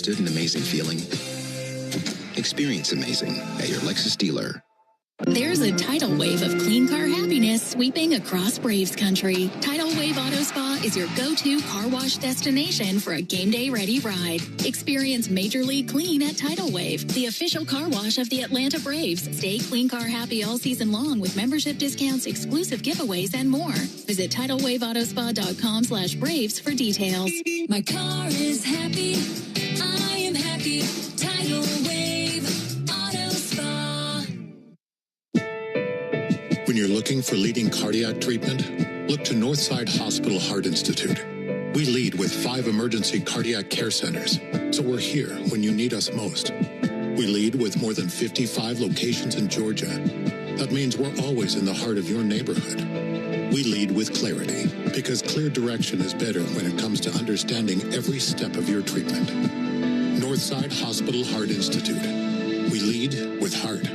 understood an amazing feeling? Experience amazing at your Lexus dealer. There's a tidal wave of clean car happiness sweeping across Braves country. Tidal Wave Auto Spa is your go-to car wash destination for a game day ready ride. Experience Major League Clean at Tidal Wave, the official car wash of the Atlanta Braves. Stay clean car happy all season long with membership discounts, exclusive giveaways, and more. Visit TidalWaveAutoSpa.com/Braves for details. My car is happy. I am happy. Tidal Wave Auto Spa. When you're looking for leading cardiac treatment, look to Northside Hospital Heart Institute. We lead with 5 emergency cardiac care centers, so we're here when you need us most. We lead with more than 55 locations in Georgia. That means we're always in the heart of your neighborhood. We lead with clarity, because clear direction is better when it comes to understanding every step of your treatment. Northside Hospital Heart Institute. We lead with heart.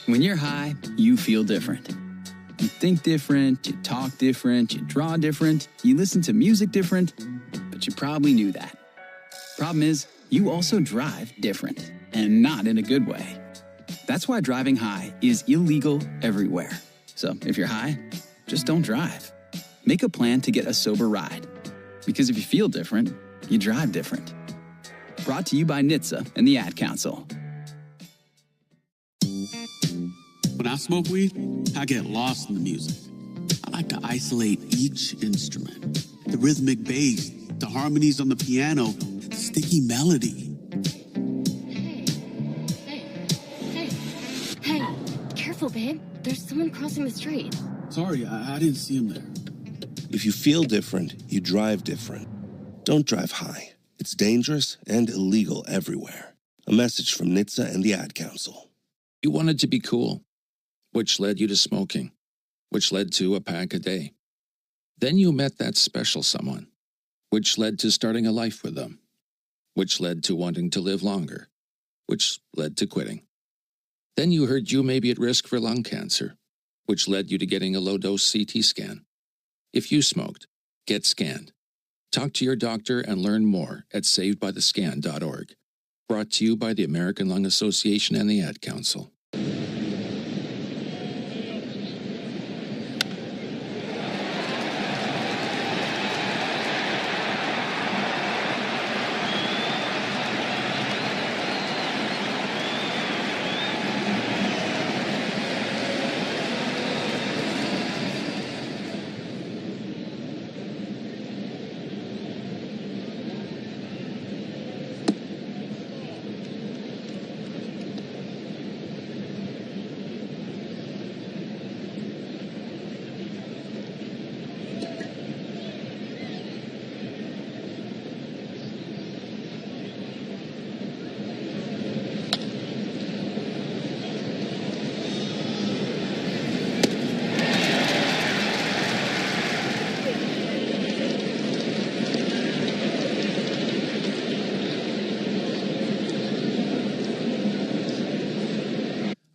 When you're high, you feel different. You think different, you talk different, you draw different, you listen to music different, but you probably knew that. Problem is, you also drive different, and not in a good way. That's why driving high is illegal everywhere. So if you're high, just don't drive. Make a plan to get a sober ride. Because if you feel different, you drive different. Brought to you by NHTSA and the Ad Council. When I smoke weed, I get lost in the music. I like to isolate each instrument. The rhythmic bass, the harmonies on the piano, the sticky melody. Hey, careful, babe. There's someone crossing the street. Sorry, I didn't see him there. If you feel different, you drive different. Don't drive high. It's dangerous and illegal everywhere. A message from NHTSA and the Ad Council. You wanted to be cool, which led you to smoking, which led to a pack a day. Then you met that special someone, which led to starting a life with them, which led to wanting to live longer, which led to quitting. Then you heard you may be at risk for lung cancer, which led you to getting a low-dose CT scan. If you smoked, get scanned. Talk to your doctor and learn more at savedbythescan.org. Brought to you by the American Lung Association and the Ad Council.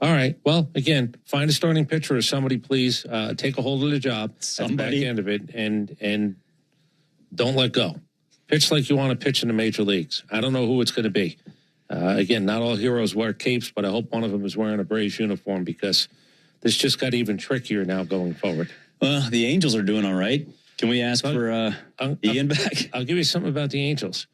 All right. Well, again, find a starting pitcher or somebody, please. Take a hold of the job at the back end of it and don't let go. Pitch like you want to pitch in the major leagues. I don't know who it's going to be. Again, not all heroes wear capes, but I hope one of them is wearing a Braves uniform because this just got even trickier now going forward. Well, the Angels are doing all right. Can we ask for Ian back? I'll give you something about the Angels.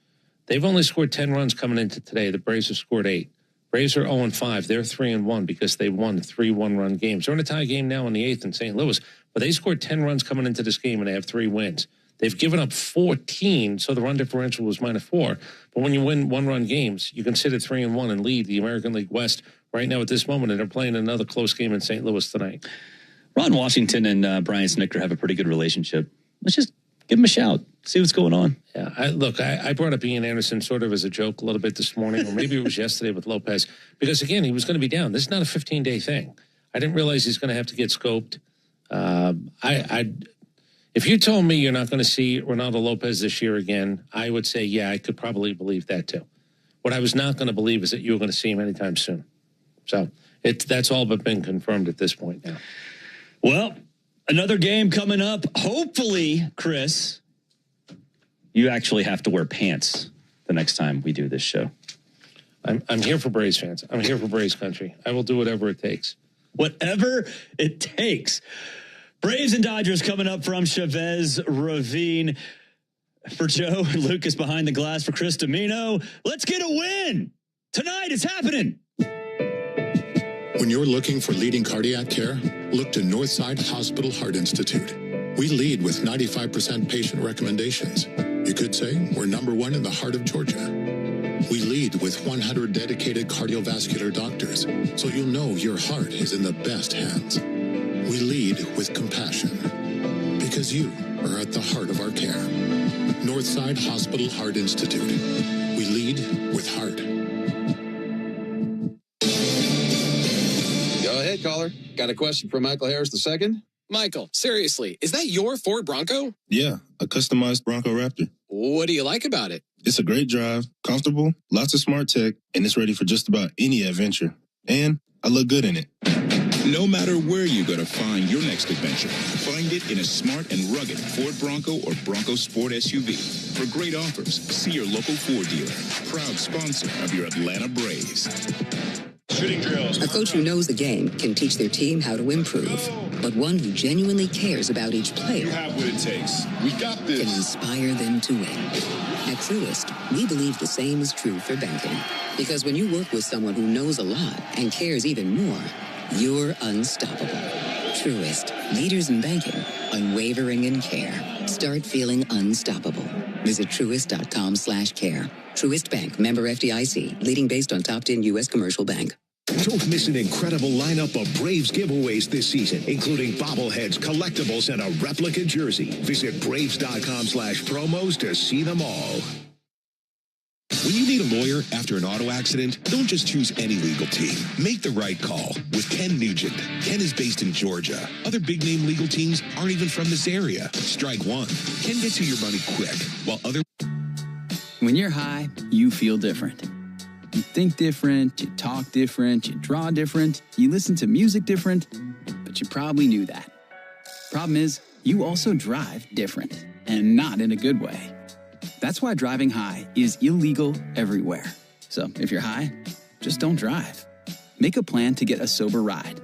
They've only scored 10 runs coming into today. The Braves have scored 8. Braves are 0-5. They're 3-1 because they won 3 one-run games. They're in a tie game now in the 8th in St. Louis, but they scored 10 runs coming into this game, and they have 3 wins. They've given up 14, so the run differential was -4. But when you win one-run games, you consider 3-1 and lead the American League West right now at this moment, and they're playing another close game in St. Louis tonight. Ron Washington and Brian Snitker have a pretty good relationship. Let's just give him a shout. See what's going on. Yeah, I brought up Ian Anderson sort of as a joke a little bit this morning, or maybe it was yesterday with Lopez, because, again, he was going to be down. This is not a 15-day thing. I didn't realize he's going to have to get scoped. If you told me you're not going to see Ronaldo Lopez this year again, I would say, yeah, I could probably believe that too. What I was not going to believe is that you were going to see him anytime soon. So that's all but been confirmed at this point now. Well, another game coming up. Hopefully, Chris, You actually have to wear pants the next time we do this show. I'm here for Braves fans. I'm here for Braves country. I will do whatever it takes. Whatever it takes. Braves and Dodgers coming up from Chavez Ravine. For Joe and Lucas behind the glass, for Chris Domino. Let's get a win. Tonight it's happening. When you're looking for leading cardiac care, look to Northside Hospital Heart Institute. We lead with 95% patient recommendations. You could say we're number one in the heart of Georgia. We lead with 100 dedicated cardiovascular doctors, so you'll know your heart is in the best hands. We lead with compassion, because you are at the heart of our care. Northside Hospital Heart Institute. We lead with heart. Go ahead, caller. Got a question for Michael Harris II? Michael, seriously, is that your Ford Bronco? Yeah, a customized Bronco Raptor. What do you like about it? It's a great drive, comfortable, lots of smart tech, and it's ready for just about any adventure. And I look good in it. No matter where you go to find your next adventure, find it in a smart and rugged Ford Bronco or Bronco Sport SUV. For great offers, see your local Ford dealer. Proud sponsor of your Atlanta Braves. Shooting drills. A coach who knows the game can teach their team how to improve. But one who genuinely cares about each player You have what it takes. We got this. can inspire them to win. At Truist, we believe the same is true for banking. Because when you work with someone who knows a lot and cares even more, you're unstoppable. Truist, leaders in banking, unwavering in care. Start feeling unstoppable. Visit truist.com/care. Truist Bank, member FDIC, leading based on top 10 U.S. commercial bank. Don't miss an incredible lineup of Braves giveaways this season, including bobbleheads, collectibles, and a replica jersey. Visit Braves.com/promos to see them all. When you need a lawyer after an auto accident, don't just choose any legal team. Make the right call with Ken Nugent. Ken is based in Georgia. Other big-name legal teams aren't even from this area. Strike one. Ken gets you your money quick, while other... When you're high, you feel different. You think different, you talk different, you draw different, you listen to music different, but you probably knew that. Problem is, you also drive different, and not in a good way. That's why driving high is illegal everywhere. So if you're high, just don't drive. Make a plan to get a sober ride.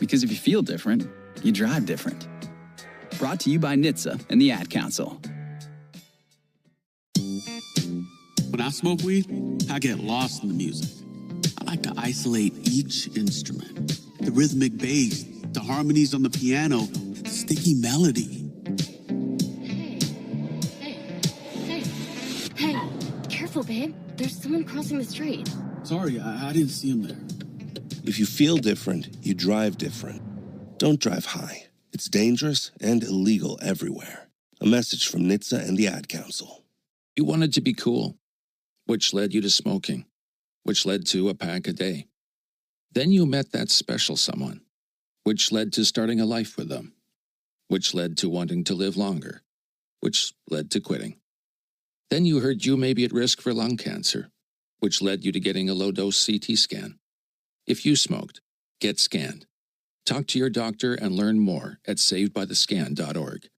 Because if you feel different, you drive different. Brought to you by NHTSA and the Ad Council. When I smoke weed, I get lost in the music. I like to isolate each instrument. The rhythmic bass, the harmonies on the piano, the sticky melody. Hey, careful, babe. There's someone crossing the street. Sorry, I didn't see him there. If you feel different, you drive different. Don't drive high. It's dangerous and illegal everywhere. A message from NHTSA and the Ad Council. You wanted to be cool, which led you to smoking, which led to a pack a day. Then you met that special someone, which led to starting a life with them, which led to wanting to live longer, which led to quitting. Then you heard you may be at risk for lung cancer, which led you to getting a low-dose CT scan. If you smoked, get scanned. Talk to your doctor and learn more at savedbythescan.org.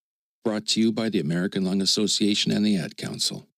Brought to you by the American Lung Association and the Ad Council.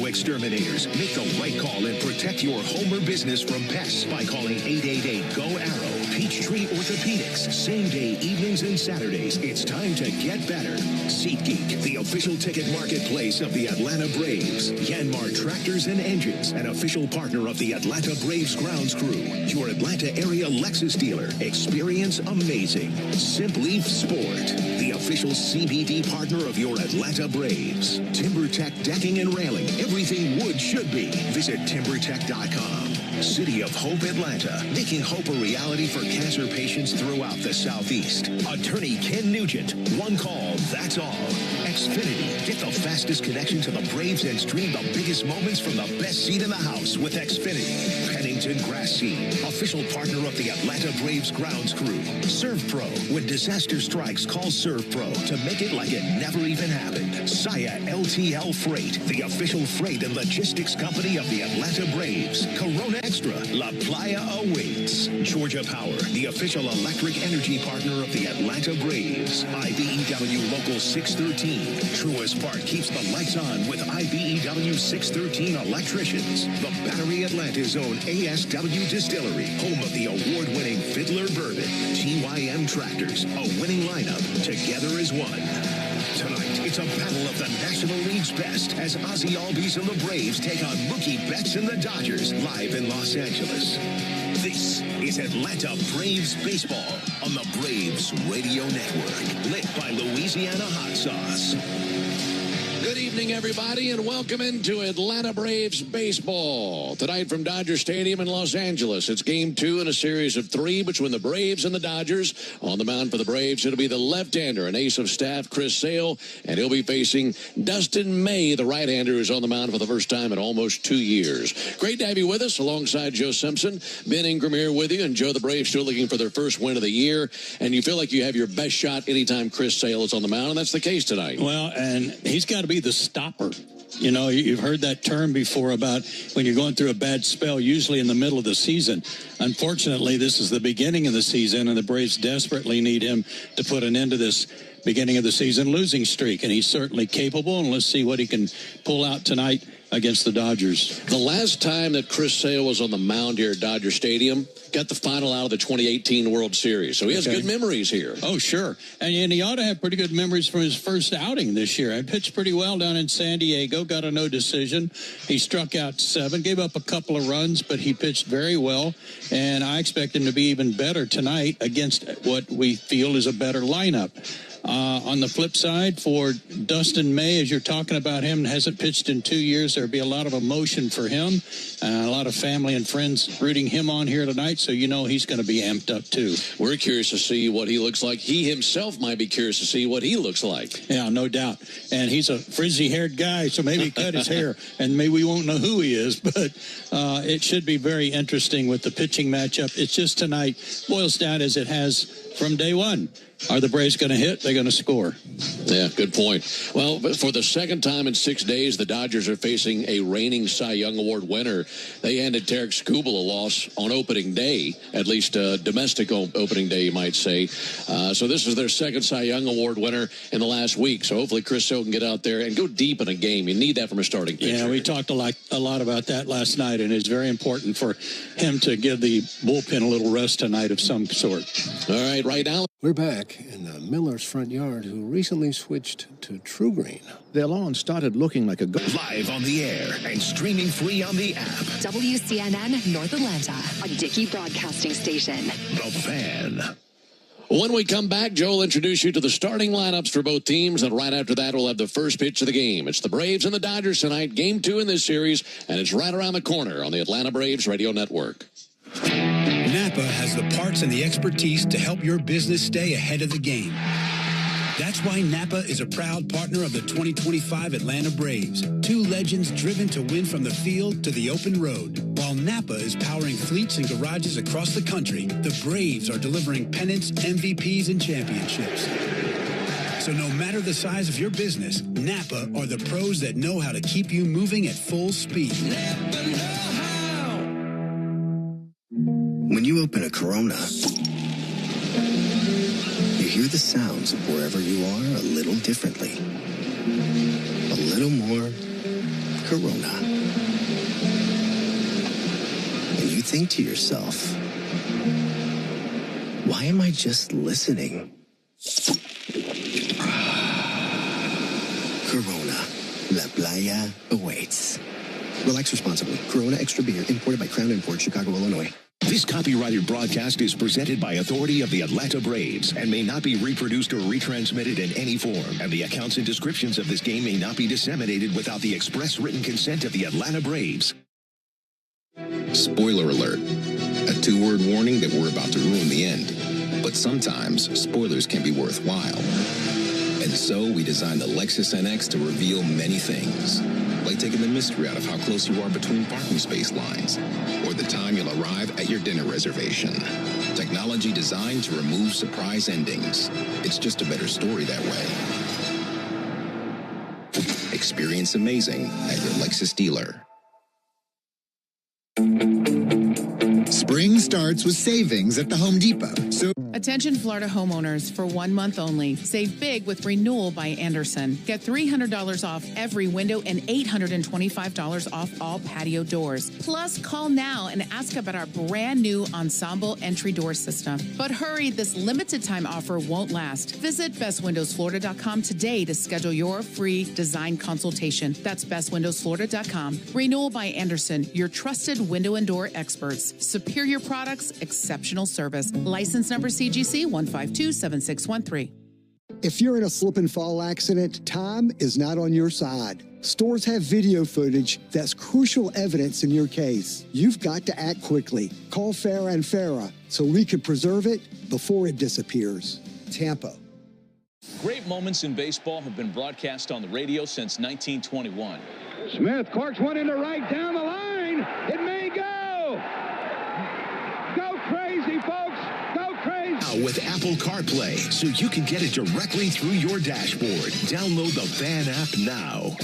exterminators. Make the right call and protect your home or business from pests by calling 888-GO-ARROW. Peachtree Orthopedics. Same day, evenings and Saturdays. It's time to get better. SeatGeek, the official ticket marketplace of the Atlanta Braves. Yanmar Tractors and Engines, an official partner of the Atlanta Braves grounds crew. Your Atlanta area Lexus dealer. Experience amazing. Simply Sport, the official CBD partner of your Atlanta Braves. TimberTech Decking and Railing. Everything wood should be. Visit TimberTech.com. City of Hope, Atlanta, making hope a reality for cancer patients throughout the Southeast. Attorney Ken Nugent. One call, that's all. Xfinity. Get the fastest connection to the Braves and stream the biggest moments from the best seat in the house with Xfinity. Pennington Grass Seed, official partner of the Atlanta Braves grounds crew. ServPro. When disaster strikes, call ServPro to make it like it never even happened. Saya LTL Freight, the official freight and logistics company of the Atlanta Braves. Corona Extra, La Playa awaits. Georgia Power, the official electric energy partner of the Atlanta Braves. IBEW Local 613. Truist Park keeps the lights on with IBEW 613 electricians. The Battery Atlanta's own ASW Distillery, home of the award-winning Fiddler Bourbon. GYM Tractors, a winning lineup, together as one. Tonight, it's a battle of the National League's best as Ozzie Albies and the Braves take on Mookie Betts and the Dodgers live in Los Angeles. This is Atlanta Braves Baseball on the Braves Radio Network, lit by Louisiana Hot Sauce. Good evening, everybody, and welcome into Atlanta Braves baseball. Tonight from Dodger Stadium in Los Angeles, it's Game 2 in a series of 3 between the Braves and the Dodgers. On the mound for the Braves, it'll be the left-hander, an ace of staff, Chris Sale, and he'll be facing Dustin May, the right-hander, who's on the mound for the first time in almost 2 years. Great to have you with us alongside Joe Simpson. Ben Ingram here with you, and Joe, the Braves still looking for their first win of the year, and you feel like you have your best shot anytime Chris Sale is on the mound, and that's the case tonight. Well, and he's got to be the stopper. You know, you've heard that term before about when you're going through a bad spell, usually in the middle of the season. Unfortunately, this is the beginning of the season, and the Braves desperately need him to put an end to this beginning of the season losing streak, and he's certainly capable, and let's see what he can pull out tonight against the Dodgers. The last time that Chris Sale was on the mound here at Dodger Stadium, got the final out of the 2018 World Series. So he has good memories here. Oh, sure. And he ought to have pretty good memories from his first outing this year. I pitched pretty well down in San Diego, got a no decision. He struck out 7, gave up a couple of runs, but he pitched very well. And I expect him to be even better tonight against what we feel is a better lineup. On the flip side, for Dustin May, as you're talking about him, hasn't pitched in 2 years. There'll be a lot of emotion for him. A lot of family and friends rooting him on here tonight, so you know he's going to be amped up too. We're curious to see what he looks like. He himself might be curious to see what he looks like. Yeah, no doubt. And he's a frizzy-haired guy, so maybe he cut his hair, and maybe we won't know who he is, but it should be very interesting with the pitching matchup. It's just tonight boils down as it has from day one. Are the Braves going to hit? They're going to score. Yeah, good point. Well, for the second time in 6 days, the Dodgers are facing a reigning Cy Young Award winner. They handed Tarek Skubal a loss on opening day, at least domestic opening day, you might say. So this is their second Cy Young Award winner in the last week. So hopefully Chris Sale can get out there and go deep in a game. You need that from a starting pitcher. Yeah, we talked a lot about that last night, and it's very important for him to give the bullpen a little rest tonight of some sort. All right, right now. We're back in Miller's front yard, who recently switched to True Green. Their lawn started looking like a live on the air and streaming free on the app. WCNN North Atlanta, a Dickey broadcasting station. The Fan. When we come back, Joe will introduce you to the starting lineups for both teams, and right after that, we'll have the first pitch of the game. It's the Braves and the Dodgers tonight, Game 2 in this series, and it's right around the corner on the Atlanta Braves Radio Network. Napa has the parts and the expertise to help your business stay ahead of the game. That's why Napa is a proud partner of the 2025 Atlanta Braves. 2 legends driven to win from the field to the open road. While Napa is powering fleets and garages across the country, the Braves are delivering pennants, MVPs, and championships. So no matter the size of your business, Napa are the pros that know how to keep you moving at full speed. Napa know how. When you open a Corona, you hear the sounds of wherever you are a little differently. A little more Corona. And you think to yourself, why am I just listening? Corona. La Playa awaits. Relax responsibly. Corona Extra Beer, imported by Crown Imports, Chicago, Illinois. This copyrighted broadcast is presented by authority of the Atlanta Braves and may not be reproduced or retransmitted in any form. And the accounts and descriptions of this game may not be disseminated without the express written consent of the Atlanta Braves. Spoiler alert. A 2-word warning that we're about to ruin the end. But sometimes, spoilers can be worthwhile. And so, we designed the Lexus NX to reveal many things. Like taking the mystery out of how close you are between parking space lines, or the time you'll arrive at your dinner reservation. Technology designed to remove surprise endings. It's just a better story that way. Experience amazing at your Lexus dealer. Spring starts with savings at the Home Depot. So attention Florida homeowners, for 1 month only. Save big with Renewal by Anderson. Get $300 off every window and $825 off all patio doors. Plus, call now and ask about our brand new Ensemble entry door system. But hurry, this limited time offer won't last. Visit bestwindowsflorida.com today to schedule your free design consultation. That's bestwindowsflorida.com. Renewal by Anderson, your trusted window and door experts. Superior products, exceptional service. License number CGC 1527613. If you're in a slip and fall accident, time is not on your side. Stores have video footage that's crucial evidence in your case. You've got to act quickly. Call Farah and Farah so we can preserve it before it disappears. Tampa. Great moments in baseball have been broadcast on the radio since 1921. Smith corks one into right down the line. It may go. Go crazy, folks. Go crazy. Now with Apple CarPlay, so you can get it directly through your dashboard. Download the Van app now.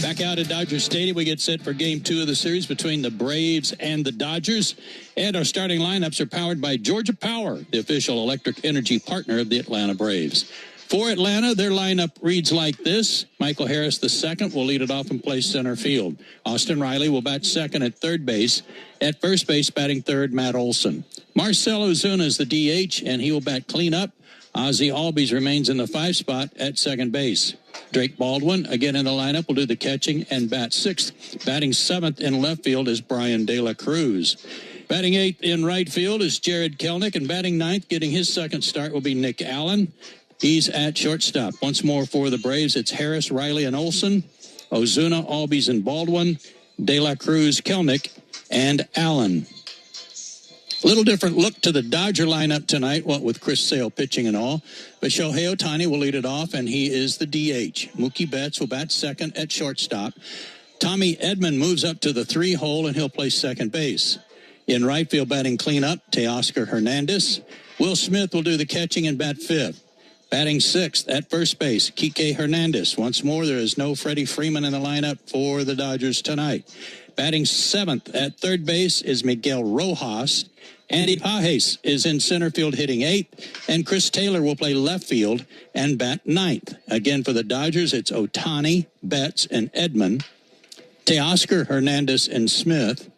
Back out at Dodger Stadium, we get set for Game 2 of the series between the Braves and the Dodgers. And our starting lineups are powered by Georgia Power, the official electric energy partner of the Atlanta Braves. For Atlanta, their lineup reads like this. Michael Harris II will lead it off and play center field. Austin Riley will bat second at third base. At first base, batting third, Matt Olson. Marcell Ozuna is the DH, and he will bat cleanup. Ozzie Albies remains in the 5 spot at second base. Drake Baldwin, again in the lineup, will do the catching and bat sixth. Batting seventh in left field is Brian De La Cruz. Batting eighth in right field is Jared Kelnick, and batting ninth, getting his second start, will be Nick Allen. He's at shortstop. Once more for the Braves, it's Harris, Riley, and Olson, Ozuna, Albies, and Baldwin, De La Cruz, Kelnick, and Allen. A little different look to the Dodger lineup tonight, what with Chris Sale pitching and all. But Shohei Ohtani will lead it off, and he is the DH. Mookie Betts will bat second at shortstop. Tommy Edman moves up to the 3-hole, and he'll play second base. In right field, batting cleanup, Teoscar Hernandez. Will Smith will do the catching and bat fifth. Batting sixth at first base, Kike Hernandez. Once more, there is no Freddie Freeman in the lineup for the Dodgers tonight. Batting seventh at third base is Miguel Rojas. Andy Pages is in center field hitting eighth, and Chris Taylor will play left field and bat ninth. Again, for the Dodgers, it's Ohtani, Betts, and Edman, Teoscar Hernandez and Smith,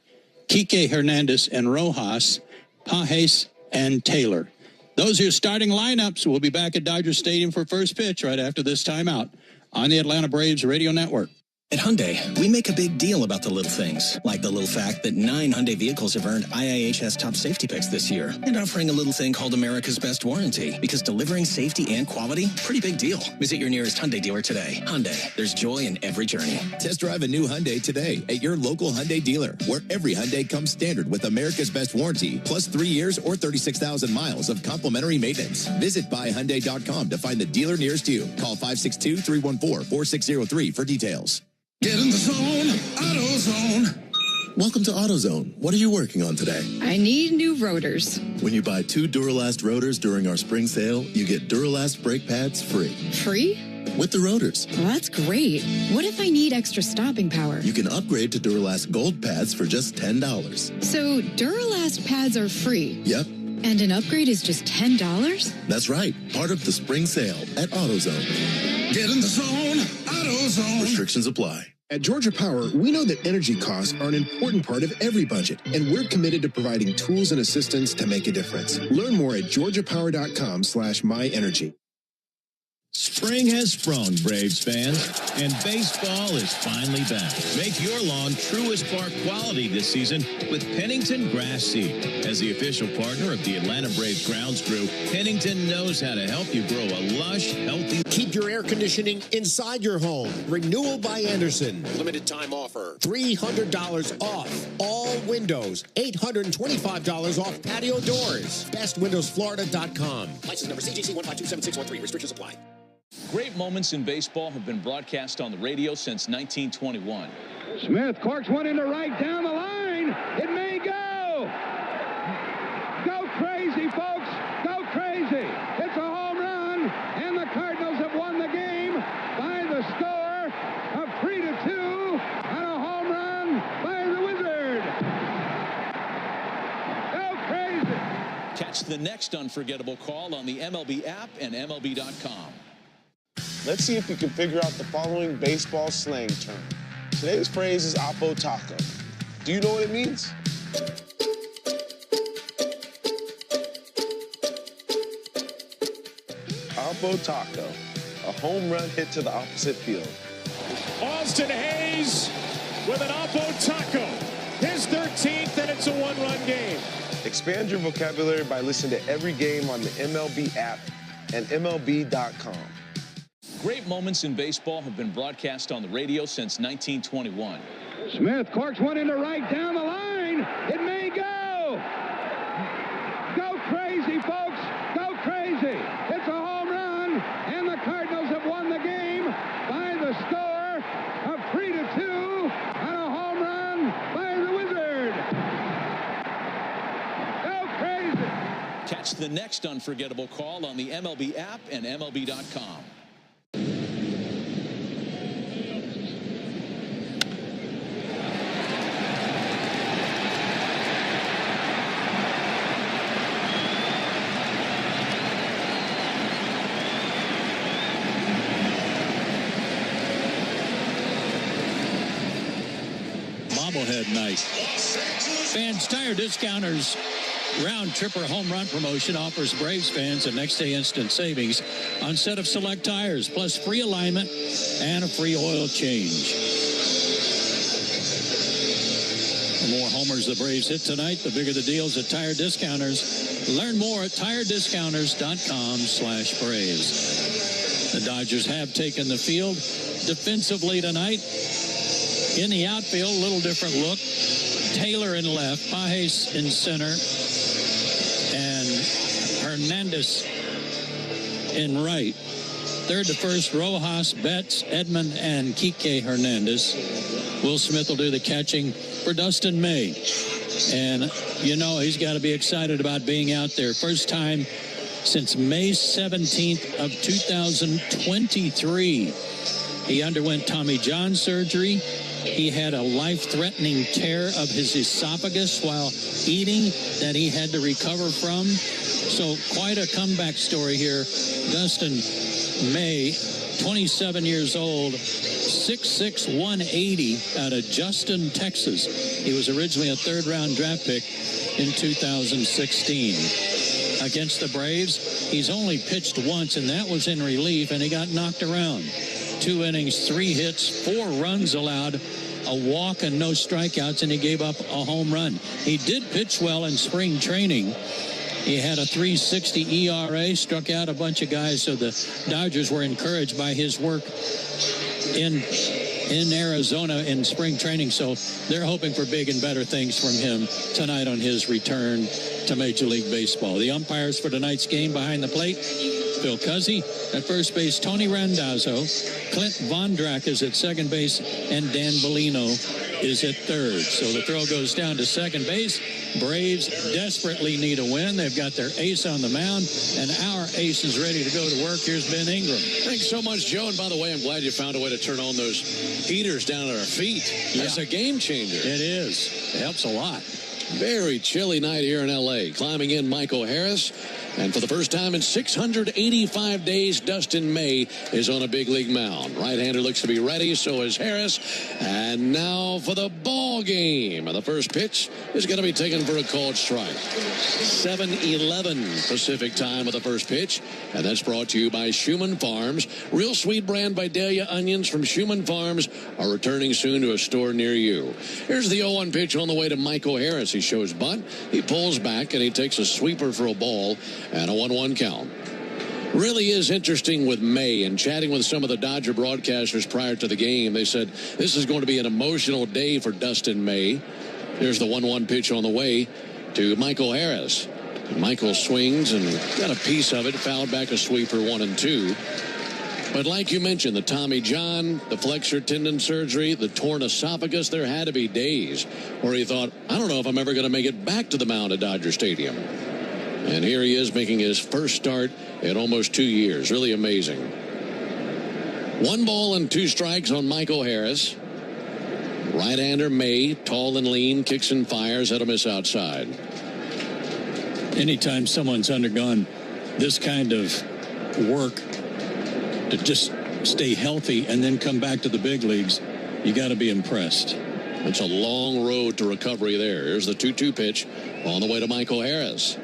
Kike Hernandez and Rojas, Pages and Taylor. Those are your starting lineups. We'll be back at Dodger Stadium for first pitch right after this timeout on the Atlanta Braves Radio Network. At Hyundai, we make a big deal about the little things, like the little fact that 9 Hyundai vehicles have earned IIHS top safety picks this year, and offering a little thing called America's Best Warranty, because delivering safety and quality, pretty big deal. Visit your nearest Hyundai dealer today. Hyundai, there's joy in every journey. Test drive a new Hyundai today at your local Hyundai dealer, where every Hyundai comes standard with America's Best Warranty, plus 3 years or 36,000 miles of complimentary maintenance. Visit buyhyundai.com to find the dealer nearest you. Call 562-314-4603 for details. Get in the zone, AutoZone. Welcome to AutoZone. What are you working on today? I need new rotors. When you buy 2 Duralast rotors during our spring sale, you get Duralast brake pads free. Free? With the rotors. Well, that's great. What if I need extra stopping power? You can upgrade to Duralast Gold pads for just $10. So Duralast pads are free? Yep. And an upgrade is just $10? That's right. Part of the spring sale at AutoZone. Get in the zone, AutoZone. Restrictions apply. At Georgia Power, we know that energy costs are an important part of every budget, and we're committed to providing tools and assistance to make a difference. Learn more at georgiapower.com/myenergy. Spring has sprung, Braves fans, and baseball is finally back. Make your lawn Truist Park quality this season with Pennington Grass Seed. As the official partner of the Atlanta Braves grounds crew, Pennington knows how to help you grow a lush, healthy... Keep your air conditioning inside your home. Renewal by Andersen. Limited time offer. $300 off all windows. $825 off patio doors. BestWindowsFlorida.com. License number CGC 1527613. Restrictions apply. Great moments in baseball have been broadcast on the radio since 1921. Smith corks one into right down the line. It may go. Go crazy, folks. Go crazy. It's a home run, and the Cardinals have won the game by the score of 3-2 on a home run by the Wizard. Go crazy. Catch the next unforgettable call on the MLB app and MLB.com. Let's see if you can figure out the following baseball slang term. Today's phrase is Oppo Taco. Do you know what it means? Oppo Taco, a home run hit to the opposite field. Austin Hayes with an Oppo Taco. His 13th, and it's a one-run game. Expand your vocabulary by listening to every game on the MLB app and MLB.com. Great moments in baseball have been broadcast on the radio since 1921. Smith corks one into right down the line. It may go. Go crazy, folks. Go crazy. It's a home run, and the Cardinals have won the game by the score of 3-2 on a home run by the Wizard. Go crazy. Catch the next unforgettable call on the MLB app and MLB.com. Bobblehead night. Fans Tire Discounters round tripper home run promotion offers Braves fans a next day instant savings on set of select tires, plus free alignment and a free oil change. The more homers the Braves hit tonight, the bigger the deals at Tire Discounters. Learn more at tirediscounters.com/Braves. The Dodgers have taken the field defensively tonight. In the outfield, a little different look. Taylor in left, Pages in center, and Hernandez in right. Third to first, Rojas, Betts, Edman, and Kike Hernandez. Will Smith will do the catching for Dustin May. And, you know, he's got to be excited about being out there. First time since May 17th of 2023. He underwent Tommy John surgery. He had a life-threatening tear of his esophagus while eating that he had to recover from. So quite a comeback story here. Dustin May, 27 years old, 6'6", 180 out of Justin, Texas. He was originally a third-round draft pick in 2016. Against the Braves, he's only pitched once, and that was in relief, and he got knocked around. 2 innings, 3 hits, 4 runs allowed, a walk and no strikeouts, and he gave up a home run. He did pitch well in spring training. He had a 3.60 ERA, struck out a bunch of guys, so the Dodgers were encouraged by his work in Arizona in spring training. So they're hoping for big and better things from him tonight on his return to Major League Baseball. The umpires for tonight's game behind the plate: Phil Cuzzi at first base, Tony Randazzo, Clint Vondrack is at second base, and Dan Bellino is at third. So the throw goes down to second base. Braves desperately need a win. They've got their ace on the mound, and our ace is ready to go to work. Here's Ben Ingram. Thanks so much, Joe. And by the way, I'm glad you found a way to turn on those heaters down at our feet. That's a game changer. It is. It helps a lot. Very chilly night here in L.A. Climbing in Michael Harris. And for the first time in 685 days, Dustin May is on a big league mound. Right-hander looks to be ready, so is Harris. And now for the ball game. And the first pitch is going to be taken for a called strike. 7:11 Pacific time with the first pitch. And that's brought to you by Schumann Farms. Real Sweet brand Vidalia onions from Schumann Farms are returning soon to a store near you. Here's the 0-1 pitch on the way to Michael Harris. He shows bunt. He pulls back, and he takes a sweeper for a ball. And a 1-1 count. Really is interesting with May, and chatting with some of the Dodger broadcasters prior to the game, they said this is going to be an emotional day for Dustin May. Here's the 1-1 pitch on the way to Michael Harris. Michael swings and got a piece of it, fouled back a sweeper 1-2. But like you mentioned, the Tommy John, the flexor tendon surgery, the torn esophagus, there had to be days where he thought, I don't know if I'm ever going to make it back to the mound at Dodger Stadium. And here he is making his first start in almost 2 years. Really amazing. 1 ball and 2 strikes on Michael Harris. Right-hander May, tall and lean, kicks and fires at a miss outside. Anytime someone's undergone this kind of work to just stay healthy and then come back to the big leagues, you got to be impressed. It's a long road to recovery there. Here's the 2-2 pitch on the way to Michael Harris.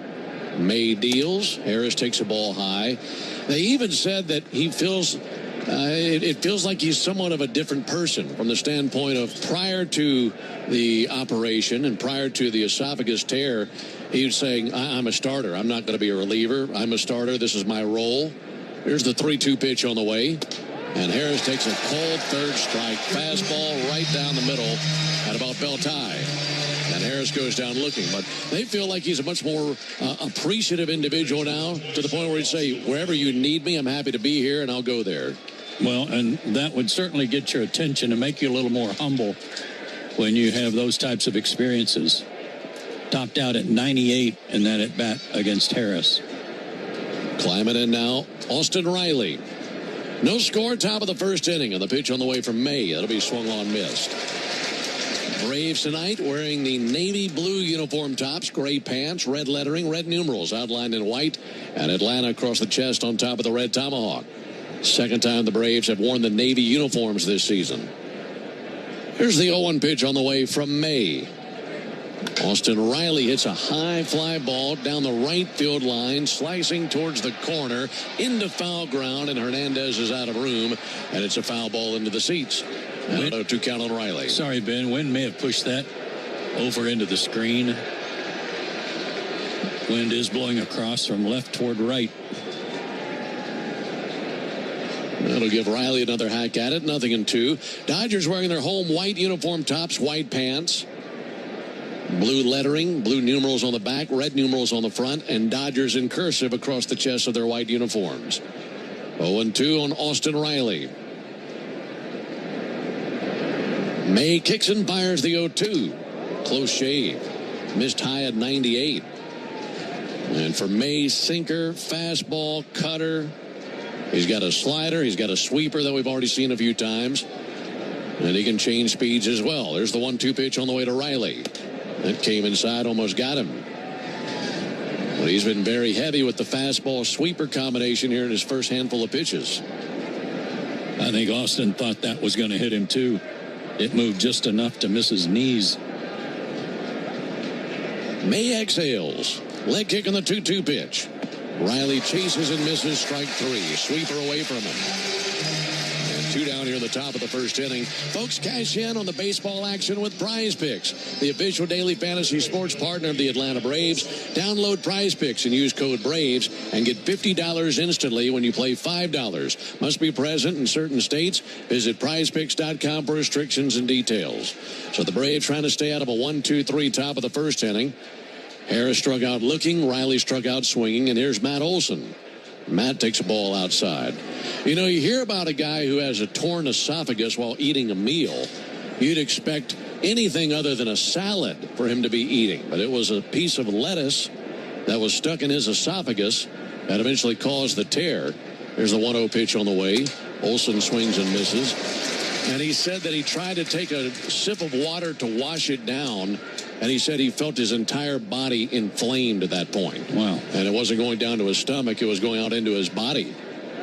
May deals. Harris takes a ball high. They even said that he feels it feels like he's somewhat of a different person from the standpoint of prior to the operation and prior to the esophagus tear. He was saying, I'm a starter. I'm not going to be a reliever. I'm a starter. This is my role. Here's the 3-2 pitch on the way. And Harris takes a cold third strike. Fastball right down the middle at about belt high. And Harris goes down looking. But they feel like he's a much more appreciative individual now, to the point where he'd say, wherever you need me, I'm happy to be here, and I'll go there. Well, and that would certainly get your attention and make you a little more humble when you have those types of experiences. Topped out at 98 in that at-bat against Harris. Climbing in now, Austin Riley. No score, top of the first inning, and the pitch on the way from May. That'll be swung on, missed. Braves tonight wearing the navy blue uniform tops, gray pants, red lettering, red numerals outlined in white, and Atlanta across the chest on top of the red tomahawk. Second time the Braves have worn the navy uniforms this season. Here's the 0-1 pitch on the way from May. Austin Riley hits a high fly ball down the right field line, slicing towards the corner into foul ground, and Hernandez is out of room, and it's a foul ball into the seats. And a 2 count on Riley. Sorry, Ben. Wind may have pushed that over into the screen. Wind is blowing across from left toward right. That'll give Riley another hack at it. 0-2. Dodgers wearing their home white uniform tops, white pants. Blue lettering, blue numerals on the back, red numerals on the front, and Dodgers in cursive across the chest of their white uniforms. 0-2 on Austin Riley. May kicks and fires the 0-2. Close shave. Missed high at 98. And for May, sinker, fastball, cutter. He's got a slider. He's got a sweeper that we've already seen a few times. And he can change speeds as well. There's the 1-2 pitch on the way to Riley. That came inside, almost got him. But he's been very heavy with the fastball sweeper combination here in his first handful of pitches. I think Austin thought that was going to hit him too. It moved just enough to miss his knees. May exhales. Leg kick on the 2-2 pitch. Riley chases and misses, strike 3. Sweeper away from him. And 2 down here in the top of the first inning. Folks, cash in on the baseball action with Prize Picks, the official daily fantasy sports partner of the Atlanta Braves. Download Prize Picks and use code BRAVES and get $50 instantly when you play $5. Must be present in certain states. Visit prizepicks.com for restrictions and details. So the Braves trying to stay out of a 1-2-3 top of the first inning. Harris struck out looking, Riley struck out swinging, and here's Matt Olson. Matt takes a ball outside. You know, you hear about a guy who has a torn esophagus while eating a meal. You'd expect anything other than a salad for him to be eating, but it was a piece of lettuce that was stuck in his esophagus that eventually caused the tear. Here's the 1-0 pitch on the way. Olson swings and misses. And he said that he tried to take a sip of water to wash it down, and he said he felt his entire body inflamed at that point. Wow. And it wasn't going down to his stomach, it was going out into his body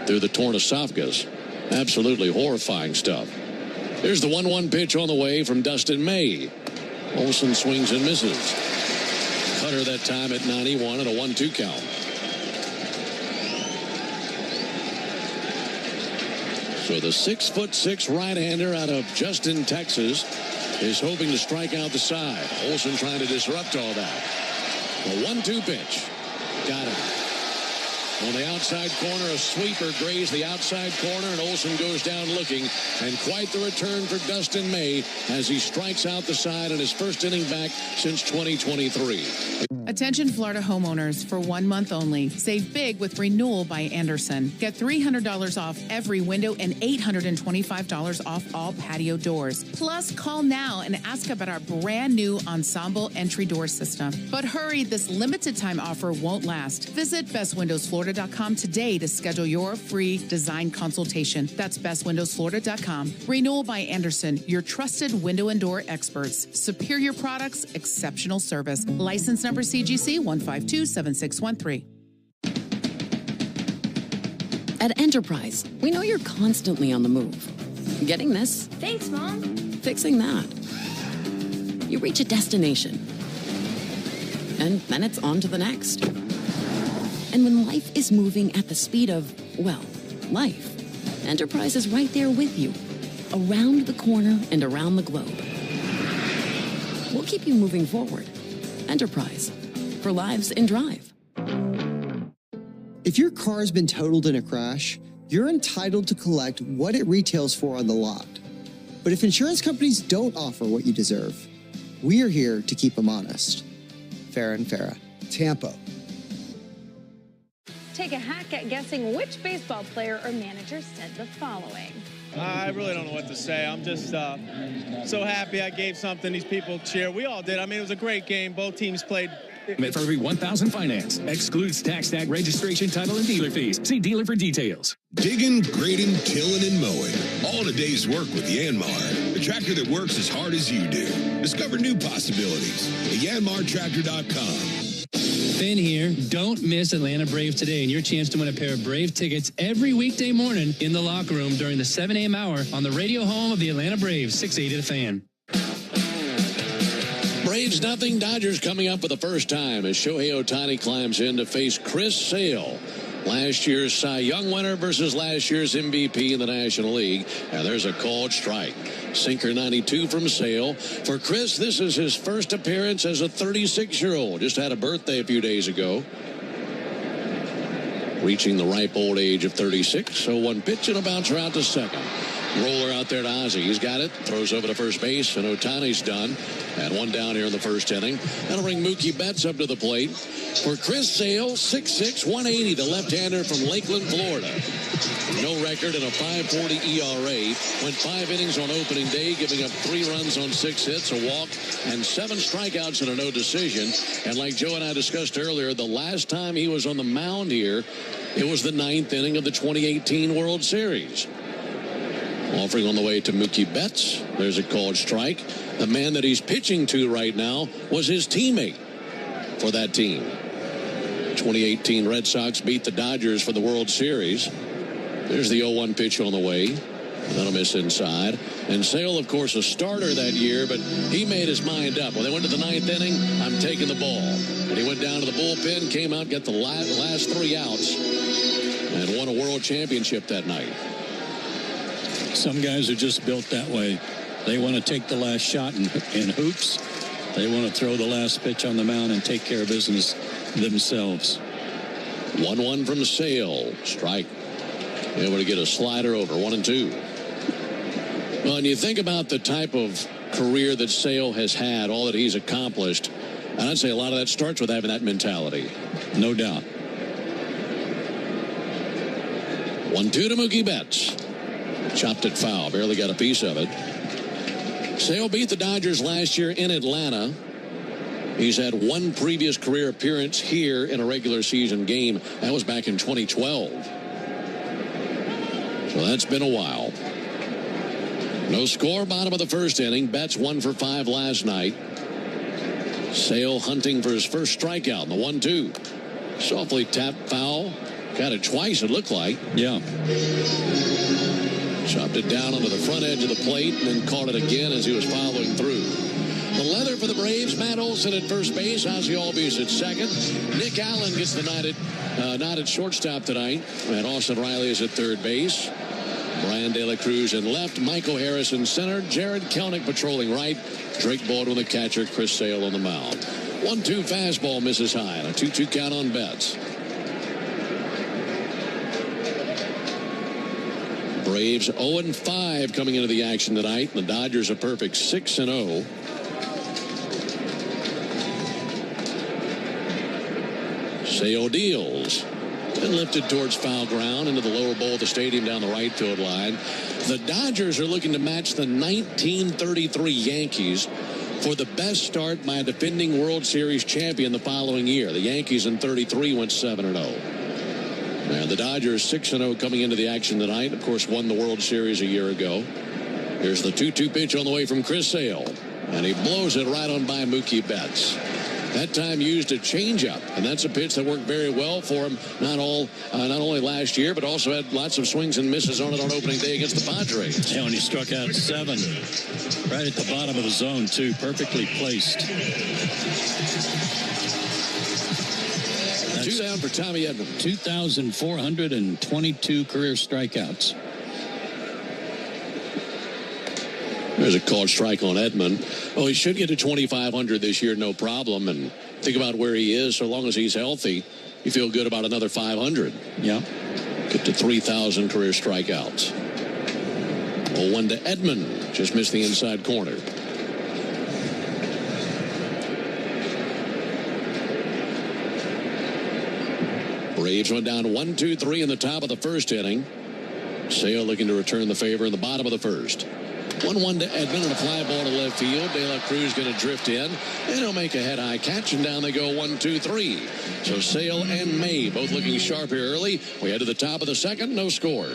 through the torn esophagus. Absolutely horrifying stuff. Here's the 1-1 pitch on the way from Dustin May. Olsen swings and misses. Cutter that time at 91 and a 1-2 count. So the 6'6" right-hander out of Justin, Texas, is hoping to strike out the side. Olsen trying to disrupt all that. A 1-2 pitch. Got him. On the outside corner, a sweeper grazed the outside corner, and Olsen goes down looking. And quite the return for Dustin May as he strikes out the side in his first inning back since 2023. Attention Florida homeowners, for 1 month only. Save big with Renewal by Andersen. Get $300 off every window and $825 off all patio doors. Plus, call now and ask about our brand new Ensemble entry door system. But hurry, this limited time offer won't last. Visit bestwindowsflorida.com today to schedule your free design consultation. That's bestwindowsflorida.com. Renewal by Andersen, your trusted window and door experts. Superior products, exceptional service. License number CGC 1527613. At Enterprise, we know you're constantly on the move. Getting this? Thanks, Mom. Fixing that. You reach a destination, and then it's on to the next. And when life is moving at the speed of, well, life, Enterprise is right there with you, around the corner and around the globe. We'll keep you moving forward. Enterprise, for lives in drive. If your car's been totaled in a crash, you're entitled to collect what it retails for on the lot. But if insurance companies don't offer what you deserve, we are here to keep them honest. Farah and Farah, Tampa. Take a hack at guessing which baseball player or manager said the following. I really don't know what to say. I'm just so happy I gave something these people cheer. We all did. I mean, it was a great game. Both teams played. For every 1,000 finance. Excludes tax tag, registration, title, and dealer fees. See dealer for details. Digging, grading, tilling, and mowing. All in a day's work with Yanmar. The tractor that works as hard as you do. Discover new possibilities at yanmartractor.com. Finn here. Don't miss Atlanta Braves today and your chance to win a pair of Brave tickets every weekday morning in the locker room during the 7 a.m. hour on the radio home of the Atlanta Braves, 680 The Fan. Braves nothing. Dodgers coming up for the first time as Shohei Ohtani climbs in to face Chris Sale. Last year's Cy Young winner versus last year's MVP in the National League. And there's a called strike. Sinker 92 from Sale. For Chris, this is his first appearance as a 36-year-old. Just had a birthday a few days ago. Reaching the ripe old age of 36. So one pitch and a bouncer out to second. Roller out there to Ozzie. He's got it. Throws over to first base, and Ohtani's done. And one down here in the first inning. That'll bring Mookie Betts up to the plate. For Chris Sale, 6'6", 180, the left-hander from Lakeland, Florida. No record and a 5.40 ERA. Went 5 innings on opening day, giving up 3 runs on 6 hits, a walk, and 7 strikeouts and a no decision. And like Joe and I discussed earlier, the last time he was on the mound here, it was the 9th inning of the 2018 World Series. Offering on the way to Mookie Betts. There's a called strike. The man that he's pitching to right now was his teammate for that team. 2018 Red Sox beat the Dodgers for the World Series. There's the 0-1 pitch on the way. That'll miss inside. And Sale, of course, a starter that year, but he made his mind up. When they went to the 9th inning, I'm taking the ball. And he went down to the bullpen, came out, got the last 3 outs, and won a world championship that night. Some guys are just built that way. They want to take the last shot in hoops. They want to throw the last pitch on the mound and take care of business themselves. 1-1 from Sale. Strike. Able to get a slider over. 1-2. Well, and you think about the type of career that Sale has had, all that he's accomplished, and I'd say a lot of that starts with having that mentality. No doubt. 1-2 to Mookie Betts. Chopped it foul. Barely got a piece of it. Sale beat the Dodgers last year in Atlanta. He's had 1 previous career appearance here in a regular season game. That was back in 2012. So that's been a while. No score, bottom of the first inning. Betts 1 for 5 last night. Sale hunting for his first strikeout in the 1-2. Softly tapped foul. Got it twice, it looked like. Yeah. Chopped it down onto the front edge of the plate and then caught it again as he was following through. The leather for the Braves. Matt Olson at first base. Ozzie Albies at second. Nick Allen gets the nod at shortstop tonight. And Austin Riley is at third base. Brian De La Cruz in left. Michael Harris in center. Jared Kelenic patrolling right. Drake Baldwin, the catcher. Chris Sale on the mound. 1-2 fastball misses high. And a 2-2 count on Betts. Braves 0-5 coming into the action tonight. The Dodgers a perfect 6-0. Sale deals and lifted towards foul ground into the lower bowl of the stadium down the right field line. The Dodgers are looking to match the 1933 Yankees for the best start by a defending World Series champion the following year. The Yankees in 33 went 7-0. And the Dodgers 6-0 coming into the action tonight. Of course, won the World Series a year ago. Here's the 2-2 pitch on the way from Chris Sale. And he blows it right on by Mookie Betts. That time used a changeup, and that's a pitch that worked very well for him. Not only last year, but also had lots of swings and misses on it on opening day against the Padres. Yeah, when he struck out 7, right at the bottom of the zone too, perfectly placed. That's 2 down for Tommy Edman. 2,422 career strikeouts. There's a called strike on Edman. Oh, he should get to 2,500 this year, no problem. And think about where he is. So long as he's healthy, you feel good about another 500. Yeah. Get to 3,000 career strikeouts. 0-1 to Edman. Just missed the inside corner. Braves went down 1-2-3 in the top of the first inning. Sale looking to return the favor in the bottom of the first. 1-1 to Edman and a fly ball to left field. De La Cruz going to drift in, and he'll make a head-high catch, and down they go 1-2-3. So Sale and May both looking sharp here early. We head to the top of the second, no score.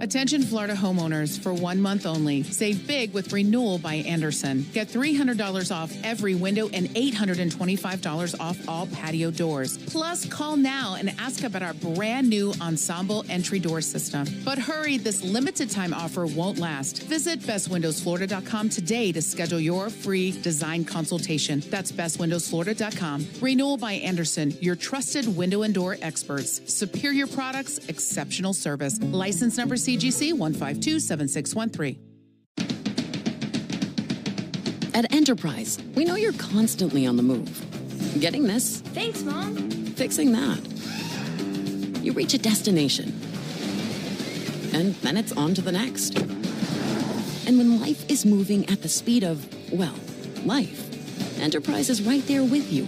Attention Florida homeowners, for 1 month only. Save big with Renewal by Andersen. Get $300 off every window and $825 off all patio doors. Plus, call now and ask about our brand new Ensemble entry door system. But hurry, this limited time offer won't last. Visit bestwindowsflorida.com today to schedule your free design consultation. That's bestwindowsflorida.com. Renewal by Andersen, your trusted window and door experts. Superior products, exceptional service. License number CGC 1527613. At Enterprise, we know you're constantly on the move. Getting this? Thanks, Mom. Fixing that. You reach a destination. And then it's on to the next. And when life is moving at the speed of, well, life, Enterprise is right there with you.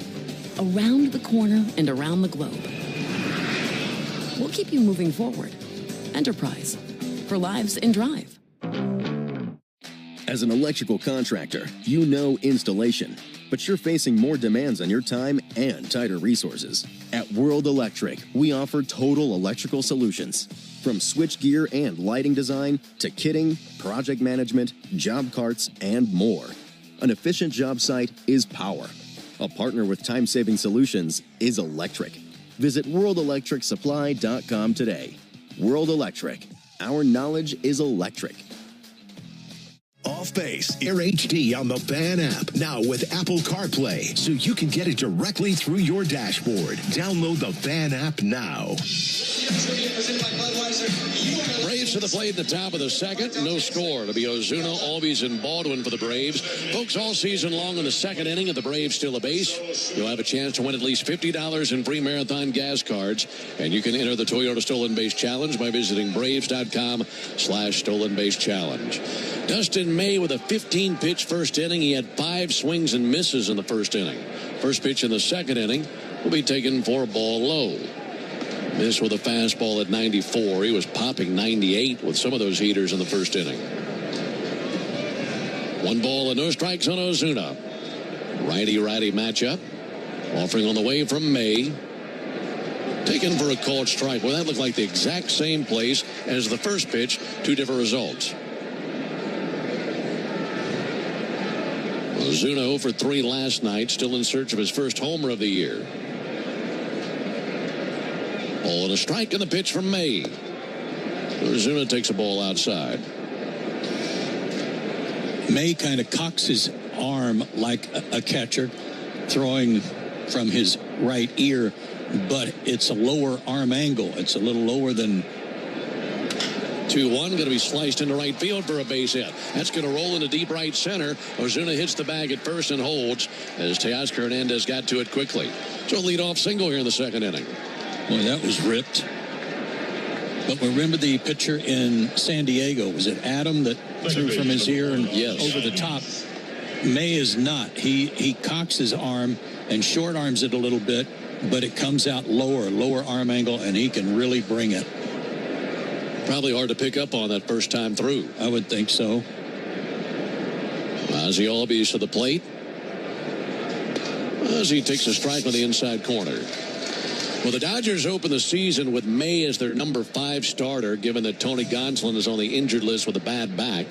Around the corner and around the globe. We'll keep you moving forward. Enterprise, for lives in drive. As an electrical contractor, you know installation, but you're facing more demands on your time and tighter resources. At World Electric, we offer total electrical solutions. From switchgear and lighting design to kitting, project management, job carts, and more. An efficient job site is power. A partner with time-saving solutions is electric. Visit worldelectricsupply.com today. World Electric. Our knowledge is electric. Off Base, Air HD on the Fan app. Now with Apple CarPlay, so you can get it directly through your dashboard. Download the Fan app now. Braves to the plate at the top of the second. No score. To be Ozuna, Albies, and Baldwin for the Braves. Folks, all season long in the second inning, if the Braves steal a base, you'll have a chance to win at least $50 in free Marathon gas cards. And you can enter the Toyota Stolen Base Challenge by visiting Braves.com/Stolen Base Challenge. Dustin May with a 15-pitch first inning. He had 5 swings and misses in the first inning. First pitch in the second inning will be taken for a ball low. This with a fastball at 94. He was popping 98 with some of those heaters in the first inning. 1 ball and no strikes on Ozuna. Righty-righty matchup. Offering on the way from May. Taken for a called strike. Well, that looked like the exact same place as the first pitch. 2 different results. Ozuna 0 for 3 last night, still in search of his first homer of the year. Ball and a strike, and the pitch from May. Ozuna takes a ball outside. May kind of cocks his arm like a catcher, throwing from his right ear, but it's a lower arm angle. It's a little lower than 2-1, going to be sliced into right field for a base hit. That's going to roll into deep right center. Ozuna hits the bag at first and holds as Teoscar Hernandez got to it quickly. So a leadoff single here in the second inning. Boy, that was ripped. But remember the pitcher in San Diego, was it Adam that threw from his ear and over the top? May is not. He cocks his arm and short arms it a little bit, but it comes out lower arm angle, and he can really bring it. Probably hard to pick up on that first time through. I would think so. Ozzie Albies to the plate. Ozzie takes a strike on the inside corner. Well, the Dodgers open the season with May as their number 5 starter, given that Tony Gonsolin is on the injured list with a bad back.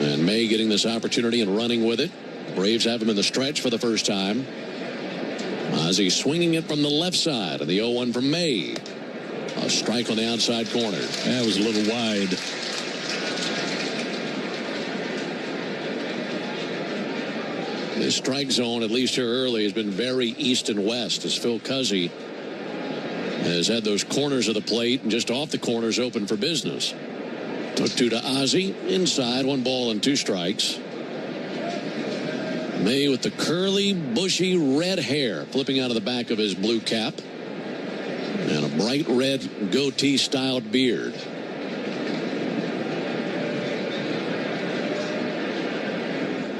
And May getting this opportunity and running with it. Braves have him in the stretch for the first time. Ozzie swinging it from the left side, and the 0-1 from May. A strike on the outside corner. That was a little wide. This strike zone, at least here early, has been very east and west, as Phil Cuzzi has had those corners of the plate and just off the corners open for business. Took 2 to Ozzie. Inside, 1 ball and 2 strikes. May with the curly, bushy red hair flipping out of the back of his blue cap. And a bright red goatee-styled beard.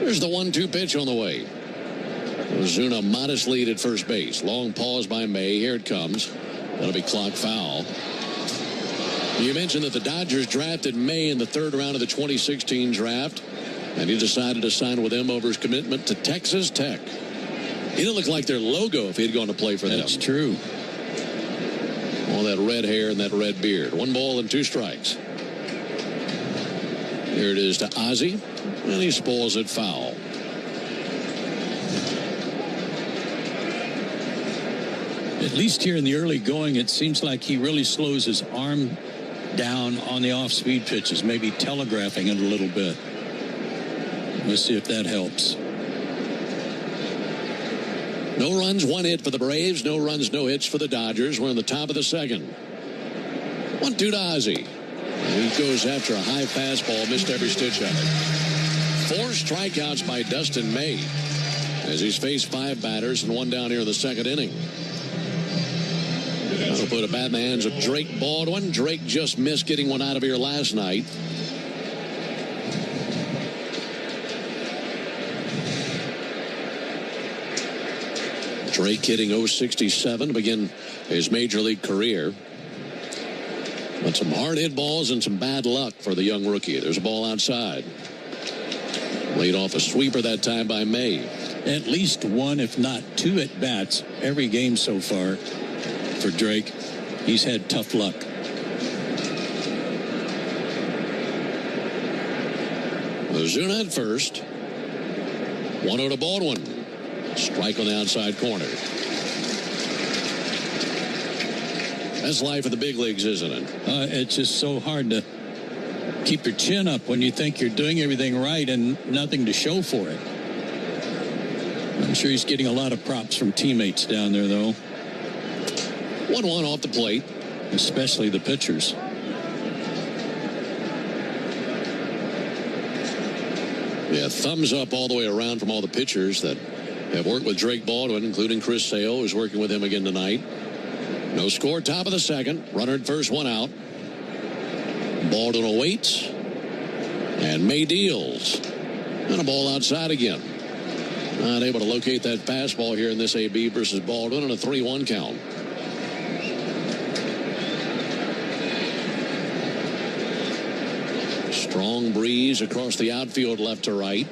Here's the 1-2 pitch on the way. Ozuna modest lead at first base. Long pause by May. Here it comes. That'll be clock foul. You mentioned that the Dodgers drafted May in the 3rd round of the 2016 draft, and he decided to sign with them over his commitment to Texas Tech. He didn't look like their logo if he had gone to play for them. That's true. All that red hair and that red beard. 1 ball and 2 strikes. Here it is to Ozzie, and he spoils it foul. At least here in the early going, it seems like he really slows his arm down on the off-speed pitches, maybe telegraphing it a little bit. Let's see if that helps. No runs, 1 hit for the Braves. No runs, no hits for the Dodgers. We're in the top of the second. 1-2 to Ozzie. He goes after a high fastball, missed every stitch of it. 4 strikeouts by Dustin May as he's faced 5 batters and 1 down here in the second inning. That'll put a bat in the hands of Drake Baldwin. Drake just missed getting 1 out of here last night. Drake hitting .067 to begin his major league career. But some hard hit balls and some bad luck for the young rookie. There's a ball outside. Laid off a sweeper that time by May. At least 1, if not 2 at bats every game so far for Drake. He's had tough luck. Ozuna at first. 1-0 to Baldwin. Strike on the outside corner. That's life of the big leagues, isn't it? It's just so hard to keep your chin up when you think you're doing everything right and nothing to show for it. I'm sure he's getting a lot of props from teammates down there, though. 1-1 off the plate. Especially the pitchers. Yeah, thumbs up all the way around from all the pitchers that have worked with Drake Baldwin, including Chris Sale, who's working with him again tonight. No score, top of the second. Runner at first, 1 out. Baldwin awaits. And May deals. And a ball outside again. Not able to locate that fastball here in this AB versus Baldwin on a 3-1 count. Strong breeze across the outfield left to right.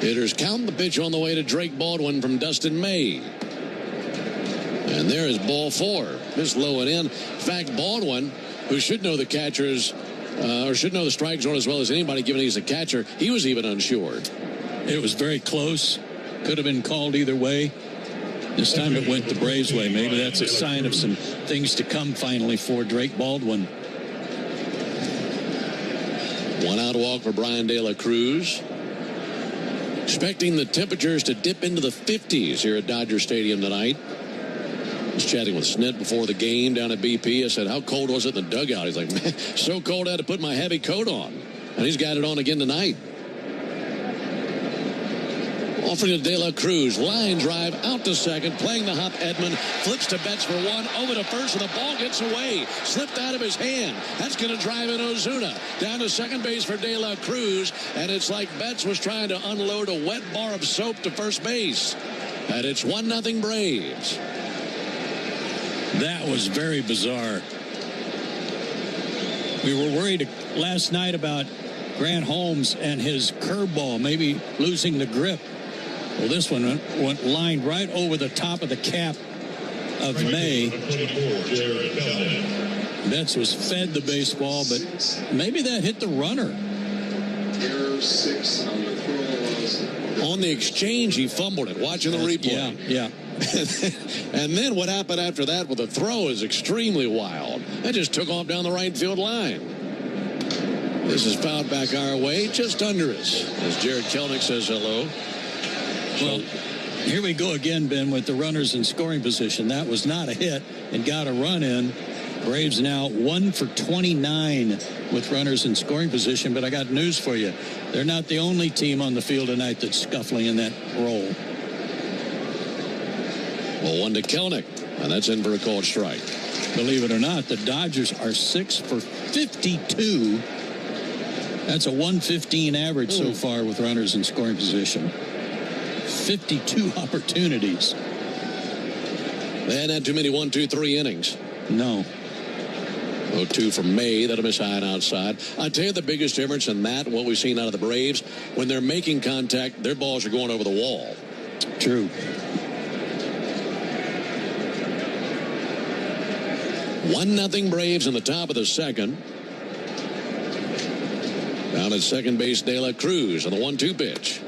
Hitters count the pitch on the way to Drake Baldwin from Dustin May. And there is ball 4. This low and in. In fact, Baldwin, who should know the catcher's or should know the strike zone as well as anybody, given he's a catcher. He was even unsure. It was very close. Could have been called either way. This time it went the Braves' way. Maybe that's a sign of some things to come finally for Drake Baldwin. 1 out walk for Brian De La Cruz. Expecting the temperatures to dip into the 50s here at Dodger Stadium tonight. I was chatting with Snit before the game down at BP. I said, how cold was it in the dugout? He's like, man, so cold I had to put my heavy coat on. And he's got it on again tonight. Offering to De La Cruz. Line drive out to second. Playing the hop. Edman flips to Betts for one. Over to first, and the ball gets away. Slipped out of his hand. That's going to drive in Ozuna. Down to second base for De La Cruz. And it's like Betts was trying to unload a wet bar of soap to first base. And it's 1-0 Braves. That was very bizarre. We were worried last night about Grant Holmes and his curveball maybe losing the grip. Well, this one went lined right over the top of the cap of May. Betts was fed the baseball, but maybe that hit the runner. Error 6 on the throw. On the exchange, he fumbled it. Watching the replay. Yeah. And then what happened after that with the throw is extremely wild. That just took off down the right field line. This is fouled back our way, just under us, as Jared Kelenic says hello. Well, here we go again, Ben, with the runners in scoring position. That was not a hit and got a run in. Braves now 1 for 29 with runners in scoring position. But I got news for you. They're not the only team on the field tonight that's scuffling in that role. Well, 1 to Kelenic, and that's in for a called strike. Believe it or not, the Dodgers are 6 for 52. That's a 115 average so far with runners in scoring position. 52 opportunities. They hadn't had too many 1, 2, 3 innings. No. 0-2 from May. That'll miss high and outside. I'll tell you the biggest difference in that, what we've seen out of the Braves, when they're making contact, their balls are going over the wall. True. 1-0 Braves in the top of the second. Down at second base, De La Cruz on the 1-2 pitch.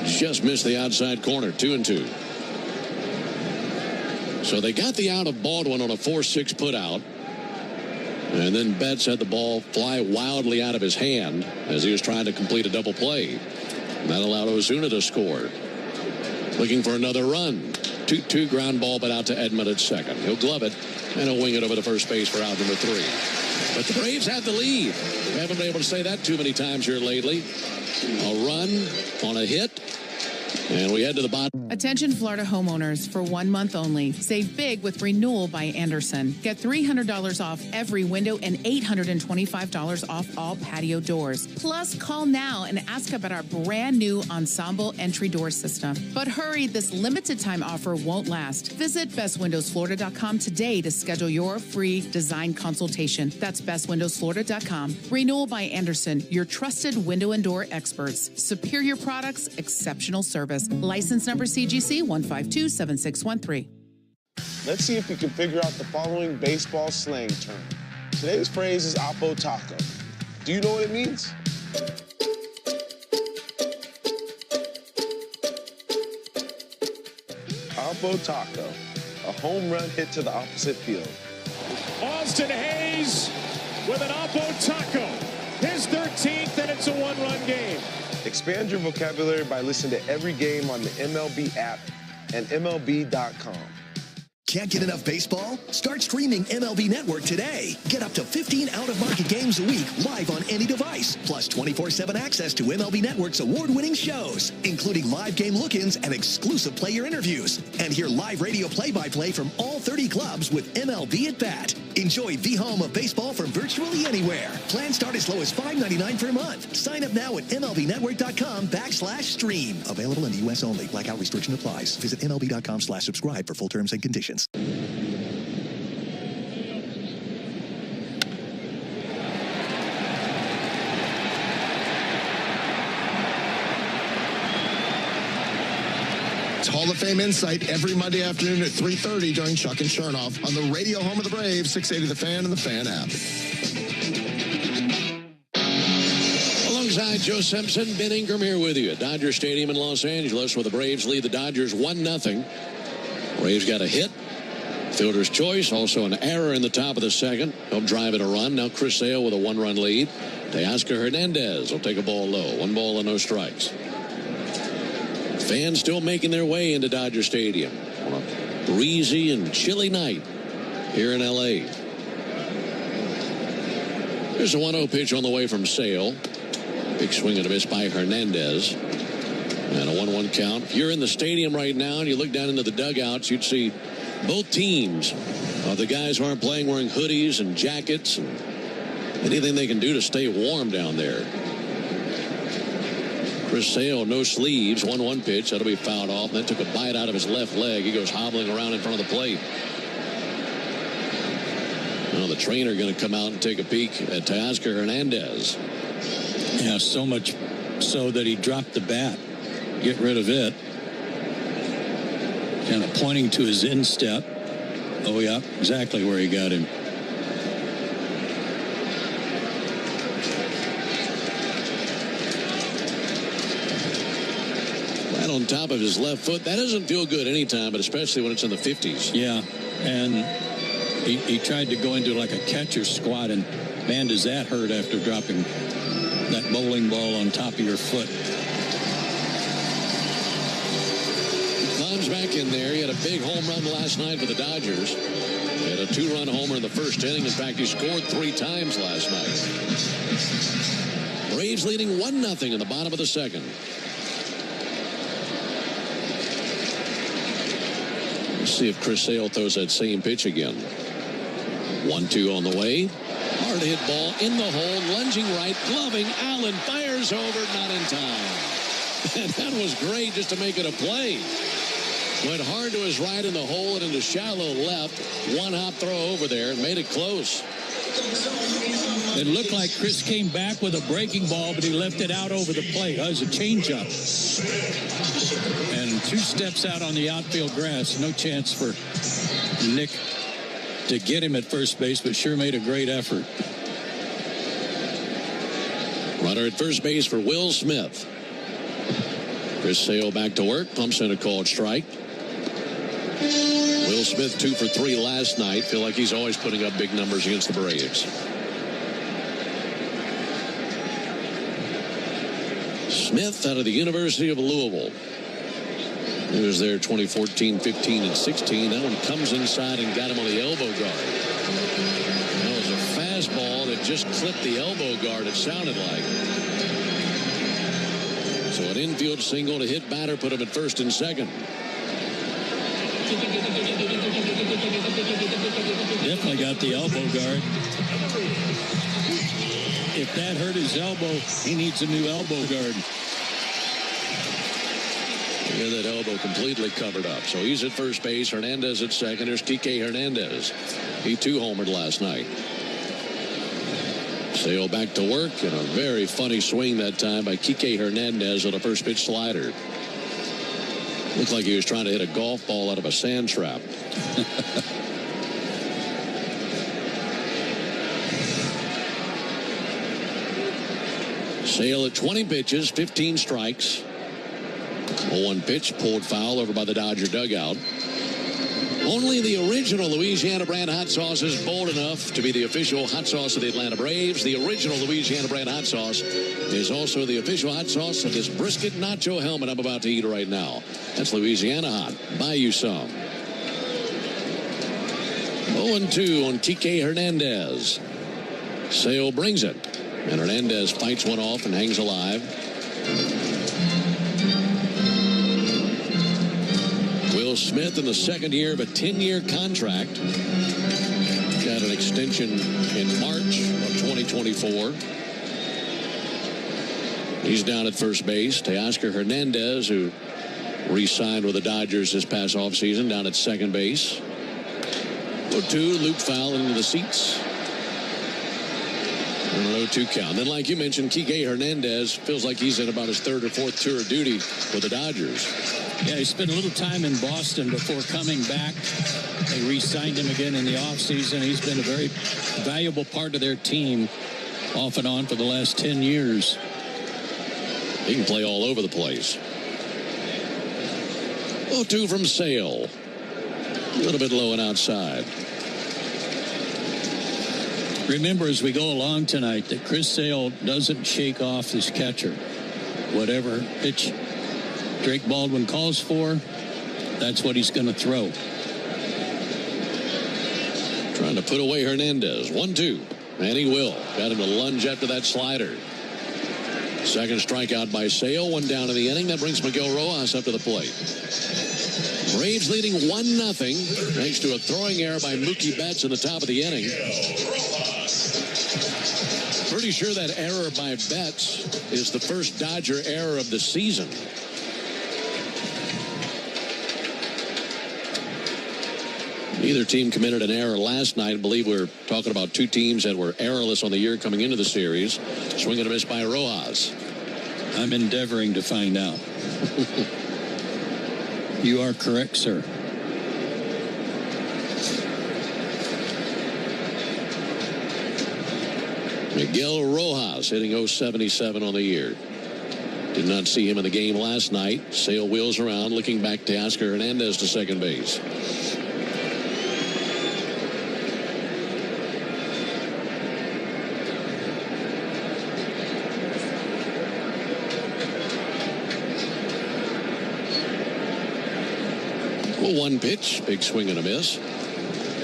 Just missed the outside corner, 2-2. So they got the out of Baldwin on a 4-6 putout. And then Betts had the ball fly wildly out of his hand as he was trying to complete a double play. And that allowed Ozuna to score. Looking for another run. 2-2 ground ball, but out to Edman at second. He'll glove it, and he'll wing it over to first base for out number 3. But the Braves had the lead. We haven't been able to say that too many times here lately. A run on a hit, and we head to the bottom. Attention Florida homeowners, for 1 month only. Save big with Renewal by Anderson. Get $300 off every window and $825 off all patio doors. Plus, call now and ask about our brand new Ensemble entry door system. But hurry, this limited time offer won't last. Visit bestwindowsflorida.com today to schedule your free design consultation. That's bestwindowsflorida.com. Renewal by Anderson, your trusted window and door experts. Superior products, exceptional service. License number CGC 1527613. Let's see if you can figure out the following baseball slang term. Today's phrase is Oppo Taco. Do you know what it means? Oppo Taco, a home run hit to the opposite field. Austin Hayes with an Oppo Taco. His 13th, and it's a one-run game. Expand your vocabulary by listening to every game on the MLB app and MLB.com. Can't get enough baseball? Start streaming MLB Network today. Get up to 15 out-of-market games a week live on any device, plus 24/7 access to MLB Network's award-winning shows, including live game look-ins and exclusive player interviews. And hear live radio play-by-play from all 30 clubs with MLB at Bat. Enjoy the home of baseball from virtually anywhere. Plans start as low as $5.99 per month. Sign up now at MLBnetwork.com/stream. Available in the U.S. only. Blackout restriction applies. Visit MLB.com/subscribe for full terms and conditions. Hall of Fame Insight every Monday afternoon at 3:30 during Chuck and Chernoff on the radio home of the Braves, 680 The Fan and the Fan app. Ringside, Joe Simpson, Ben Ingram here with you at Dodger Stadium in Los Angeles, where the Braves lead the Dodgers 1-0. Braves got a hit. Fielder's choice, also an error in the top of the second. Helped drive it a run. Now Chris Sale with a 1-run lead. Teoscar Hernandez will take a ball low. 1 ball and no strikes. Fans still making their way into Dodger Stadium on a breezy and chilly night here in L.A. There's a 1-0 pitch on the way from Sale. Big swing and a miss by Hernandez. And a 1-1 count. If you're in the stadium right now and you look down into the dugouts, you'd see both teams of the guys who aren't playing wearing hoodies and jackets and anything they can do to stay warm down there. Chris Sale, no sleeves, 1-1 pitch. That'll be fouled off. Then took a bite out of his left leg. He goes hobbling around in front of the plate. Well, the trainer going to come out and take a peek at Teoscar Hernandez. Yeah, so much so that he dropped the bat. Get rid of it. Kind of pointing to his instep. Oh, yeah, exactly where he got him. Right on top of his left foot. That doesn't feel good anytime, but especially when it's in the 50s. Yeah, and he tried to go into like a catcher squat, and man, does that hurt after dropping that bowling ball on top of your foot. Climbs back in there. He had a big home run last night for the Dodgers. He had a 2-run homer in the first inning. In fact, he scored 3 times last night. Braves leading 1-0 in the bottom of the second. Let's see if Chris Sale throws that same pitch again. 1-2 on the way. Hard hit ball in the hole. Lunging right. Gloving. Allen fires over. Not in time. And that was great just to make it a play. Went hard to his right in the hole and into shallow left. 1-hop throw over there and made it close. It looked like Chris came back with a breaking ball, but he left it out over the plate. That was a changeup. And 2 steps out on the outfield grass. No chance for Nick to get him at first base, but sure made a great effort. Runner at first base for Will Smith. Chris Sale back to work. Pumps in a called strike. Will Smith 2 for 3 last night. Feel like he's always putting up big numbers against the Braves. Smith out of the University of Louisville. He was there 2014, 15, and 16. That one comes inside and got him on the elbow guard. That was a fastball that just clipped the elbow guard, it sounded like. So an infield single to hit batter, put him at first and second. Definitely got the elbow guard. If that hurt his elbow, he needs a new elbow guard. Yeah, that elbow completely covered up. So he's at first base. Hernandez at second. There's Kike Hernandez. He too homered last night. Sale back to work, and a very funny swing that time by Kike Hernandez on a first pitch slider. Looked like he was trying to hit a golf ball out of a sand trap. Sale at 20 pitches, 15 strikes. 0-1 pitch, pulled foul over by the Dodger dugout. Only the original Louisiana brand hot sauce is bold enough to be the official hot sauce of the Atlanta Braves. The original Louisiana brand hot sauce is also the official hot sauce of this brisket nacho helmet I'm about to eat right now. That's Louisiana hot. Buy you some. 0-2 on Kike Hernandez. Sale brings it. And Hernandez fights one off and hangs alive. Will Smith in the second year of a 10-year contract. Got an extension in March of 2024. He's down at first base. Teoscar Hernandez, who re-signed with the Dodgers this past offseason, down at second base. 0-2, loop foul into the seats. And an 0-2 count. Then, like you mentioned, Kike Hernandez feels like he's in about his 3rd or 4th tour of duty with the Dodgers. Yeah, he spent a little time in Boston before coming back. They re-signed him again in the offseason. He's been a very valuable part of their team off and on for the last 10 years. He can play all over the place. 0-2 from Sale. A little bit low and outside. Remember, as we go along tonight, that Chris Sale doesn't shake off his catcher. Whatever pitch Drake Baldwin calls for, that's what he's going to throw. Trying to put away Hernandez. 1-2. And he will. Got him to lunge after that slider. Second strikeout by Sale. One down in the inning. That brings Miguel Rojas up to the plate. Braves leading 1-0 thanks to a throwing error by Mookie Betts in the top of the inning. Pretty sure that error by Betts is the first Dodger error of the season. Neither team committed an error last night. I believe we're talking about two teams that were errorless on the year coming into the series. Swing and a miss by Rojas. I'm endeavoring to find out. You are correct, sir. Miguel Rojas hitting .077 on the year. Did not see him in the game last night. Sale wheels around, looking back to Teoscar Hernandez to second base. Well, one pitch, big swing and a miss.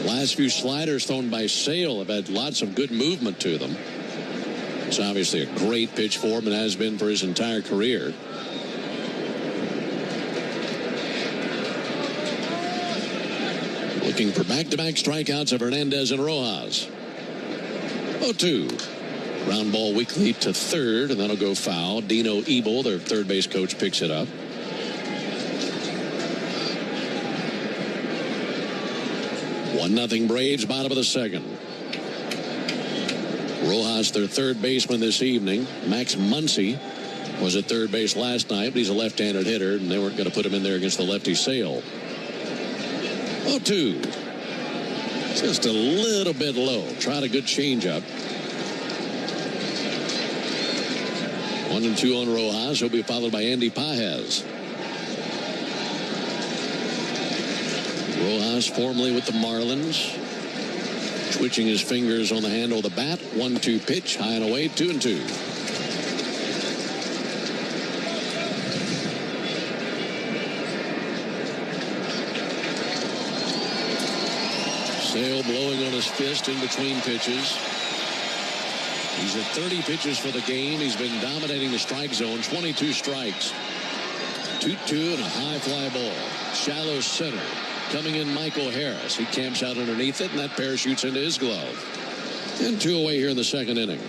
Last few sliders thrown by Sale have had lots of good movement to them. It's obviously a great pitch for him and has been for his entire career. Looking for back-to-back strikeouts of Hernandez and Rojas. 0-2. Ground ball weakly to third, and that'll go foul. Dino Ebel, their third base coach, picks it up. 1-0 Braves, bottom of the second. Rojas, their third baseman this evening. Max Muncy was at third base last night, but he's a left-handed hitter, and they weren't going to put him in there against the lefty Sale. 0-2. Just a little bit low. Tried a good changeup. 1-2 on Rojas. He'll be followed by Andy Pages. Rojas formerly with the Marlins. Twitching his fingers on the handle of the bat. 1-2 pitch. High and away. 2-2. Sale blowing on his fist in between pitches. He's at 30 pitches for the game. He's been dominating the strike zone. 22 strikes. 2-2 and a high fly ball. Shallow center. Coming in Michael Harris. He camps out underneath it, and that parachutes into his glove. And 2 away here in the second inning.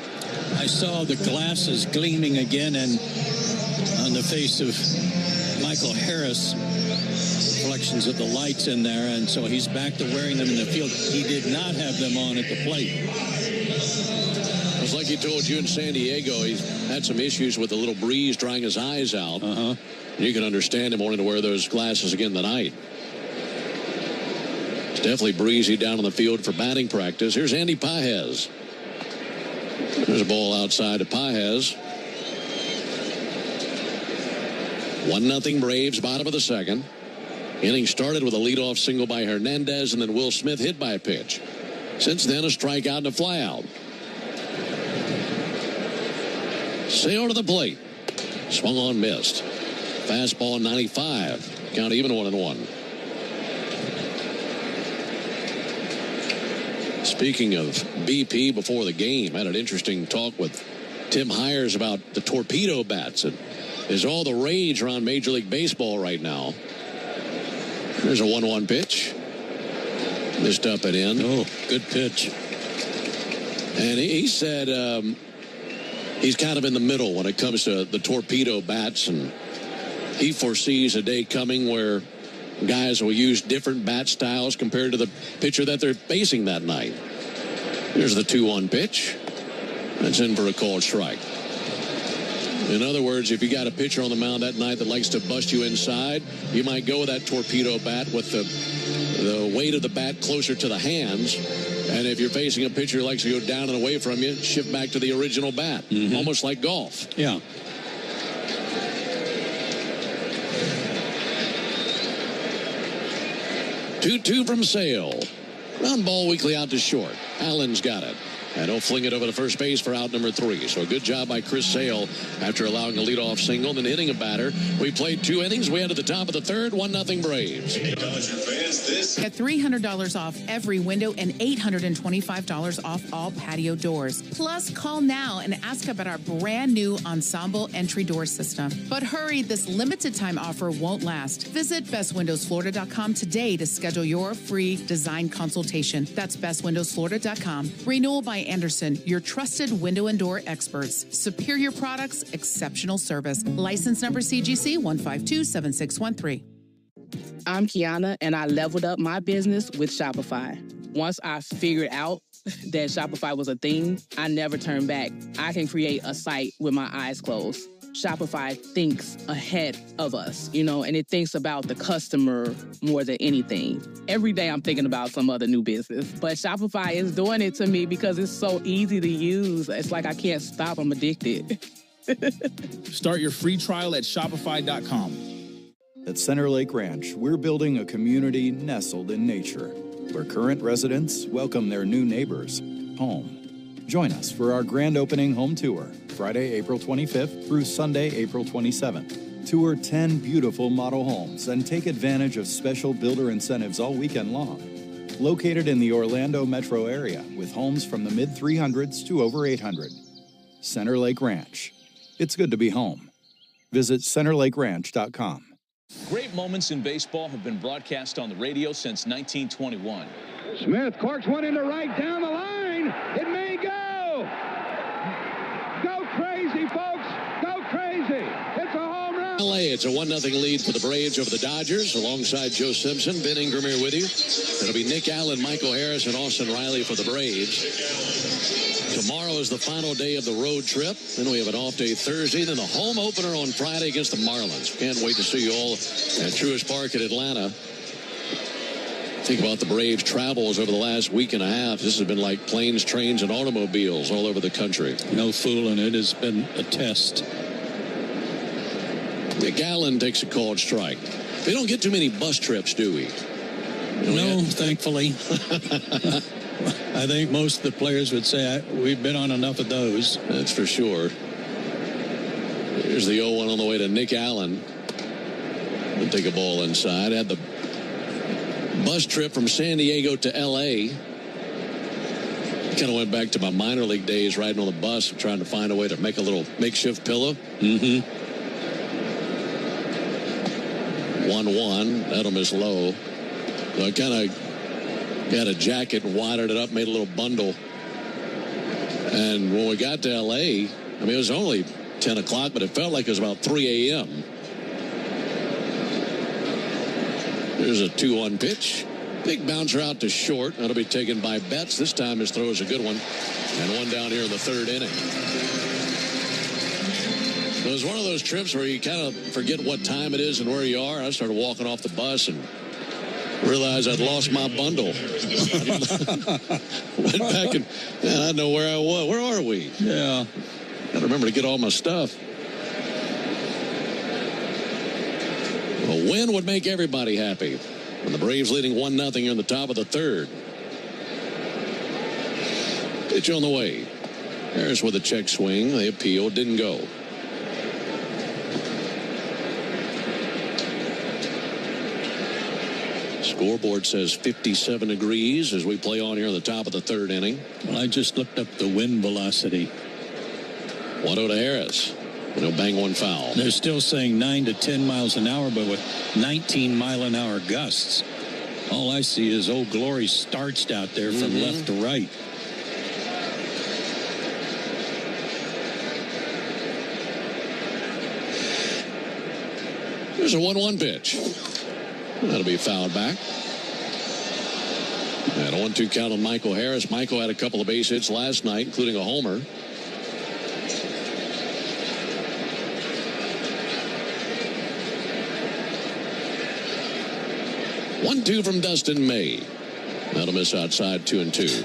I saw the glasses gleaming again and on the face of Michael Harris. Reflections of the lights in there, and so he's back to wearing them in the field. He did not have them on at the plate. It's like he told you in San Diego, he's had some issues with a little breeze drying his eyes out. You can understand him wanting to wear those glasses again tonight. It's definitely breezy down on the field for batting practice. Here's Andy Pages. There's a ball outside to Pages. 1-0 Braves, bottom of the second. Inning started with a leadoff single by Hernandez, and then Will Smith hit by a pitch. Since then, a strikeout and a flyout. Sale to the plate. Swung on, missed. Fastball 95. Count even 1-1. Speaking of BP before the game, I had an interesting talk with Tim Hires about the torpedo bats. It is all the rage around Major League Baseball right now. There's a 1-1 pitch. Missed up and in. Oh, good pitch. And he said he's kind of in the middle when it comes to the torpedo bats, and he foresees a day coming where guys will use different bat styles compared to the pitcher that they're facing that night. Here's the 2-1 pitch. That's in for a called strike. In other words, if you got a pitcher on the mound that night that likes to bust you inside, you might go with that torpedo bat with the weight of the bat closer to the hands. And if you're facing a pitcher who likes to go down and away from you, shift back to the original bat. Almost like golf. Yeah. 2-2 from Sale. Ground ball weakly out to short. Allen's got it. And he'll fling it over to first base for out number 3. So a good job by Chris Sale after allowing a leadoff single, then hitting a batter. We played 2 innings. We head to the top of the third. 1-0 Braves. Get $300 off every window and $825 off all patio doors. Plus, call now and ask about our brand new Ensemble entry door system. But hurry, this limited time offer won't last. Visit bestwindowsflorida.com today to schedule your free design consultation. That's bestwindowsflorida.com. Renewal by Andersen, your trusted window and door experts. Superior products, exceptional service. License number CGC 1527613. I'm Kiana, and I leveled up my business with Shopify. Once I figured out that Shopify was a thing, I never turned back. I can create a site with my eyes closed. Shopify thinks ahead of us, and it thinks about the customer more than anything. Every day I'm thinking about some other new business, but Shopify is doing it to me because it's so easy to use. It's like I can't stop. I'm addicted. Start your free trial at Shopify.com. At Center Lake Ranch, we're building a community nestled in nature, where current residents welcome their new neighbors home. Join us for our grand opening home tour, Friday, April 25th through Sunday, April 27th. Tour 10 beautiful model homes and take advantage of special builder incentives all weekend long. Located in the Orlando metro area with homes from the mid-300s to over 800. Center Lake Ranch. It's good to be home. Visit CenterLakeRanch.com. Great moments in baseball have been broadcast on the radio since 1921. Smith corks one into right down the line. It may go. Go crazy, folks. Go crazy. It's a home run. LA, it's a 1-0 lead for the Braves over the Dodgers. Alongside Joe Simpson, Ben Ingram here with you. It'll be Nick Allen, Michael Harris, and Austin Riley for the Braves. Tomorrow is the final day of the road trip. Then we have an off day Thursday. Then the home opener on Friday against the Marlins. Can't wait to see you all at Truist Park in Atlanta. Think about the Braves' travels over the last week and a half. This has been like planes, trains, and automobiles all over the country. No fooling. It has been a test. Nick Allen takes a called strike. We don't get too many bus trips, do we? No, thankfully. I think most of the players would say we've been on enough of those. That's for sure. Here's the 0-1 on the way to Nick Allen. We'll take a ball inside. Had the bus trip from San Diego to L.A. Kind of went back to my minor league days riding on the bus and trying to find a way to make a little makeshift pillow. 1-1. Edelman's low. So I kind of got a jacket and wadded it up, made a little bundle. And when we got to L.A., it was only 10 o'clock, but it felt like it was about 3 a.m. There's a 2-1 pitch. Big bouncer out to short. That'll be taken by Betts. This time his throw is a good one. And one down here in the third inning. It was one of those trips where you kind of forget what time it is and where you are. I started walking off the bus and realized I'd lost my bundle. Went back and I didn't know where I was. Where are we? Yeah. Got to remember to get all my stuff. A win would make everybody happy. And the Braves leading 1-0 here in the top of the third. Pitch on the way. Harris with a check swing. They appealed. Didn't go. Scoreboard says 57 degrees as we play on here in the top of the third inning. Well, I just looked up the wind velocity. 1-0 to Harris. And he'll bang one foul. They're still saying 9 to 10 miles an hour, but with 19-mile-an-hour gusts. All I see is Old Glory starched out there from left to right. There's a 1-1 pitch. That'll be fouled back. And a 1-2 count on Michael Harris. Michael had a couple of base hits last night, including a homer. One-two from Dustin May. That'll miss outside 2-2.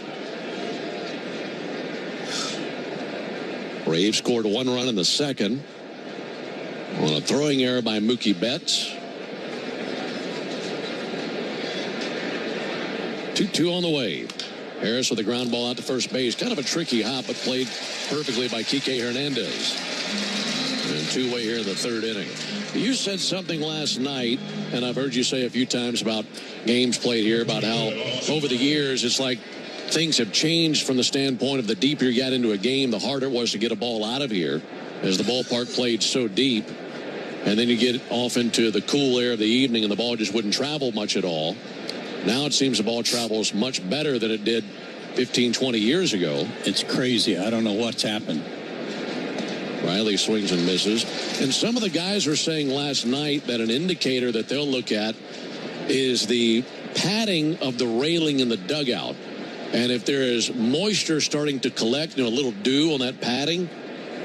Braves scored one run in the second on a throwing error by Mookie Betts. 2-2 on the way. Harris with a ground ball out to first base. Kind of a tricky hop, but played perfectly by Kike Hernandez. And two-way here in the third inning. You said something last night, and I've heard you say a few times about games played here, about how over the years it's like things have changed from the standpoint of the deeper you got into a game, the harder it was to get a ball out of here as the ballpark played so deep. And then you get off into the cool air of the evening and the ball just wouldn't travel much at all. Now it seems the ball travels much better than it did 15, 20 years ago. It's crazy. I don't know what's happened. Riley swings and misses. And some of the guys were saying last night that an indicator that they'll look at is the padding of the railing in the dugout. And if there is moisture starting to collect, a little dew on that padding,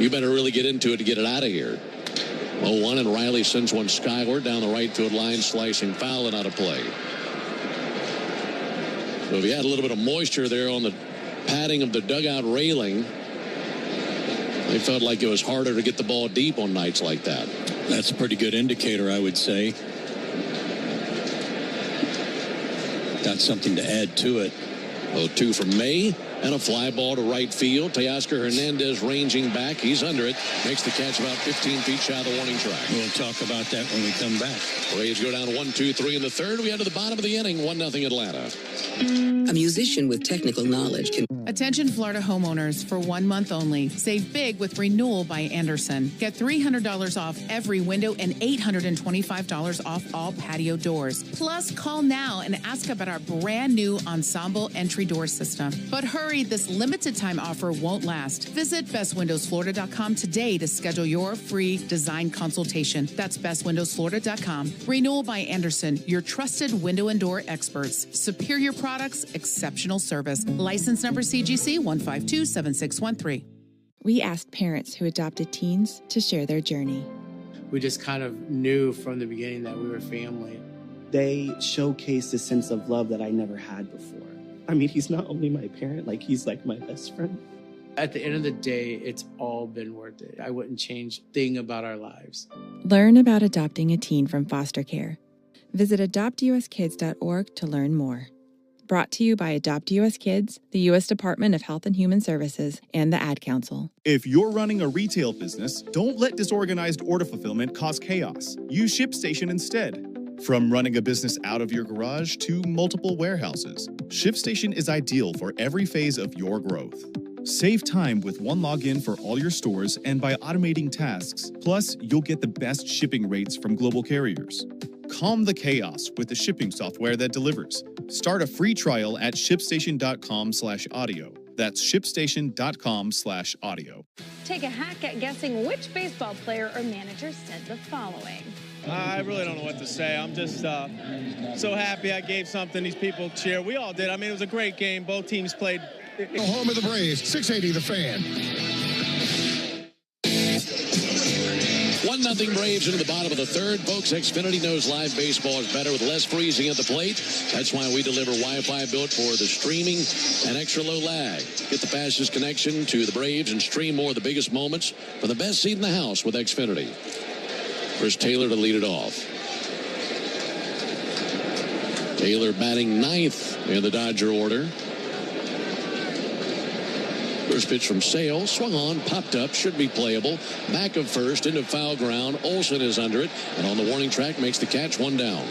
you better really get into it to get it out of here. 0-1, and Riley sends one skyward down the right field line, slicing foul and out of play. So if you had a little bit of moisture there on the padding of the dugout railing, they felt like it was harder to get the ball deep on nights like that. That's a pretty good indicator, I would say. Got something to add to it. 0-2 from May, and a fly ball to right field. Teoscar Hernandez ranging back. He's under it. Makes the catch about 15 feet shy of the warning track. We'll talk about that when we come back. Braves go down 1-2-3 in the third. We head to the bottom of the inning. 1-0 Atlanta. A musician with technical knowledge can... Attention Florida homeowners, for 1 month only. Save big with Renewal by Andersen. Get $300 off every window and $825 off all patio doors. Plus, call now and ask about our brand new Ensemble entry door system. But hurry, this limited time offer won't last. Visit bestwindowsflorida.com today to schedule your free design consultation. That's bestwindowsflorida.com. Renewal by Andersen, your trusted window and door experts. Superior products, exceptional service. License number CGC 1527613. We asked parents who adopted teens to share their journey. We just kind of knew from the beginning that we were family. They showcased a sense of love that I never had before. I mean, he's not only my parent, he's like my best friend. At the end of the day, it's all been worth it. I wouldn't change a thing about our lives. Learn about adopting a teen from foster care. Visit adoptuskids.org to learn more. Brought to you by Adopt US Kids, the U.S. Department of Health and Human Services, and the Ad Council. If you're running a retail business, don't let disorganized order fulfillment cause chaos. Use ShipStation instead. From running a business out of your garage to multiple warehouses, ShipStation is ideal for every phase of your growth. Save time with one login for all your stores and by automating tasks. Plus, you'll get the best shipping rates from global carriers. Calm the chaos with the shipping software that delivers. Start a free trial at shipstation.com/audio. That's shipstation.com/audio. Take a hack at guessing which baseball player or manager said the following. I really don't know what to say. I'm just so happy I gave something these people cheer. We all did. I mean, it was a great game. Both teams played. Home of the Braves, 680 The Fan. 1-0 Braves into the bottom of the third. Folks, Xfinity knows live baseball is better with less freezing at the plate. That's why we deliver Wi-Fi built for the streaming and extra low lag. Get the fastest connection to the Braves and stream more of the biggest moments from the best seat in the house with Xfinity. Here's Taylor to lead it off. Taylor batting ninth in the Dodger order. First pitch from Sale, swung on, popped up, should be playable. Back of first, into foul ground. Olsen is under it, and on the warning track makes the catch, one down.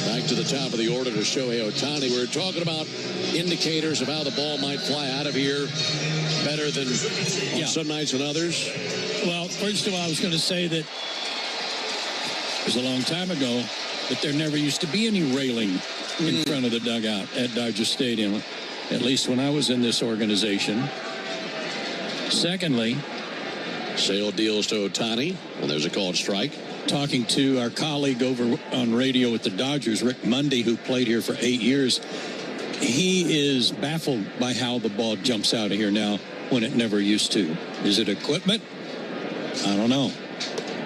Back to the top of the order to Shohei Ohtani. We were talking about indicators of how the ball might fly out of here better than on some nights and others. Well, first of all, I was going to say that it was a long time ago, but there never used to be any railing in front of the dugout at Dodger Stadium, at least when I was in this organization. Secondly, Sale deals to Ohtani, and there's a called strike. Talking to our colleague over on radio at the Dodgers, Rick Mundy, who played here for 8 years, he is baffled by how the ball jumps out of here now when it never used to. Is it equipment? I don't know.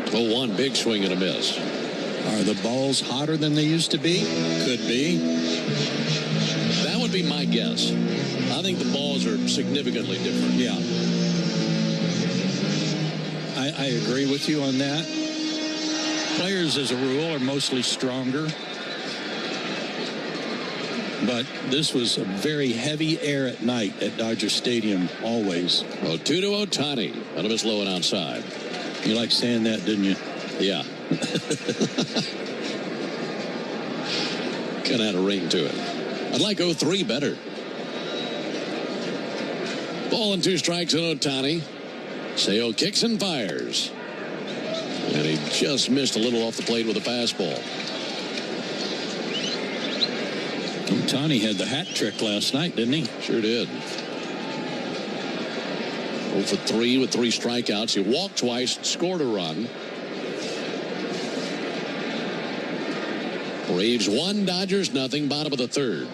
0-1, big swing and a miss. Are the balls hotter than they used to be? Could be. That would be my guess. I think the balls are significantly different. Yeah. I agree with you on that. Players, as a rule, are mostly stronger. But this was a very heavy air at night at Dodger Stadium, always. Well, 2 to Ohtani. Out of his low and outside. You like saying that, didn't you? Yeah. Kind of had a ring to it. I'd like 0-3 better. Ball and 2 strikes on Ohtani. Sale kicks and fires. And he just missed a little off the plate with a fastball. Ohtani had the hat trick last night, didn't he? Sure did. 0 for 3 with 3 strikeouts. He walked twice, scored a run. Braves 1, Dodgers nothing, bottom of the 3rd.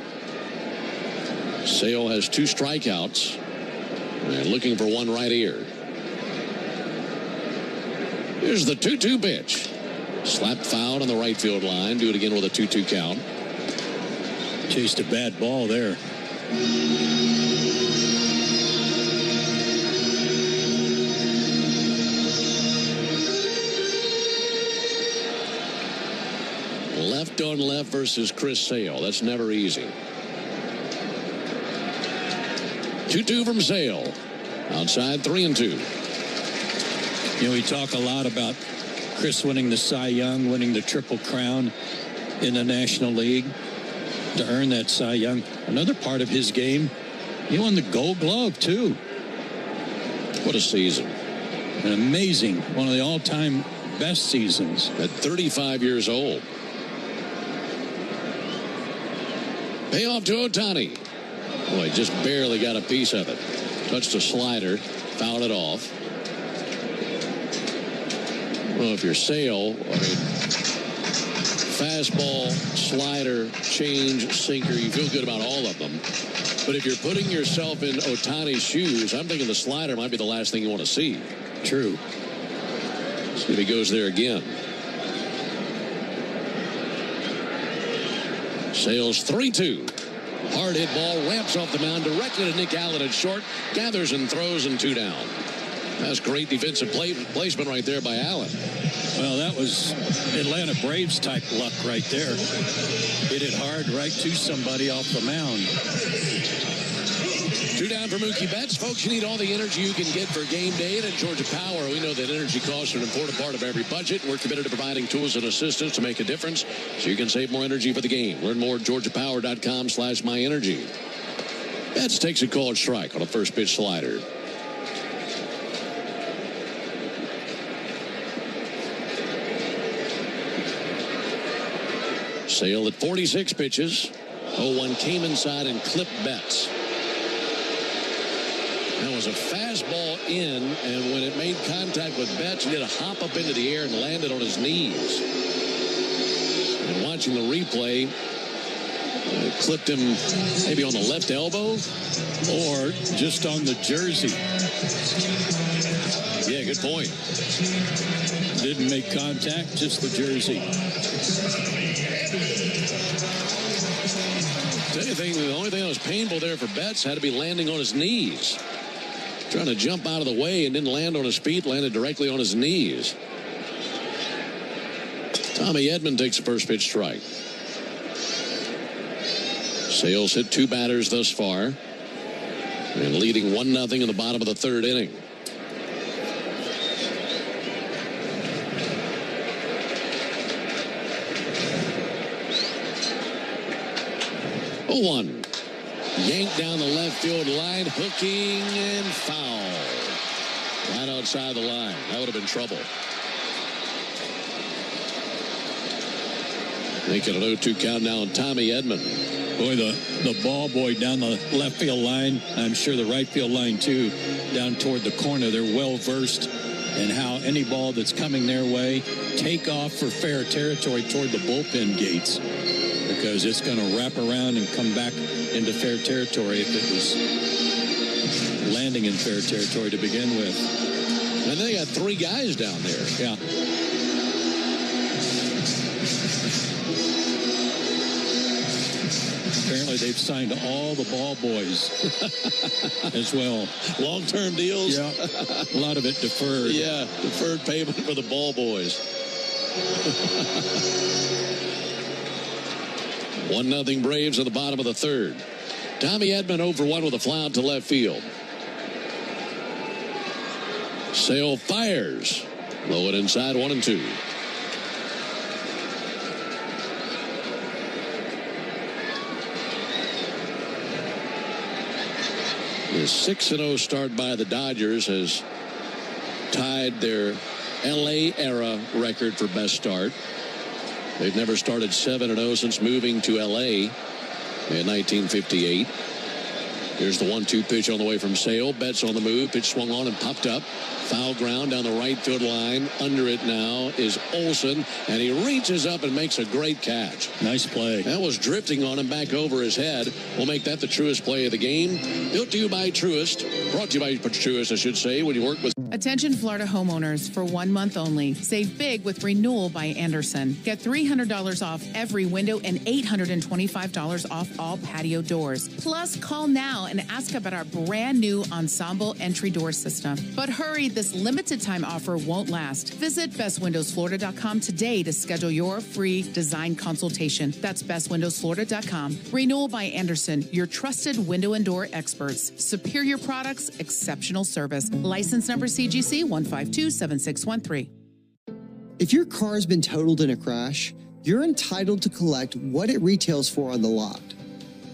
Sale has 2 strikeouts and looking for 1 right ear. Here's the 2-2 pitch. Slapped foul on the right field line. Do it again with a 2-2 count. Chased a bad ball there. Left on left versus Chris Sale. That's never easy. 2-2 from Sale. Outside 3-2. You know, we talk a lot about Chris winning the Cy Young, winning the Triple Crown in the National League. To earn that Cy Young. Another part of his game, he won the Gold Glove, too. What a season. An amazing, one of the all-time best seasons. At 35 years old. Payoff to Ohtani. Boy, just barely got a piece of it. Touched a slider, fouled it off. Well, if you're Sale, I mean, fastball, slider, change, sinker, you feel good about all of them. But if you're putting yourself in Ohtani's shoes, I'm thinking the slider might be the last thing you want to see. True. See if he goes there again. Sale's 3-2. Hard hit ball ramps off the mound directly to Nick Allen at short. Gathers and throws and 2 down. That's great defensive placement right there by Allen. Well, that was Atlanta Braves type luck right there. Hit it hard right to somebody off the mound. 2 down for Mookie Betts. Folks, you need all the energy you can get for game day. And at Georgia Power, we know that energy costs are an important part of every budget. We're committed to providing tools and assistance to make a difference so you can save more energy for the game. Learn more at georgiapower.com/myenergy. Betts takes a called strike on a first pitch slider. Sale at 46 pitches. 0-1 came inside and clipped Betts. That was a fastball in, and when it made contact with Betts, he did a hop up into the air and landed on his knees. And watching the replay, clipped him maybe on the left elbow or just on the jersey. Yeah, good point. Didn't make contact, just the jersey. Tell you the only thing that was painful there for Betts had to be landing on his knees. Trying to jump out of the way and didn't land on his feet, landed directly on his knees. Tommy Edman takes the first pitch strike. Sales hit 2 batters thus far and leading 1-0 in the bottom of the 3rd inning. One yanked down the left field line, hooking and foul. Right outside the line. That would have been trouble. Making an 0-2 count now on Tommy Edman. Boy, the ball boy down the left field line, I'm sure the right field line too, down toward the corner. They're well versed in how any ball that's coming their way, take off for fair territory toward the bullpen gates. Because it's going to wrap around and come back into fair territory if it was landing in fair territory to begin with. And they got 3 guys down there. Yeah. Apparently they've signed all the ball boys as well. Long-term deals? Yeah. A lot of it deferred. Yeah, deferred payment for the ball boys. 1-0 Braves in the bottom of the third. Tommy Edman 0 for 1 with a fly out to left field. Sale fires. Low and inside, 1-2. The 6-0 start by the Dodgers has tied their LA era record for best start. They've never started 7-0 since moving to LA in 1958. Here's the 1-2 pitch on the way from Sale. Betts on the move. Pitch swung on and popped up. Foul ground down the right field line. Under it now is Olson, and he reaches up and makes a great catch. Nice play. That was drifting on him back over his head. We'll make that the Truist play of the game. Built to you by Truist. Brought to you by Truist, I should say, when you work with... Attention Florida homeowners, for 1 month only. Save big with Renewal by Anderson. Get $300 off every window and $825 off all patio doors. Plus, call now and ask about our brand new Ensemble entry door system. But hurry, this limited time offer won't last. Visit bestwindowsflorida.com today to schedule your free design consultation. That's bestwindowsflorida.com. Renewal by Anderson, your trusted window and door experts. Superior products, exceptional service. License number CGC 1527613. If your car's been totaled in a crash, you're entitled to collect what it retails for on the lot.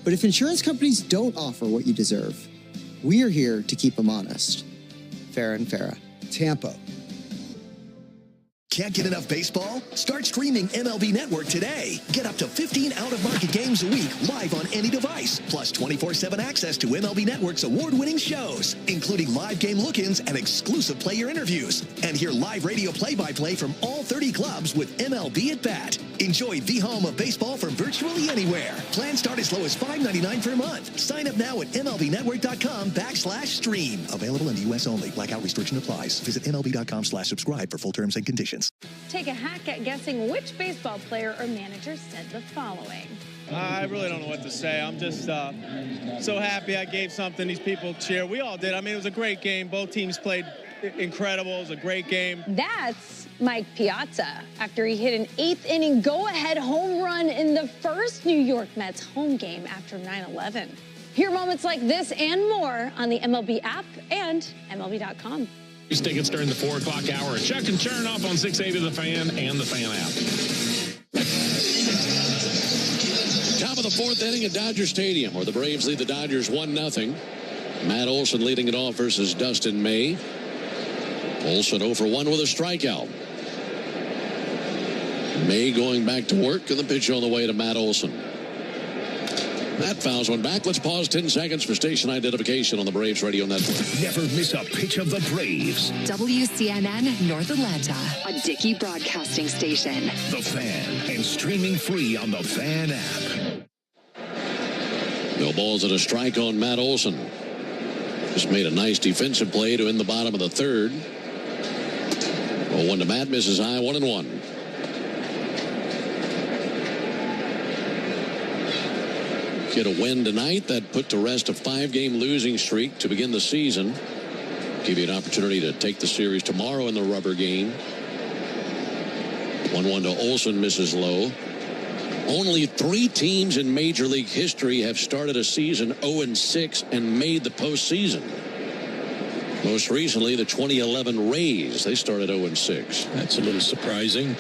But if insurance companies don't offer what you deserve, we are here to keep them honest. Farah and Farah, Tampa. Can't get enough baseball? Start streaming MLB Network today. Get up to 15 out-of-market games a week live on any device, plus 24/7 access to MLB Network's award-winning shows, including live game look-ins and exclusive player interviews. And hear live radio play-by-play from all 30 clubs with MLB at Bat. Enjoy the home of baseball from virtually anywhere. Plans start as low as $5.99 per month. Sign up now at MLBnetwork.com/stream. Available in the U.S. only. Blackout restriction applies. Visit MLB.com/subscribe for full terms and conditions. Take a hack at guessing which baseball player or manager said the following. I really don't know what to say. I'm just so happy I gave something these people cheer. We all did. I mean, it was a great game. Both teams played incredible. It was a great game. That's Mike Piazza after he hit an 8th-inning go-ahead home run in the first New York Mets home game after 9/11. Hear moments like this and more on the MLB app and MLB.com. Tickets during the 4 o'clock hour. Chuck and Chernoff on 680 The Fan and the Fan app. Top of the 4th inning at Dodger Stadium, where the Braves lead the Dodgers 1-0. Matt Olson leading it off versus Dustin May. Olson 0 for 1 with a strikeout. May going back to work, and the pitch on the way to Matt Olson. That fouls one back. Let's pause 10 seconds for station identification on the Braves Radio Network. Never miss a pitch of the Braves. WCNN North Atlanta, a Dickey broadcasting station. The Fan, and streaming free on the Fan app. No balls and a strike on Matt Olson. Just made a nice defensive play to end the bottom of the third. 0-1 to Matt, misses high, 1-1. Get a win tonight that put to rest a 5-game losing streak to begin the season. Give you an opportunity to take the series tomorrow in the rubber game. 1-1 to Olson, misses low. Only 3 teams in Major League history have started a season 0-6 and made the postseason. Most recently, the 2011 Rays. They started 0-6. That's a little surprising.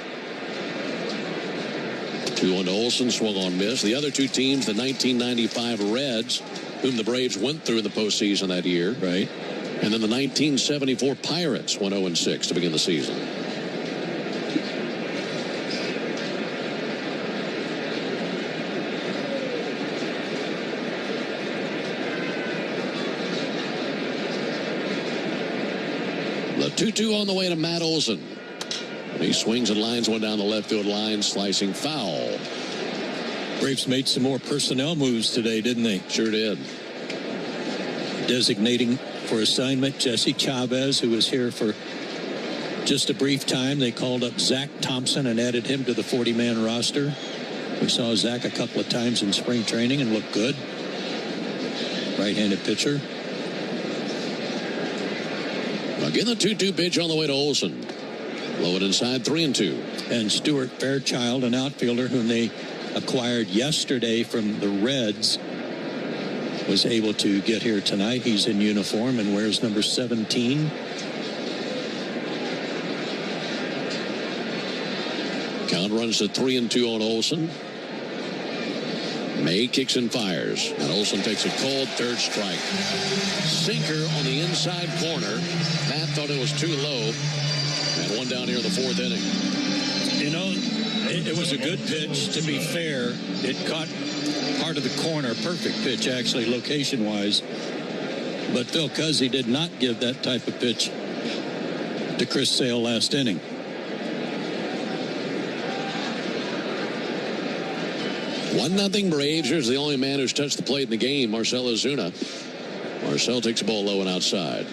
2-1 to Olson, swung on, miss. The other 2 teams, the 1995 Reds, whom the Braves went through in the postseason that year. Right. And then the 1974 Pirates went 0-6 to begin the season. The 2-2 on the way to Matt Olson. And he swings and lines one down the left field line, slicing foul. Braves made some more personnel moves today, didn't they? Sure did. Designating for assignment Jesse Chavez, who was here for just a brief time. They called up Zach Thompson and added him to the 40-man roster. We saw Zach a couple of times in spring training and looked good. Right-handed pitcher. Again, the 2-2 pitch on the way to Olson. Low and inside, 3-2. And Stuart Fairchild, an outfielder whom they acquired yesterday from the Reds, was able to get here tonight. He's in uniform and wears number 17. Count runs to 3-2 on Olson. May kicks and fires, and Olson takes a cold third strike. Sinker on the inside corner. Pat thought it was too low, and one down here in the fourth inning. You know, it was a good pitch. To be fair, it caught part of the corner. Perfect pitch, actually, location-wise. But Phil Cuzzy did not give that type of pitch to Chris Sale last inning. 1-0 Braves. Here's the only man who's touched the plate in the game, Marcell Ozuna. Marcell takes a ball low and outside.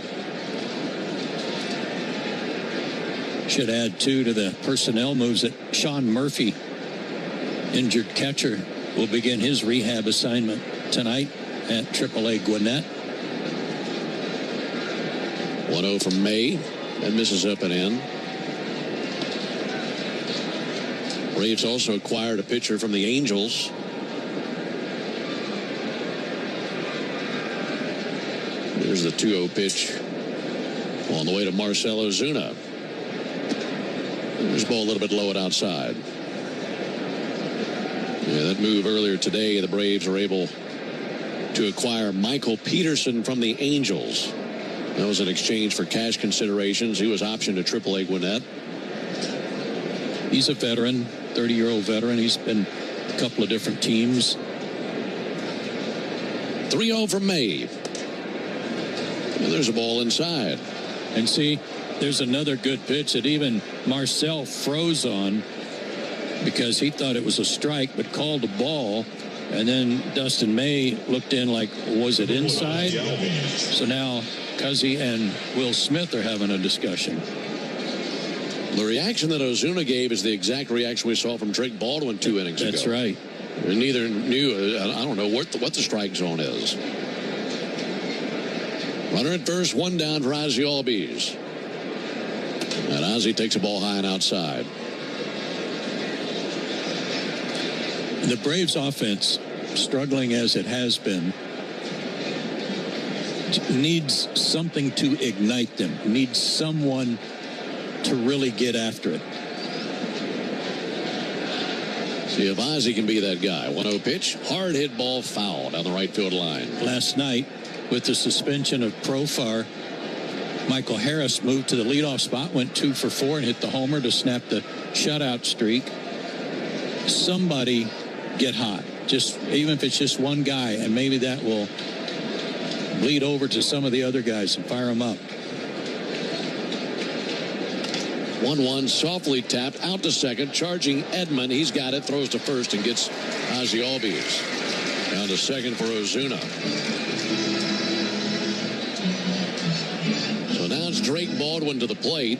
Should add, too, to the personnel moves that Sean Murphy, injured catcher, will begin his rehab assignment tonight at AAA Gwinnett. 1-0 from May. That misses up and in. Braves also acquired a pitcher from the Angels. There's the 2-0 pitch on the way to Marcell Ozuna. There's the ball a little bit low and outside. Yeah, that move earlier today, the Braves are able to acquire Michael Peterson from the Angels. That was in exchange for cash considerations. He was optioned to AAA Gwinnett. He's a veteran, 30-year-old veteran. He's been a couple of different teams. 3-0 from May. Well, there's a ball inside. And see, there's another good pitch that even Marcell froze on because he thought it was a strike but called a ball. And then Dustin May looked in like, was it inside? So now Cuzzy and Will Smith are having a discussion. The reaction that Ozuna gave is the exact reaction we saw from Drake Baldwin 2 innings ago. That's right. And neither knew, I don't know what the strike zone is. Runner at first, one down for Ozzie Albies. And Ozzie takes a ball high and outside. The Braves offense, struggling as it has been, needs something to ignite them, needs someone to really get after it. See if Ozzie can be that guy. 1-0 pitch, hard hit ball foul down the right field line. Last night, with the suspension of Profar, Michael Harris moved to the leadoff spot, went 2 for 4 and hit the homer to snap the shutout streak. Somebody get hot, just even if it's just one guy, and maybe that will bleed over to some of the other guys and fire them up. 1-1, softly tapped out to second, charging Edman. He's got it, throws to first and gets Ozzie Albies. Down to second for Ozuna. So now it's Drake Baldwin to the plate.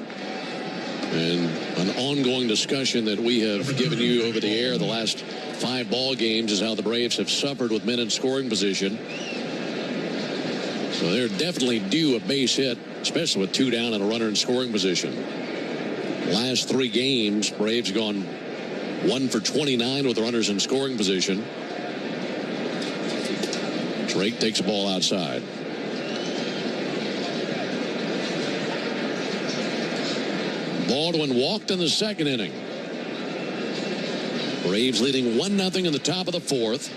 And an ongoing discussion that we have given you over the air the last 5 ball games is how the Braves have suffered with men in scoring position. So they're definitely due a base hit, especially with 2 down and a runner in scoring position. Last 3 games, Braves gone 1 for 29 with runners in scoring position. Drake takes a ball outside. Baldwin walked in the second inning. Braves leading 1-0 in the top of the 4th.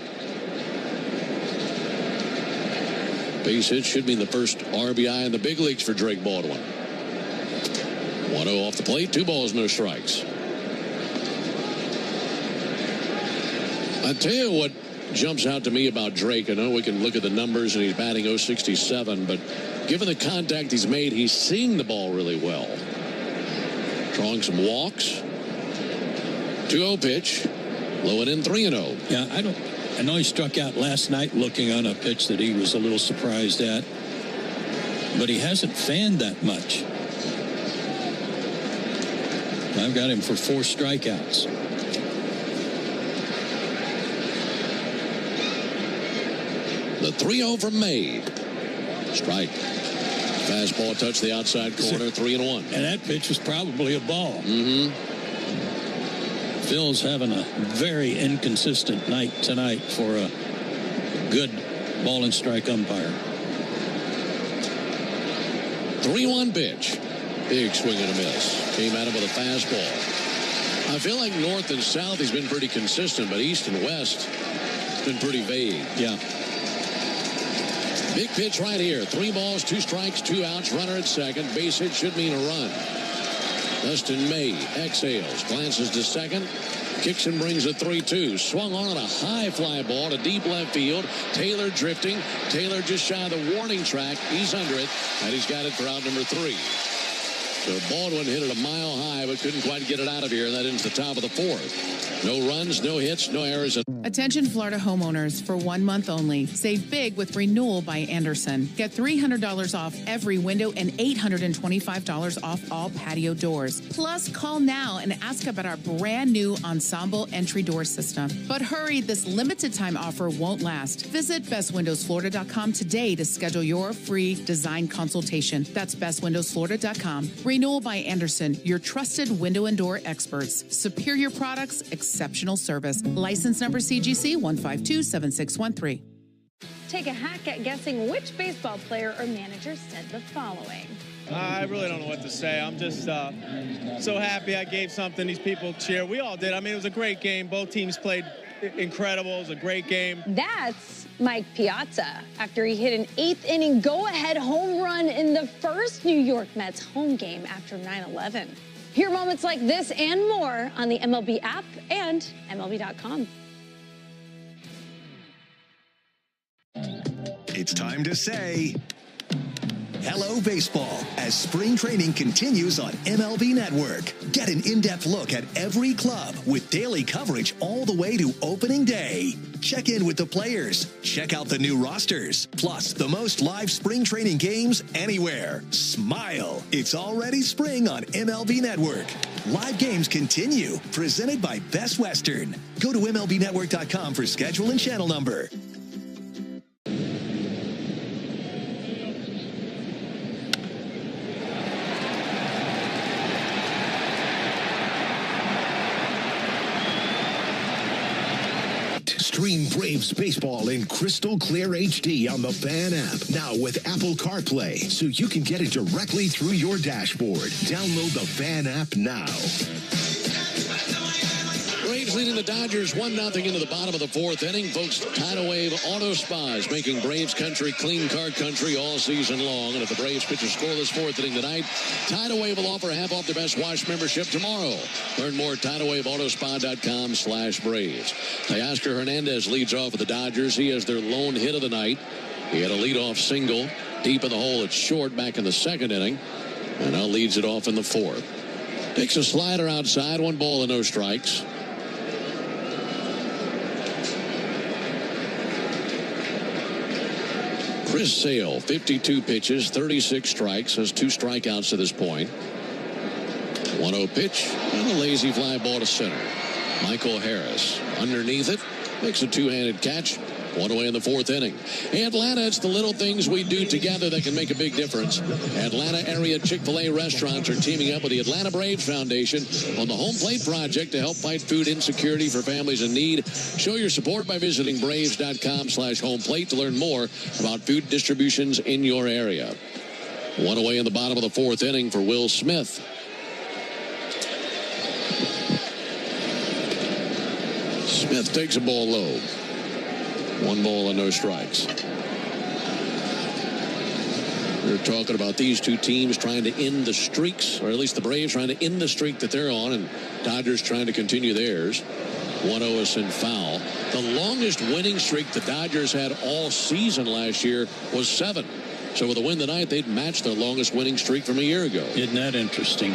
Base hit should mean the first RBI in the big leagues for Drake Baldwin. 1-0 off the plate, 2 balls, no strikes. I tell you what jumps out to me about Drake. I know we can look at the numbers and he's batting .067, but given the contact he's made, he's seeing the ball really well. Drawing some walks. 2-0 pitch. Low and in, 3-0. Yeah, I know he struck out last night looking on a pitch that he was a little surprised at, but he hasn't fanned that much. I've got him for 4 strikeouts. The 3-0 from May. Strike. Fastball touched the outside corner, 3-1. And that pitch was probably a ball. Mm-hmm. Phil's having a very inconsistent night tonight for a good ball and strike umpire. 3-1 pitch. Big swing and a miss. Came at him with a fastball. I feel like north and south he's been pretty consistent, but east and west it's been pretty vague. Yeah. Big pitch right here. 3 balls, 2 strikes, 2 outs. Runner at second. Base hit should mean a run. Dustin May exhales, glances to second. Kicks and brings a 3-2. Swung on a high fly ball to deep left field. Taylor drifting. Taylor just shy of the warning track. He's under it, and he's got it for out number 3. So Baldwin hit it a mile high, but couldn't quite get it out of here, and that ends the top of the 4th. No runs, no hits, no errors. Attention Florida homeowners, for 1 month only. Save big with Renewal by Andersen. Get $300 off every window and $825 off all patio doors. Plus, call now and ask about our brand new Ensemble entry door system. But hurry, this limited time offer won't last. Visit bestwindowsflorida.com today to schedule your free design consultation. That's bestwindowsflorida.com. Renewal by Andersen, your trusted window and door experts. Superior products, exceptional service. License number CGC 1527613. Take a hack at guessing which baseball player or manager said the following. I really don't know what to say. I'm just so happy I gave something these people cheer. We all did. I mean, it was a great game. Both teams played incredible. It was a great game. That's Mike Piazza after he hit an 8th inning go-ahead home run in the first New York Mets home game after 9/11. Hear moments like this and more on the MLB app and MLB.com. It's time to say hello, baseball, as spring training continues on MLB Network. Get an in-depth look at every club with daily coverage all the way to opening day. Check in with the players, check out the new rosters, plus the most live spring training games anywhere. Smile. It's already spring on MLB Network. Live games continue, presented by Best Western. Go to MLBnetwork.com for schedule and channel number. Stream Braves baseball in crystal clear HD on the Fan app. Now with Apple CarPlay, so you can get it directly through your dashboard. Download the Fan app now. Braves leading the Dodgers 1-0 into the bottom of the 4th inning. Folks, Tidal Wave Auto Spa is making Braves country clean car country all season long. And if the Braves pitch a scoreless 4th inning tonight, Tidal Wave will offer half off the Best Wash membership tomorrow. Learn more at TidalWaveAutoSpa.com/Braves. Teoscar Hernandez leads off with the Dodgers. He has their lone hit of the night. He had a leadoff single deep in the hole at short back in the 2nd inning. And now leads it off in the 4th. Takes a slider outside, 1 ball and no strikes. Chris Sale, 52 pitches, 36 strikes, has 2 strikeouts to this point. 1-0 pitch, and a lazy fly ball to center. Michael Harris underneath it, makes a 2-handed catch. 1 away in the 4th inning. Atlanta, it's the little things we do together that can make a big difference. Atlanta area Chick-fil-A restaurants are teaming up with the Atlanta Braves Foundation on the Home Plate Project to help fight food insecurity for families in need. Show your support by visiting braves.com/homeplate to learn more about food distributions in your area. 1 away in the bottom of the 4th inning for Will Smith. Smith takes a ball low. 1 ball and no strikes. We're talking about these two teams trying to end the streaks, or at least the Braves trying to end the streak that they're on, and Dodgers trying to continue theirs. 1-0 is in foul. The longest winning streak the Dodgers had all season last year was 7. So with a win tonight, they'd match their longest winning streak from a year ago. Isn't that interesting?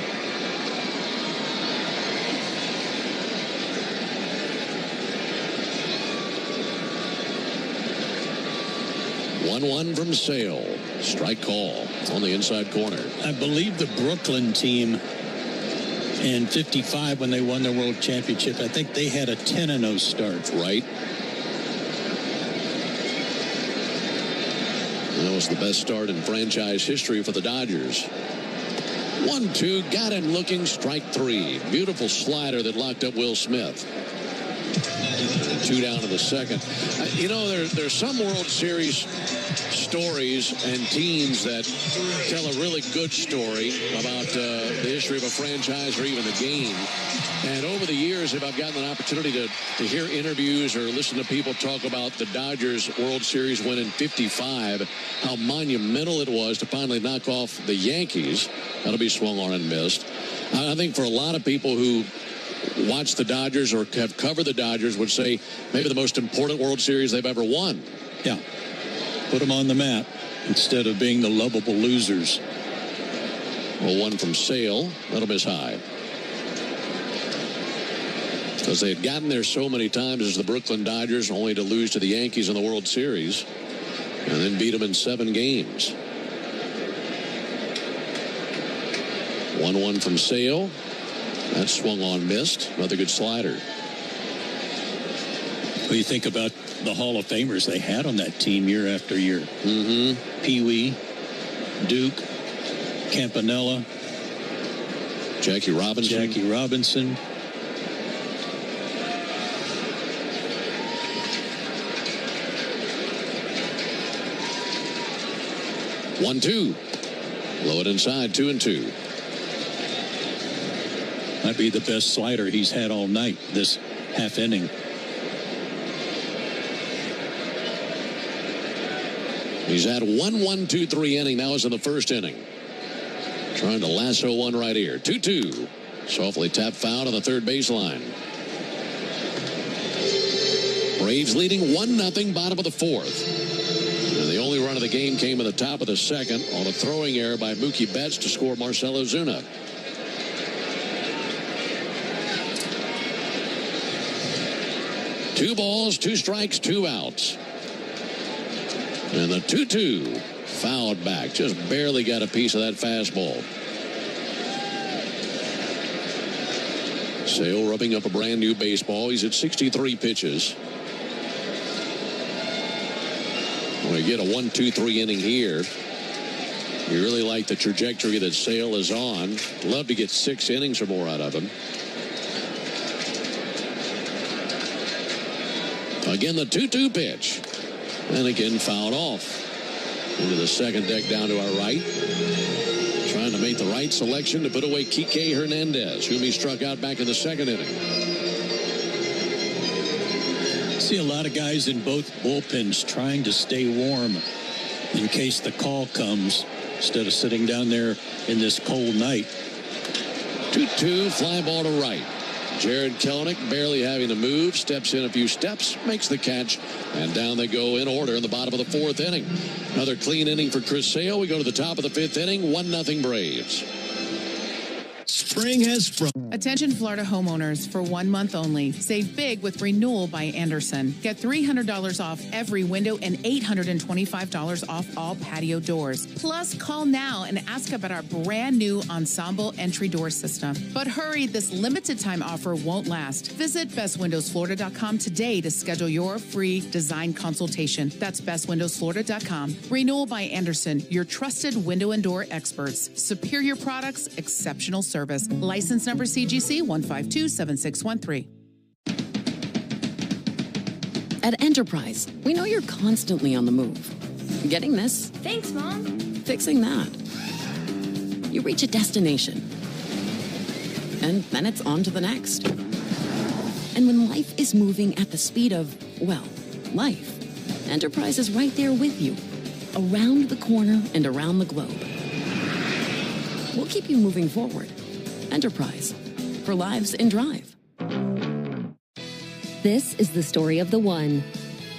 1-1 from Sale. Strike call on the inside corner. I believe the Brooklyn team in 55 when they won the World Championship, I think they had a 10-0 start. Right. That was the best start in franchise history for the Dodgers. 1-2, got him looking, strike 3. Beautiful slider that locked up Will Smith. 2 down in the second. You know, there's some World Series stories and teams that tell a really good story about the history of a franchise or even the game. And over the years, if I've gotten an opportunity to hear interviews or listen to people talk about the Dodgers World Series win in '55, how monumental it was to finally knock off the Yankees. That'll be swung on and missed. I think for a lot of people who watch the Dodgers or have covered the Dodgers would say maybe the most important World Series they've ever won. Yeah. Put them on the map instead of being the lovable losers. Well, one from Sale. That'll miss high. Because they had gotten there so many times as the Brooklyn Dodgers, only to lose to the Yankees in the World Series and then beat them in 7 games. 1-1 from Sale. That swung on, missed. Another good slider. What do you think about the Hall of Famers they had on that team year after year? Mm-hmm. Pee Wee, Duke, Campanella, Jackie Robinson. One, two. Low it inside, 2-2. Might be the best slider he's had all night this half inning. He's had 1-1-2-3 inning. That was in the first inning. Trying to lasso one right here. 2-2. Softly tapped foul on the third baseline. Braves leading 1-0, bottom of the fourth. And the only run of the game came in the top of the second on a throwing error by Mookie Betts to score Marcell Ozuna. Two balls, 2 strikes, 2 outs. And the 2-2 fouled back. Just barely got a piece of that fastball. Sale rubbing up a brand new baseball. He's at 63 pitches. When we get a 1-2-3 inning here, you really like the trajectory that Sale is on. Love to get 6 innings or more out of him. Again, the 2-2 pitch. And again, fouled off. Into the second deck down to our right. Trying to make the right selection to put away Kike Hernandez, whom he struck out back in the second inning. See a lot of guys in both bullpens trying to stay warm in case the call comes instead of sitting down there in this cold night. 2-2, fly ball to right. Jared Kelenic barely having to move, steps in a few steps, makes the catch, and down they go in order in the bottom of the fourth inning. Another clean inning for Chris Sale. We go to the top of the fifth inning, 1-0 Braves. Spring has sprung. Attention Florida homeowners, for 1 month only. Save big with Renewal by Andersen. Get $300 off every window and $825 off all patio doors. Plus, call now and ask about our brand new Ensemble entry door system. But hurry, this limited time offer won't last. Visit bestwindowsflorida.com today to schedule your free design consultation. That's bestwindowsflorida.com. Renewal by Andersen, your trusted window and door experts. Superior products, exceptional service. License number CGC 1527613. At Enterprise, we know you're constantly on the move. Getting this? Thanks, Mom. Fixing that. You reach a destination. And then it's on to the next. And when life is moving at the speed of, well, life, Enterprise is right there with you. Around the corner and around the globe. We'll keep you moving forward. Enterprise. For lives in drive. This is the story of the one.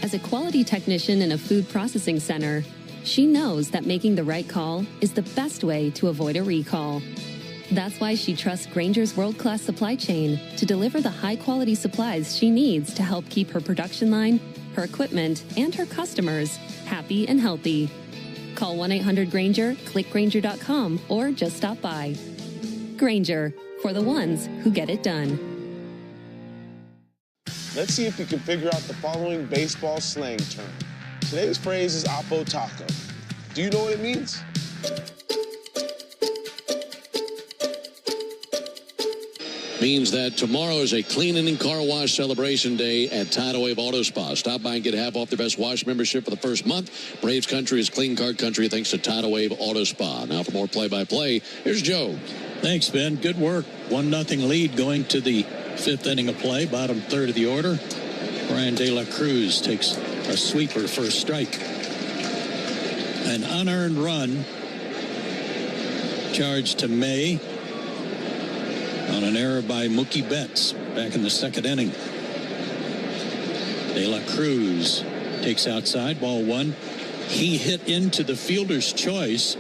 As a quality technician in a food processing center, she knows that making the right call is the best way to avoid a recall. That's why she trusts Grainger's world-class supply chain to deliver the high-quality supplies she needs to help keep her production line, her equipment, and her customers happy and healthy. Call 1-800-GRAINGER, click Grainger.com, or just stop by. Grainger, for the ones who get it done. Let's see if you can figure out the following baseball slang term. Today's phrase is Oppo Taco. Do you know what it means? Means that tomorrow is a cleaning and car wash celebration day at Tidal Wave Auto Spa. Stop by and get half off their Best Wash membership for the first month. Braves country is clean car country thanks to Tidal Wave Auto Spa. Now for more play-by-play, here's Joe. Thanks, Ben. Good work. 1-0 lead going to the fifth inning of play, bottom third of the order. Brian De La Cruz takes a sweeper for a strike. An unearned run charged to May on an error by Mookie Betts back in the second inning. De La Cruz takes outside, ball one. He hit into the fielder's choice,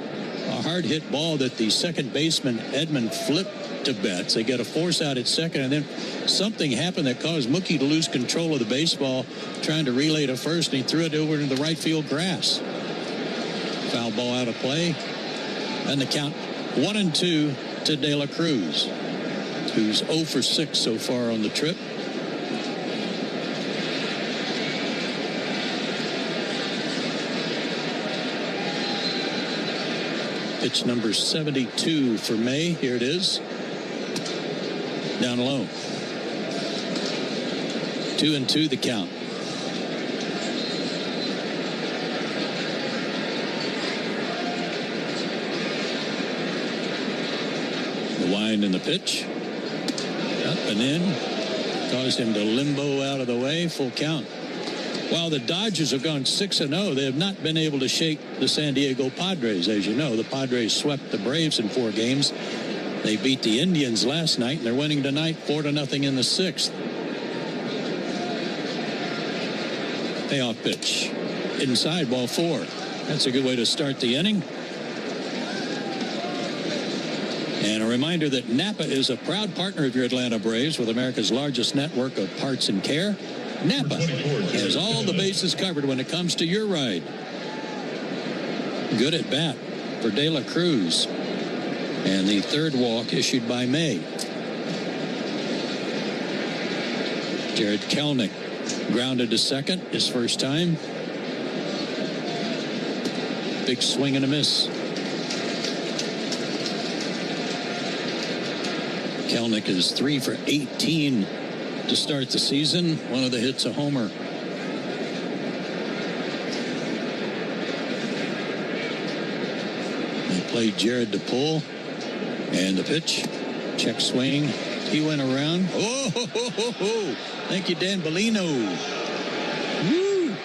a hard hit ball that the second baseman Edman flipped to Betts. They get a force out at second, and then something happened that caused Mookie to lose control of the baseball, trying to relay to first, and he threw it over into the right field grass. Foul ball out of play, and the count 1-2 to De La Cruz, who's 0 for 6 so far on the trip. Pitch number 72 for May. Here it is. Down low. 2-2 the count. The wind in the pitch. Up and in. Caused him to limbo out of the way. Full count. While the Dodgers have gone 6-0, they have not been able to shake the San Diego Padres. As you know, the Padres swept the Braves in 4 games. They beat the Indians last night, and they're winning tonight 4-0 in the 6th. Payoff pitch. Inside, ball 4. That's a good way to start the inning. And a reminder that Napa is a proud partner of your Atlanta Braves with America's largest network of parts and care. Napa has all the bases covered when it comes to your ride. Good at bat for De La Cruz. And the third walk issued by May. Jared Kelenic grounded to second his first time. Big swing and a miss. Kelenic is 3 for 18 to start the season. One of the hits, a homer. They played Jared to pull. And the pitch. Check swing. He went around. Oh, ho, ho, ho, ho. Thank you, Dan Bellino. Woo!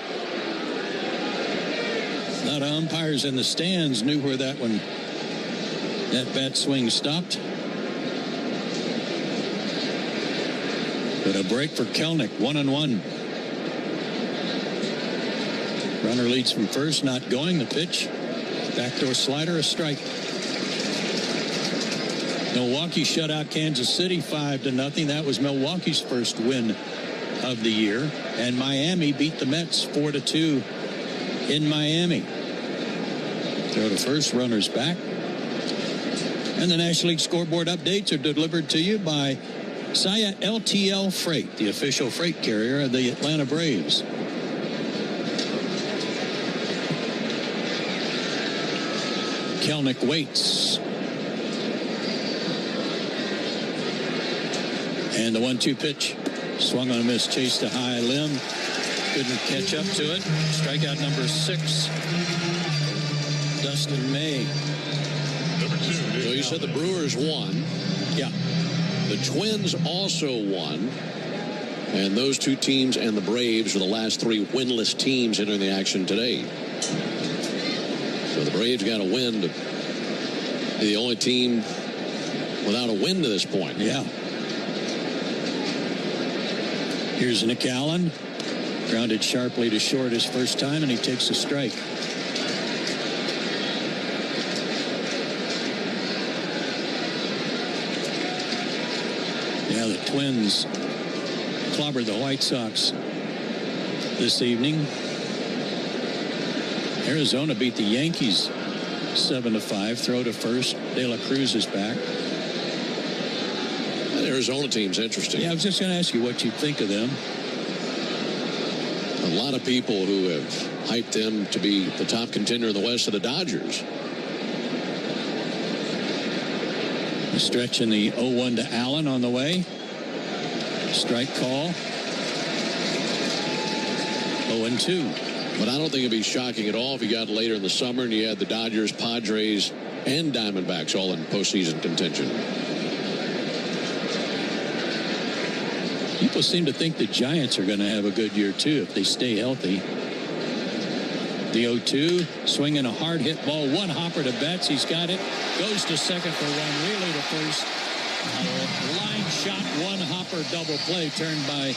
A lot of umpires in the stands knew where that bat swing stopped. But a break for Kelenic, 1-1. Runner leads from first, not going. The pitch, backdoor slider, a strike. Milwaukee shut out Kansas City 5-0. That was Milwaukee's first win of the year. And Miami beat the Mets 4-2 in Miami. Throw to first, runners back. And the National League scoreboard updates are delivered to you by Saya LTL Freight, the official freight carrier of the Atlanta Braves. Kelenic waits. And the 1-2 pitch. Swung on a miss, chased a high limb. Couldn't catch up to it. Strikeout number 6. Dustin May. So you said the Brewers won. Yeah. The Twins also won. And those two teams and the Braves are the last 3 winless teams entering the action today. So the Braves got a win to be the only team without a win to this point. Yeah. Here's Nick Allen. Grounded sharply to short his first time, and he takes a strike. Yeah, the Twins clobbered the White Sox this evening. Arizona beat the Yankees 7-5. Throw to first. De La Cruz is back. That Arizona team's interesting. Yeah, I was just going to ask you what you think of them. A lot of people who have hyped them to be the top contender in the West of the Dodgers. A stretch in the 0-1 to Allen on the way. Strike call. 0-2. But I don't think it'd be shocking at all if you got later in the summer and you had the Dodgers, Padres, and Diamondbacks all in postseason contention. People seem to think the Giants are going to have a good year, too, if they stay healthy. The 0-2, swinging a hard hit ball. One hopper to Betts. He's got it. Goes to second for one. Really to first. Line shot, one hopper double play turned by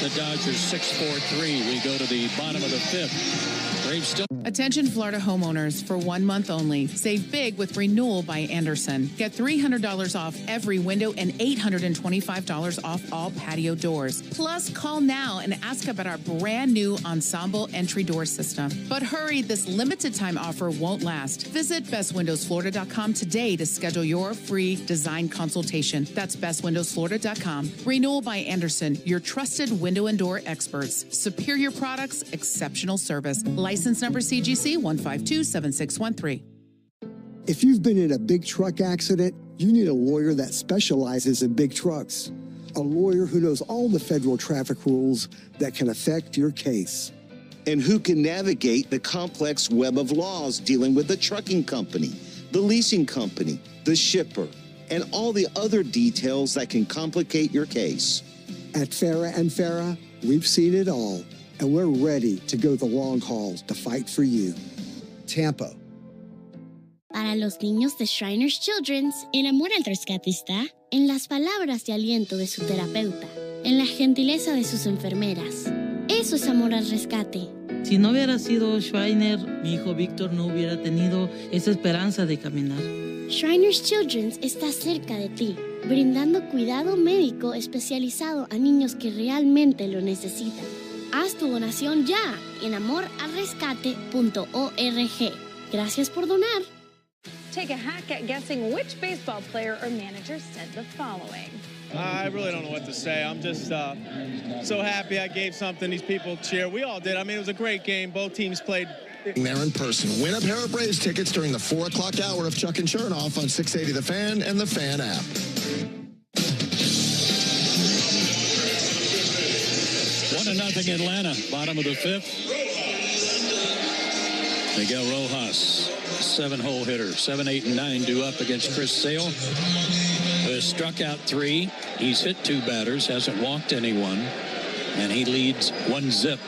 the Dodgers. 6-4-3. We go to the bottom of the fifth. Braves still. Attention Florida homeowners, for 1 month only. Save big with Renewal by Andersen. Get $300 off every window and $825 off all patio doors. Plus, call now and ask about our brand new Ensemble entry door system. But hurry, this limited time offer won't last. Visit bestwindowsflorida.com today to schedule your free design consultation. That's bestwindowsflorida.com. Renewal by Andersen, your trusted window and door experts. Superior products, exceptional service. License number CGC 1527613. If you've been in a big truck accident, you need a lawyer that specializes in big trucks. A lawyer who knows all the federal traffic rules that can affect your case. And who can navigate the complex web of laws dealing with the trucking company, the leasing company, the shipper, and all the other details that can complicate your case. At Farah and Farah, we've seen it all, and we're ready to go the long haul to fight for you. Tampa. Para los niños de Shriners Children's, el amor al rescate está en las palabras de aliento de su terapeuta, en la gentileza de sus enfermeras. Eso es amor al rescate. Si no hubiera sido Shriner, mi hijo Víctor no hubiera tenido esa esperanza de caminar. Shriners Children's está cerca de ti, brindando cuidado médico especializado a niños que realmente lo necesitan. Haz tu donación ya en amoralrescate.org. Gracias por donar. Take a hack at guessing which baseball player or manager said the following. I really don't know what to say. I'm just so happy I gave something these people cheer. We all did. I mean, it was a great game. Both teams played. There in person. Win a pair of Braves tickets during the 4 o'clock hour of Chuck and Chernoff on 680 The Fan and the Fan app. 1-0 Atlanta, bottom of the fifth. Miguel Rojas, 7-hole hitter, 7, 8, and 9 due up against Chris Sale, who has struck out 3. He's hit 2 batters, hasn't walked anyone, and he leads 1-0.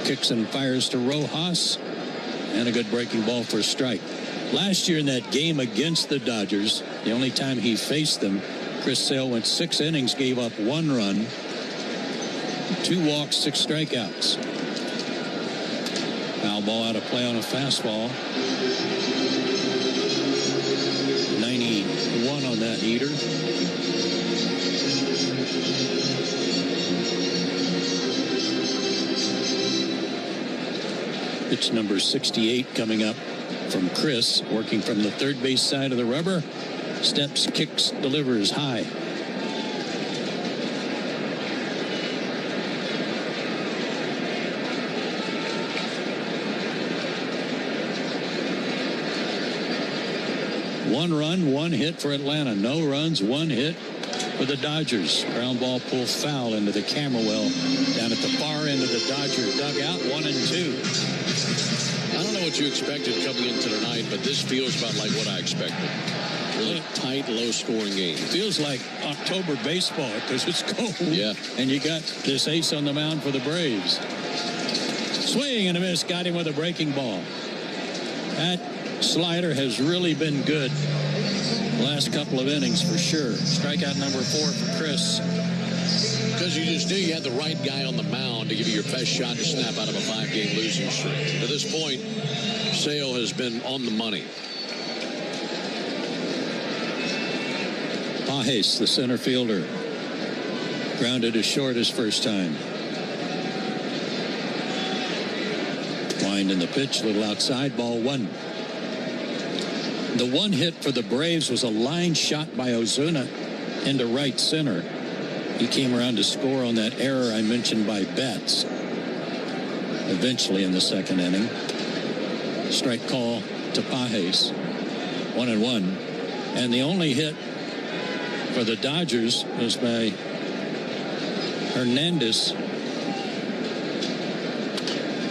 Kicks and fires to Rojas, and a good breaking ball for a strike. Last year in that game against the Dodgers, the only time he faced them, Chris Sale went 6 innings, gave up 1 run, 2 walks, 6 strikeouts. Foul ball out of play on a fastball. 91 on that heater. Pitch number 68 coming up from Chris, working from the third base side of the rubber. Steps, kicks, delivers high. One run, 1 hit for Atlanta. No runs, 1 hit for the Dodgers. Ground ball pulled foul into the camera well down at the far end of the Dodger dugout. 1-2. I don't know what you expected coming into tonight, but this feels about like what I expected. Really tight, low-scoring game. Feels like October baseball because it's cold. Yeah. And you got this ace on the mound for the Braves. Swing and a miss. Got him with a breaking ball. That slider has really been good the last couple of innings for sure. Strikeout number 4 for Chris. Because you just knew you had the right guy on the mound to give you your best shot to snap out of a 5-game losing streak. To this point, Sale has been on the money. Pajes, the center fielder, grounded to short his first time. Wind in the pitch, little outside, ball 1. The 1 hit for the Braves was a line shot by Ozuna into right center. He came around to score on that error I mentioned by Betts. Eventually in the second inning. Strike call to Pages. 1-1. And the only hit for the Dodgers was by Hernandez.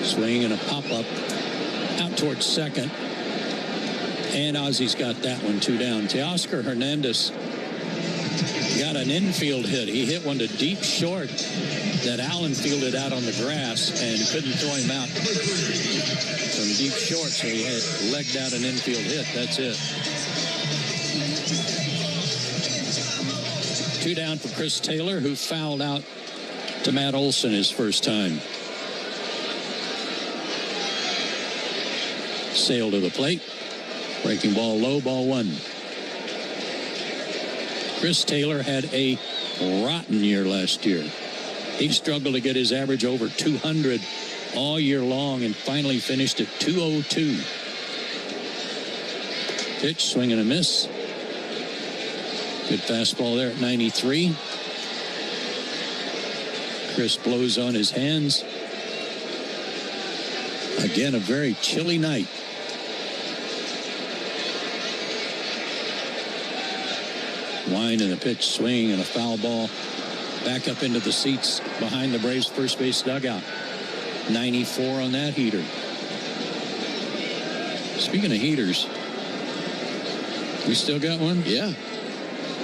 Swing and a pop-up out towards second. And Ozzy's got that one 2 down. Teoscar Hernandez got an infield hit. He hit one to deep short that Allen fielded out on the grass and couldn't throw him out from deep short, so he had legged out an infield hit. That's it. 2 down for Chris Taylor, who fouled out to Matt Olson his first time. Sale to the plate. Breaking ball low, ball 1. Chris Taylor had a rotten year last year. He struggled to get his average over 200 all year long and finally finished at 202. Pitch, swing and a miss. Good fastball there at 93. Chris blows on his hands. Again, a very chilly night. Line and a pitch, swing and a foul ball. Back up into the seats behind the Braves first base dugout. 94 on that heater. Speaking of heaters, we still got one? Yeah.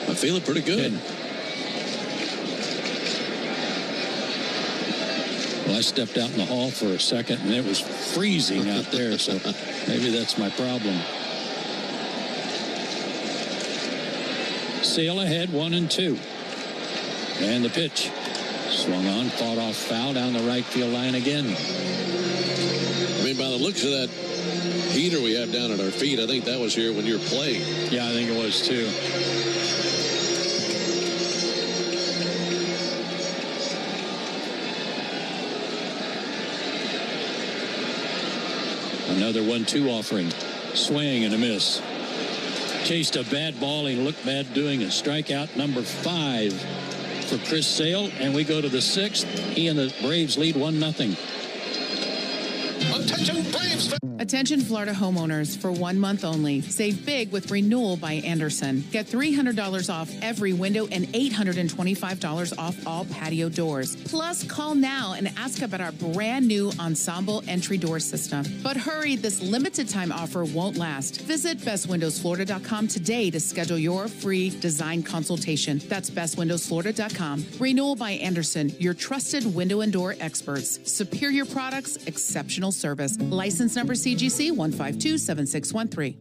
I'm feeling pretty good. Well, I stepped out in the hall for a second and it was freezing out there, so maybe that's my problem. Sale ahead, 1-2. And the pitch. Swung on, fought off foul down the right field line again. I mean, by the looks of that heater we have down at our feet, I think that was here when you were playing. Yeah, I think it was too. Another 1-2 offering. Swing and a miss. Chased a bad ball. He looked bad doing it. Strikeout number 5 for Chris Sale. And we go to the 6th. He and the Braves lead 1-0. Attention, Braves! Attention, Florida homeowners. For 1 month only, save big with Renewal by Andersen. Get $300 off every window and $825 off all patio doors. Plus, call now and ask about our brand new Ensemble entry door system. But hurry, this limited time offer won't last. Visit bestwindowsflorida.com today to schedule your free design consultation. That's bestwindowsflorida.com. Renewal by Andersen, your trusted window and door experts. Superior products, exceptional service. License number CGC 1527613.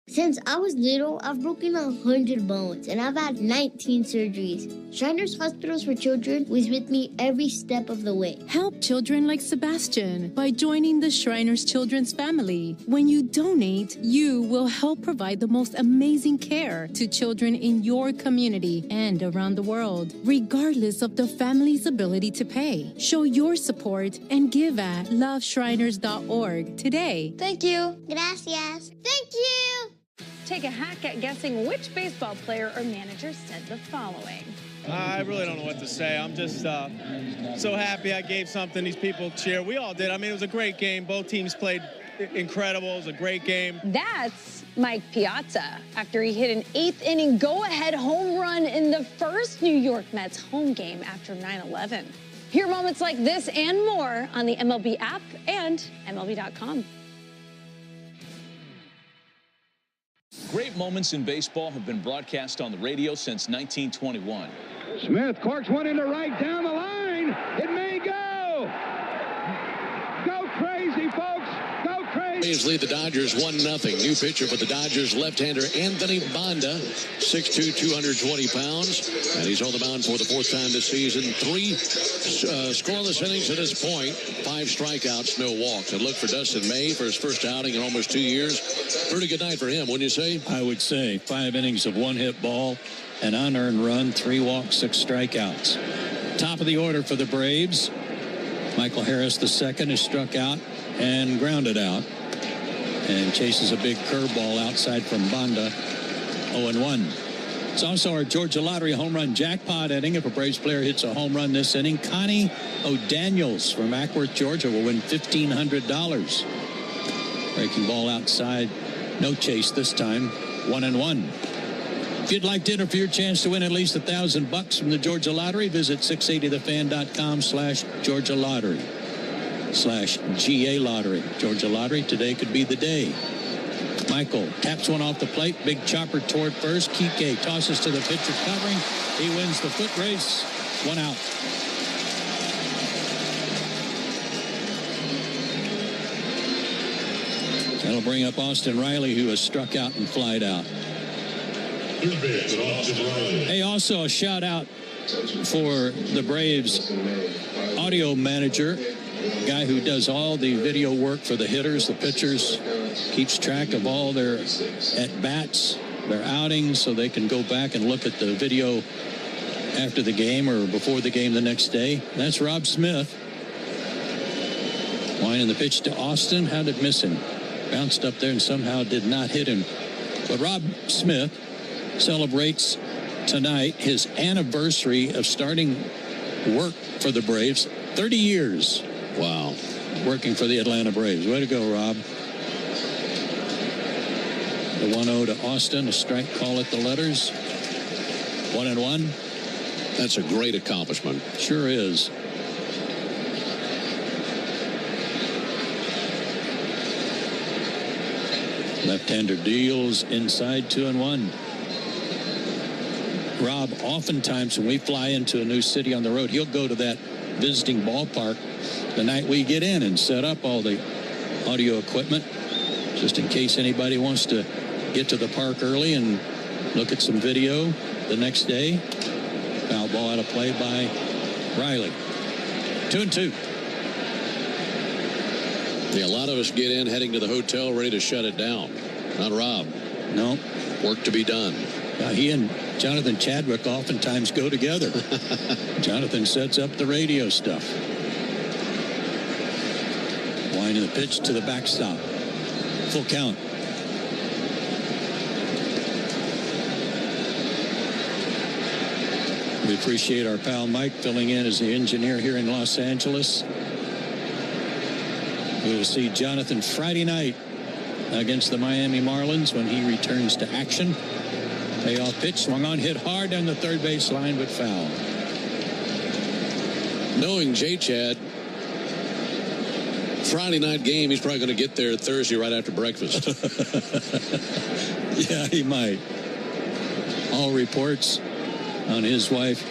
Since I was little, I've broken 100 bones and I've had 19 surgeries. Shriners Hospitals for Children was with me every step of the way. Help children like Sebastian by joining the Shriners Children's family. When you donate, you will help provide the most amazing care to children in your community and around the world, regardless of the family's ability to pay. Show your support and give at loveshriners.org today. Thank you. Gracias. Thank you. Take a hack at guessing which baseball player or manager said the following. I really don't know what to say. I'm just so happy I gave something these people cheer. We all did. I mean, it was a great game. Both teams played incredible. It was a great game. That's Mike Piazza after he hit an 8th inning go-ahead home run in the first New York Mets home game after 9/11. Hear moments like this and more on the MLB app and MLB.com. Great moments in baseball have been broadcast on the radio since 1921. Smith corks one into right down the line. It may go. Go crazy, folks. Go crazy. Braves lead the Dodgers 1-0. New pitcher for the Dodgers, left-hander Anthony Banda, 6'2", 220 pounds. And he's on the mound for the 4th time this season. 3 scoreless innings to this point. 5 strikeouts, no walks. And look for Dustin May for his first outing in almost 2 years. Pretty good night for him, wouldn't you say? I would say 5 innings of 1-hit ball, an unearned run, 3 walks, 6 strikeouts. Top of the order for the Braves. Michael Harris II is struck out and grounded out. And chases a big curveball outside from Banda. 0-1. It's also our Georgia Lottery home run jackpot inning. If a Braves player hits a home run this inning, Connie O'Daniels from Ackworth, Georgia will win $1,500. Breaking ball outside. No chase this time. 1-1. If you'd like to enter for your chance to win at least $1,000 from the Georgia Lottery, visit 680thefan.com/Georgia Lottery /GA Lottery. Georgia Lottery, today could be the day. Michael taps one off the plate. Big chopper toward first. Kike tosses to the pitcher covering. He wins the foot race. 1 out. That'll bring up Austin Riley, who has struck out and flied out. Hey, also a shout out for the Braves audio manager, guy who does all the video work for the hitters, the pitchers, keeps track of all their at-bats, their outings, so they can go back and look at the video after the game or before the game the next day. That's Rob Smith. Winding the pitch to Austin. How did it miss him? Bounced up there and somehow did not hit him. But Rob Smith celebrates tonight his anniversary of starting work for the Braves. 30 years. Wow. Working for the Atlanta Braves. Way to go, Rob. The 1-0 to Austin. A strike call at the letters. 1-1. That's a great accomplishment. Sure is. Left-hander deals inside 2-1. Rob, oftentimes when we fly into a new city on the road, he'll go to that visiting ballpark the night we get in and set up all the audio equipment just in case anybody wants to get to the park early and look at some video the next day. Foul ball out of play by Riley. 2-2. Yeah, a lot of us get in heading to the hotel ready to shut it down. Not Rob. No. Work to be done. He and Jonathan Chadwick oftentimes go together. Jonathan sets up the radio stuff. Winding the pitch to the backstop. Full count. We appreciate our pal Mike filling in as the engineer here in Los Angeles. We will see Jonathan Friday night against the Miami Marlins when he returns to action. Payoff pitch, swung on, hit hard down the third base line, but foul. Knowing J-Chad, Friday night game, he's probably going to get there Thursday right after breakfast. Yeah, he might. All reports on his wife,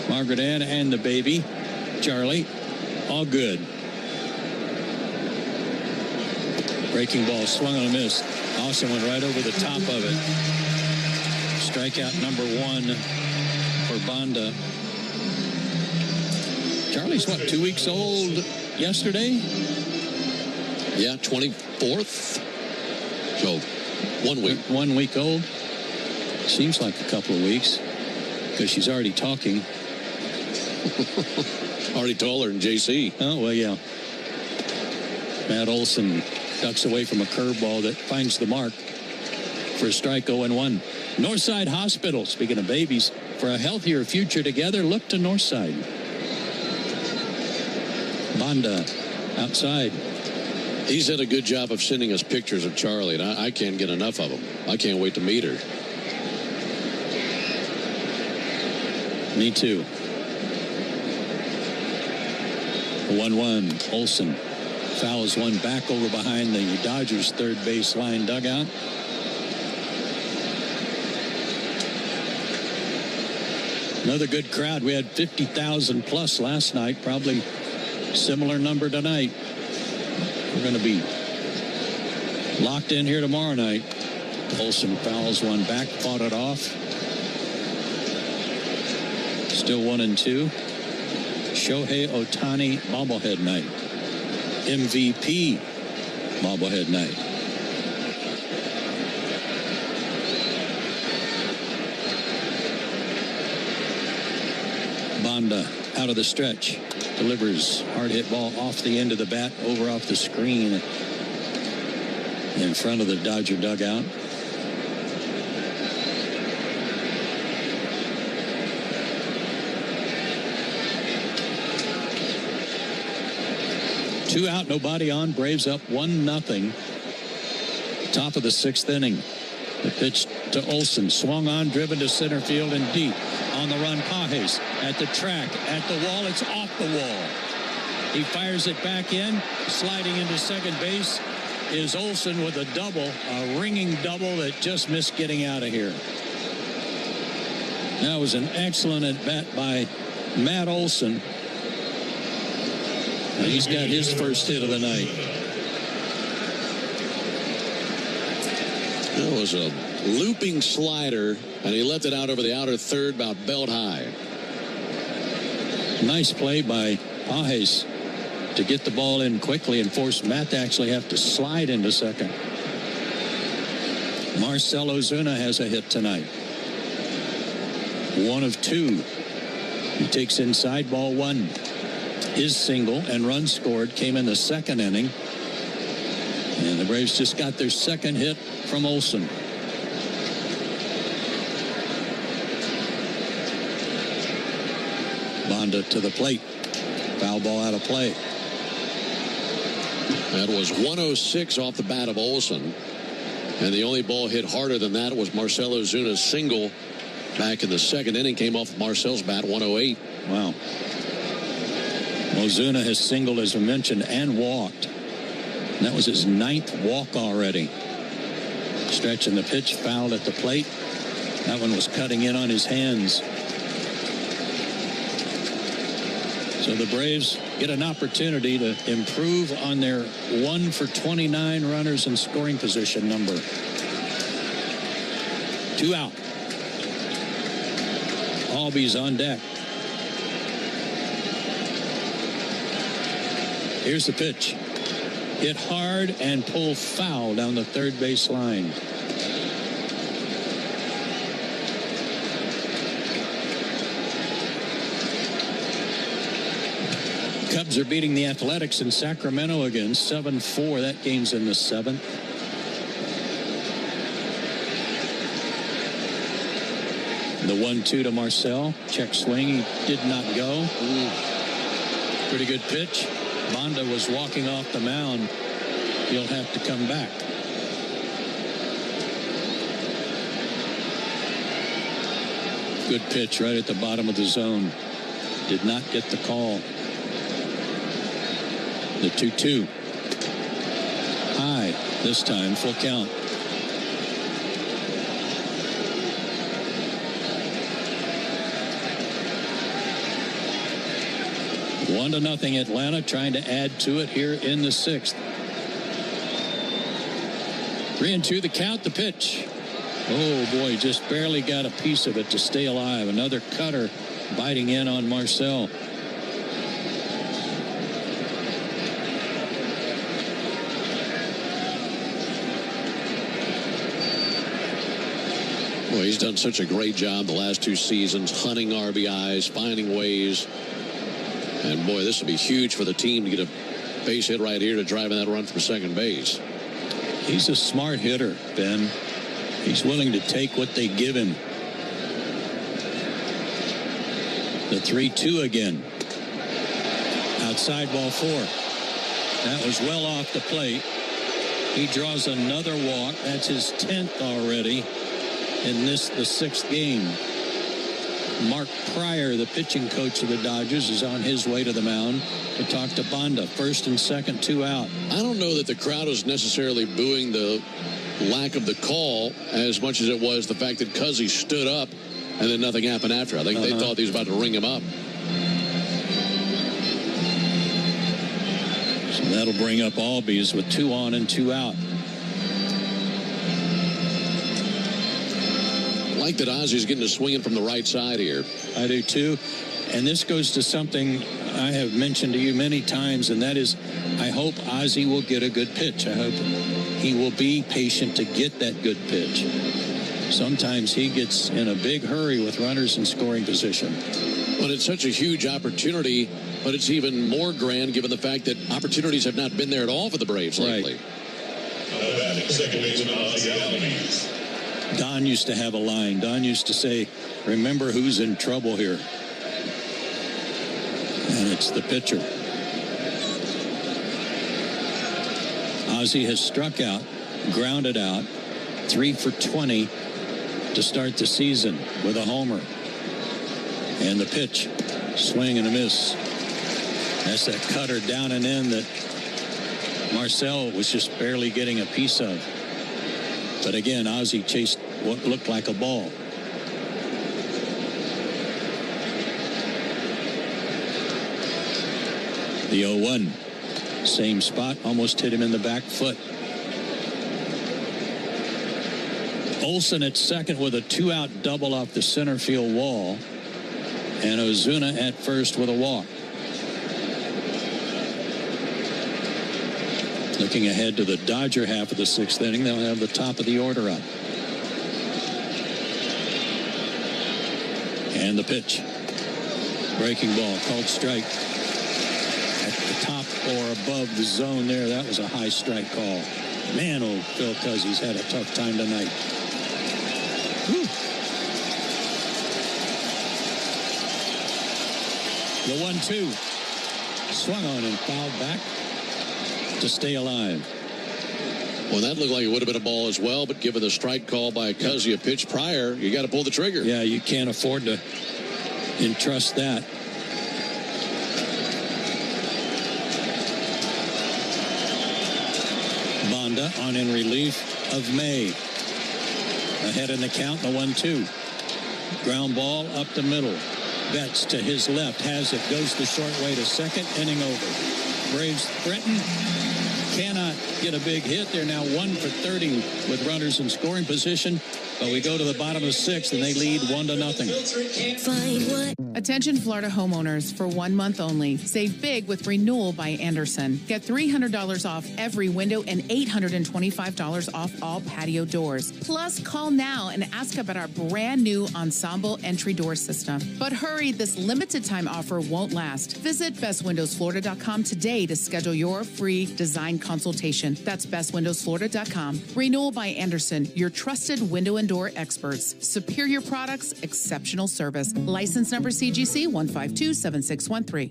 Margaret Ann, and the baby, Charlie, all good. Breaking ball, swung on a miss. Austin went right over the top of it. Strikeout number 1 for Banda. Charlie's, what, 2 weeks old yesterday? Yeah, 24th. So, 1 week. 1 week old. Seems like a couple of weeks because she's already talking. Already taller than JC. Oh, well, yeah. Matt Olson ducks away from a curveball that finds the mark for a strike. 0-1. Northside Hospital, speaking of babies, for a healthier future together, look to Northside. Banda outside. He's done a good job of sending us pictures of Charlie, and I can't get enough of them. I can't wait to meet her. Me too. 1-1. Olson fouls one back over behind the Dodgers' third base line dugout. Another good crowd. We had 50,000 plus last night. Probably similar number tonight. We're going to be locked in here tomorrow night. Olson fouls one back, fought it off. Still 1-2. Shohei Ohtani bobblehead night. MVP bobblehead night. Banda out of the stretch. Delivers hard hit ball off the end of the bat, over off the screen in front of the Dodger dugout. 2 out, nobody on. Braves up 1-0. Top of the 6th inning. The pitch to Olson. Swung on, driven to center field and deep. On the run, Pages at the track, at the wall. It's off the wall. He fires it back in. Sliding into second base is Olson with a double, a ringing double that just missed getting out of here. That was an excellent at-bat by Matt Olson. And he's got his first hit of the night. That was a looping slider, and he left it out over the outer third, about belt high. Nice play by Pages to get the ball in quickly and force Matt to actually have to slide into second. Marcell Ozuna has a hit tonight. 1 of 2. He takes inside, ball 1. His single and run scored came in the 2nd inning. And the Braves just got their 2nd hit from Olson. Banda to the plate. Foul ball out of play. That was 106 off the bat of Olson. And the only ball hit harder than that was Marcell Ozuna's single back in the 2nd inning. Came off of Marcel's bat, 108. Wow. Ozuna has singled, as I mentioned, and walked. And that was his 9th walk already. Stretching the pitch, fouled at the plate. That one was cutting in on his hands. So the Braves get an opportunity to improve on their 1 for 29 runners in scoring position number. 2 out. Albies on deck. Here's the pitch. Hit hard and pull foul down the third base line. Cubs are beating the Athletics in Sacramento again, 7-4. That game's in the 7th. The 1-2 to Marcell. Check swing. He did not go. Pretty good pitch. Banda was walking off the mound. He'll have to come back. Good pitch right at the bottom of the zone. Did not get the call. The 2-2. High this time, full count. One to nothing Atlanta, trying to add to it here in the 6th. 3-2 the count, the pitch. Oh boy, just barely got a piece of it to stay alive. Another cutter biting in on Marcell. Well, he's done such a great job the last 2 seasons, hunting RBIs, finding ways. And boy, this will be huge for the team to get a base hit right here to drive in that run from second base. He's a smart hitter, Ben. He's willing to take what they give him. The 3-2 again. Outside, ball 4. That was well off the plate. He draws another walk. That's his 10th already in the 6th game. Mark Pryor, the pitching coach of the Dodgers, is on his way to the mound to talk to Banda. 1st and 2nd, 2 out. I don't know that the crowd is necessarily booing the lack of the call as much as it was the fact that Cuzzy stood up and then nothing happened after. I think they thought he was about to ring him up. So that'll bring up Albies with 2 on and 2 out. I like that Ozzy's getting to swinging from the right side here. I do too. And this goes to something I have mentioned to you many times, and that is I hope Ozzy will get a good pitch. I hope he will be patient to get that good pitch. Sometimes he gets in a big hurry with runners in scoring position. But it's such a huge opportunity, but it's even more grand given the fact that opportunities have not been there at all for the Braves lately. Second baseman Ozzy Albies. Don used to have a line. Don used to say, remember who's in trouble here. And it's the pitcher. Ozzie has struck out, grounded out, 3 for 20 to start the season with a homer. And the pitch, swing and a miss. That's that cutter down and in that Marcell was just barely getting a piece of. But again, Ozzie chased what looked like a ball. The 0-1. Same spot, almost hit him in the back foot. Olsen at second with a 2-out double off the center field wall. And Ozuna at first with a walk. Looking ahead to the Dodger half of the 6th inning, they'll have the top of the order up. And the pitch. Breaking ball, called strike. At the top or above the zone there, that was a high strike call. Man, old Phil Cuzzy's had a tough time tonight. Whew. The 1-2. Swung on and fouled back to stay alive. Well, that looked like it would have been a ball as well, but given the strike call by Cuzzy a pitch prior, you got to pull the trigger. Yeah, you can't afford to entrust that. Banda on in relief of May. Ahead in the count, the 1-2. Ground ball up the middle. Betts to his left, has it, goes the short way to second, inning over. Braves threaten, cannot get a big hit. They're now 1 for 30 with runners in scoring position. But we go to the bottom of the 6th, and they lead 1-0. Attention Florida homeowners, for 1 month only. Save big with Renewal by Andersen. Get $300 off every window and $825 off all patio doors. Plus, call now and ask about our brand new Ensemble entry door system. But hurry, this limited time offer won't last. Visit bestwindowsflorida.com today to schedule your free design consultation. That's bestwindowsflorida.com. Renewal by Andersen, your trusted window and door experts. Superior products, exceptional service. License number CGC 1527613.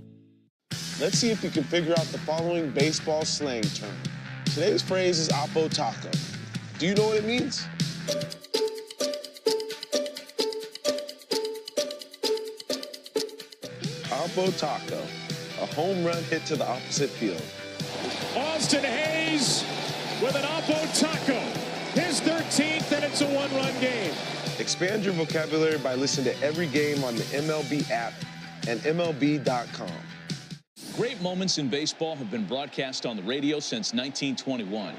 Let's see if you can figure out the following baseball slang term. Today's phrase is Oppo Taco. Do you know what it means? Oppo Taco, a home run hit to the opposite field. Austin Hayes with an Oppo Taco. His 13th, and it's a 1-run game. Expand your vocabulary by listening to every game on the MLB app and MLB.com. Great moments in baseball have been broadcast on the radio since 1921.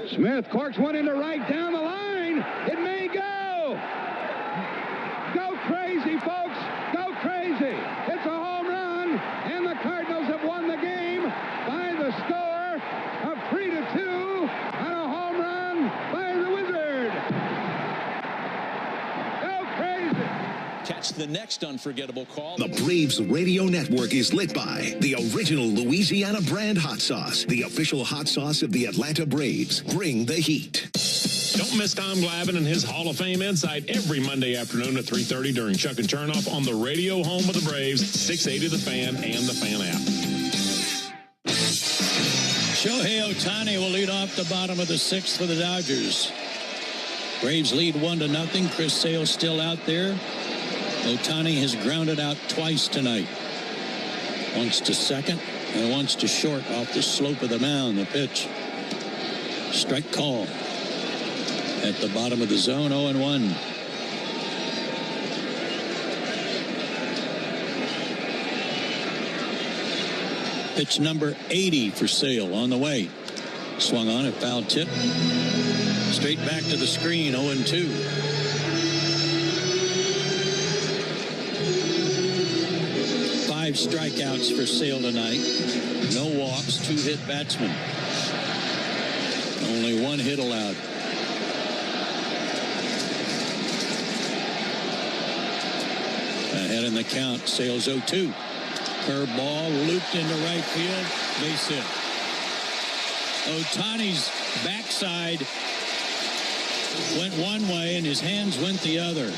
Smith corks one into right down the line. It may go. Go crazy, folks. Go crazy. It's a home run, and the Cardinals have won the game by the score of 3-2 on a home run by the Wizard. Go crazy. Catch the next unforgettable call. The Braves radio network is lit by the original Louisiana brand hot sauce, the official hot sauce of the Atlanta Braves. Bring the heat. Don't miss Tom Glavine and his Hall of Fame Insight every Monday afternoon at 3:30 during Chuck and Chernoff on the radio home of the Braves, 680 The Fan and the Fan app. Shohei Ohtani will lead off the bottom of the 6th for the Dodgers. Braves lead 1-0. Chris Sale still out there. Ohtani has grounded out twice tonight. Once to second and once to short off the slope of the mound. The pitch. Strike call. At the bottom of the zone, 0-1. Pitch number 80 for Sale on the way. Swung on, a foul tip. Straight back to the screen, 0-2. Five strikeouts for Sale tonight. No walks, 2 hit batsmen. Only 1 hit allowed. Ahead in the count, Sale's 0-2. Curveball looped into right field, base hit. Ohtani's backside went one way and his hands went the other.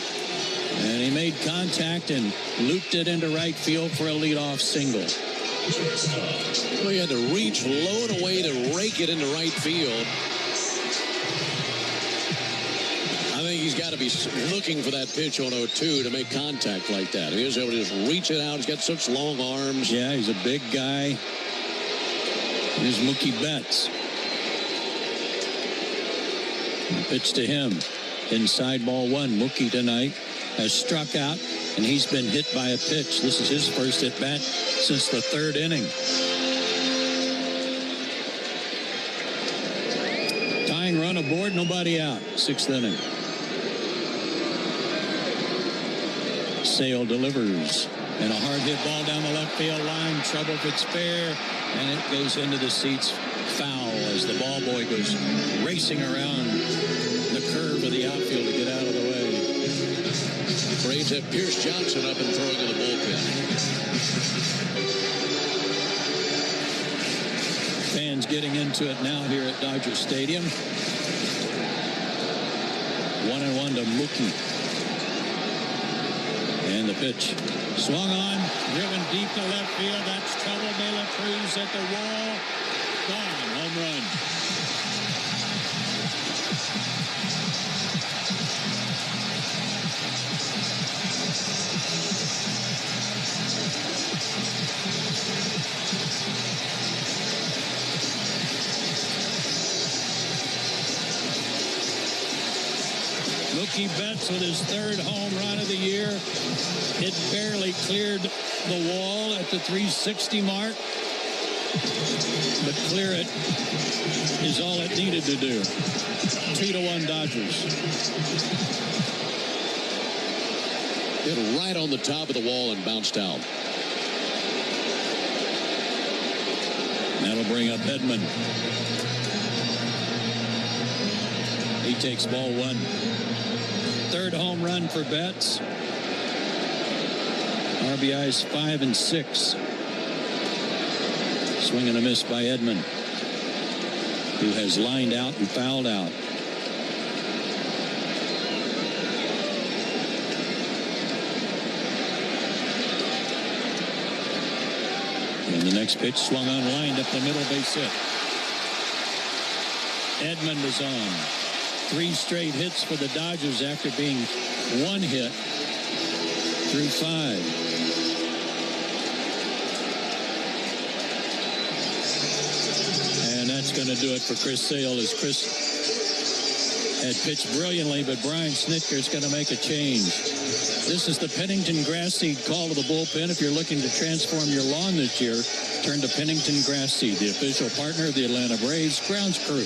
And he made contact and looped it into right field for a leadoff single. Well, he had to reach low and away to rake it into right field. I think he's got to be looking for that pitch on 0-2 to make contact like that. He was able to just reach it out. He's got such long arms. Yeah, he's a big guy. Here's Mookie Betts. Pitch to him. Inside ball one. Mookie tonight has struck out, and he's been hit by a pitch. This is his first at bat since the third inning. Tying run aboard, nobody out. Sixth inning. Sale delivers. And a hard hit ball down the left field line. Trouble if it's fair. And it goes into the seats foul as the ball boy goes racing around the curve of the outfield to get out of the way. Braves have Pierce Johnson up and throwing in the bullpen. Fans getting into it now here at Dodger Stadium. 1-1 to Mookie. And the pitch. Swung on, driven deep to left field. That's trouble. De La Cruz at the wall. Gone. Home run. Mookie Betts with his third home run of the year. It barely cleared the wall at the 360 mark. But clear it is all it needed to do. 2-1 Dodgers. Hit right on the top of the wall and bounced out. That'll bring up Edman. He takes ball one. Third home run for Betts. RBIs 5 and 6. Swing and a miss by Edman, who has lined out and fouled out. And the next pitch swung on, lined up the middle, base hit. Edman is on. 3 straight hits for the Dodgers after being one hit through 5. And that's going to do it for Chris Sale, as Chris had pitched brilliantly, but Brian Snitker is going to make a change. This is the Pennington Grass Seed call to the bullpen. If you're looking to transform your lawn this year, turn to Pennington Grass Seed, the official partner of the Atlanta Braves grounds crew.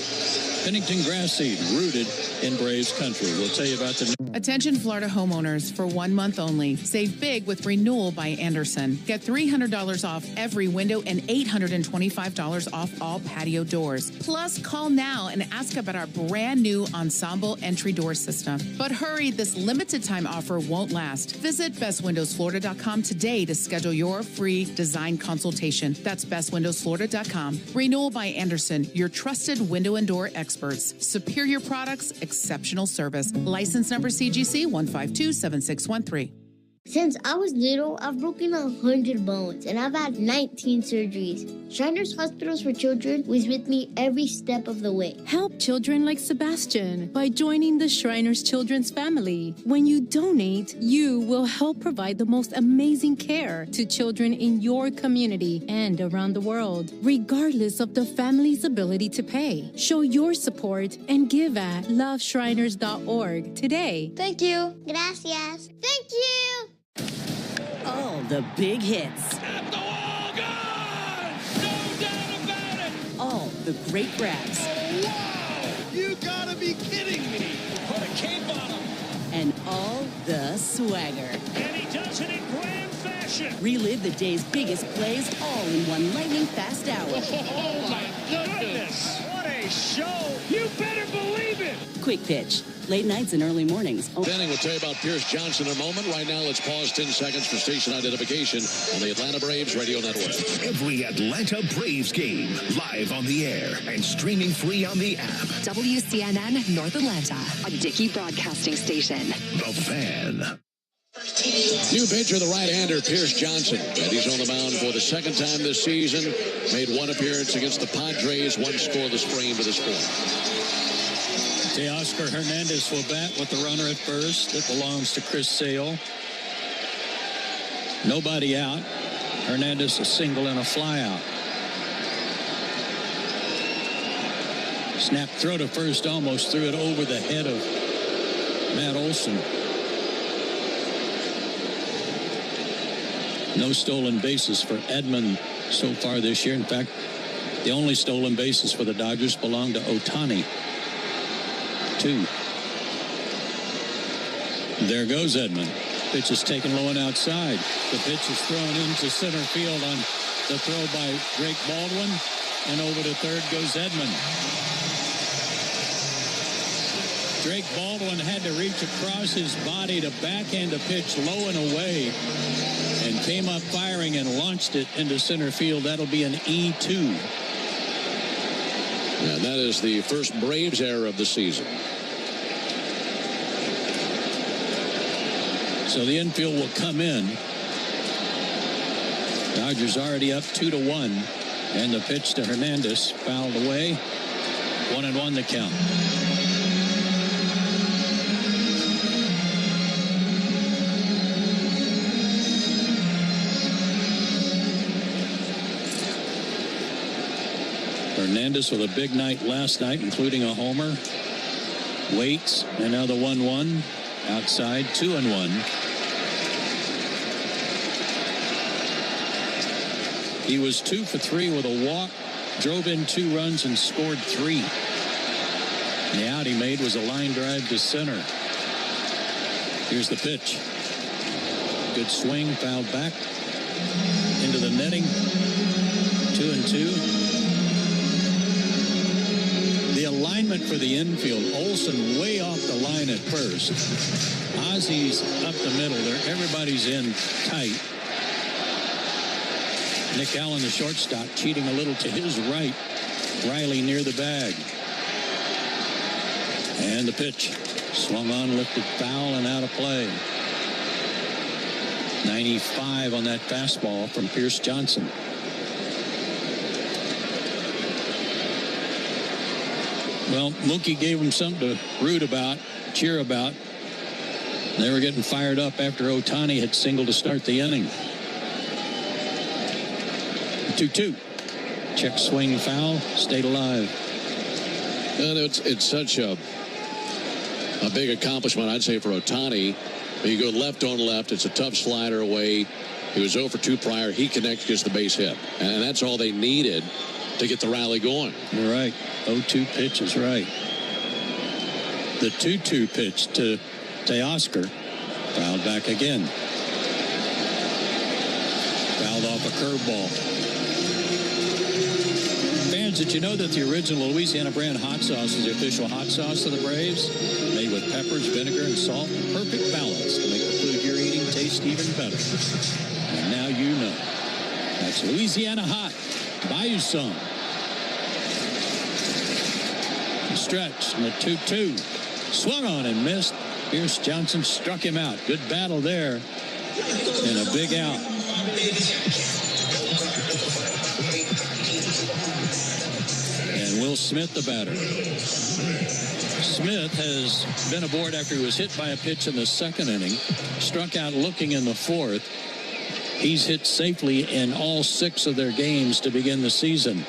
Pennington Grass Seed, rooted in Braves country. We'll tell you about the... Attention Florida homeowners, for 1 month only. Save big with Renewal by Andersen. Get $300 off every window and $825 off all patio doors. Plus, call now and ask about our brand new Ensemble entry door system. But hurry, this limited time offer won't last. Visit bestwindowsflorida.com today to schedule your free design consultation. That's bestwindowsflorida.com. Renewal by Andersen, your trusted window and door experts. Superior products, exceptional service. License number CGC 1527613. Since I was little, I've broken 100 bones and I've had 19 surgeries. Shriners Hospitals for Children was with me every step of the way. Help children like Sebastian by joining the Shriners Children's family. When you donate, you will help provide the most amazing care to children in your community and around the world, regardless of the family's ability to pay. Show your support and give at loveshriners.org today. Thank you. Gracias. Thank you. All the big hits. At the wall, gone! No doubt about it! All the great grabs. Oh, wow! You gotta be kidding me! Put a cape on him! And all the swagger. And he does it in grand fashion! Relive the day's biggest plays all in one lightning-fast hour. Oh, my goodness! What a show! You better believe it! Quick Pitch. Late nights and early mornings. Benning will tell you about Pierce Johnson in a moment. Right now, let's pause 10 seconds for station identification on the Atlanta Braves Radio Network. Every Atlanta Braves game, live on the air and streaming free on the app. WCNN North Atlanta, a Dickey Broadcasting Station. The Fan. New pitcher, the right-hander, Pierce Johnson. And he's on the mound for the second time this season. Made one appearance against the Padres, one scoreless frame to this point. Teoscar Hernandez will bat with the runner at first. That belongs to Chris Sale. Nobody out. Hernandez a single and a fly out. Snap throw to first, almost threw it over the head of Matt Olson. No stolen bases for Edman so far this year. In fact, the only stolen bases for the Dodgers belong to Ohtani. 2. There goes Edman. Pitch is taken low and outside. The pitch is thrown into center field on the throw by Drake Baldwin. And over to third goes Edman. Drake Baldwin had to reach across his body to backhand the pitch low and away. And came up firing and launched it into center field. That'll be an E2. And that is the first Braves error of the season. So the infield will come in. Dodgers already up 2-1. And the pitch to Hernandez fouled away. 1-1 the count. Hernandez with a big night last night, including a homer. Waits, and now the 1-1. Outside, 2-1. He was 2 for 3 with a walk, drove in 2 runs, and scored 3. And the out he made was a line drive to center. Here's the pitch. Good swing, fouled back into the netting. 2-2. The alignment for the infield, Olson way off the line at first. Ozzy's up the middle there. Everybody's in tight. Nick Allen, the shortstop, cheating a little to his right. Riley near the bag. And the pitch. Swung on, lifted foul, and out of play. 95 on that fastball from Pierce Johnson. Well, Mookie gave him something to root about, cheer about. They were getting fired up after Ohtani had singled to start the inning. 2-2. Check swing foul, stayed alive. And it's such a big accomplishment, I'd say, for Ohtani. You go left on left. It's a tough slider away. He was 0 for 2 prior. He connects, gets the base hit. And that's all they needed to get the rally going. You're right. 0-2 pitch is right. The 2-2 pitch to Teoscar. Fouled back again. Fouled off a curveball. Fans, did you know that the original Louisiana brand hot sauce is the official hot sauce of the Braves? Made with peppers, vinegar, and salt. Perfect balance to make the food you're eating taste even better. And now you know. That's Louisiana Hot. Buy you some. Stretch and the 2-2. Swung on and missed. Pierce Johnson struck him out. Good battle there. And a big out. And Will Smith, the batter. Smith has been aboard after he was hit by a pitch in the second inning. Struck out looking in the fourth. He's hit safely in all 6 of their games to begin the season.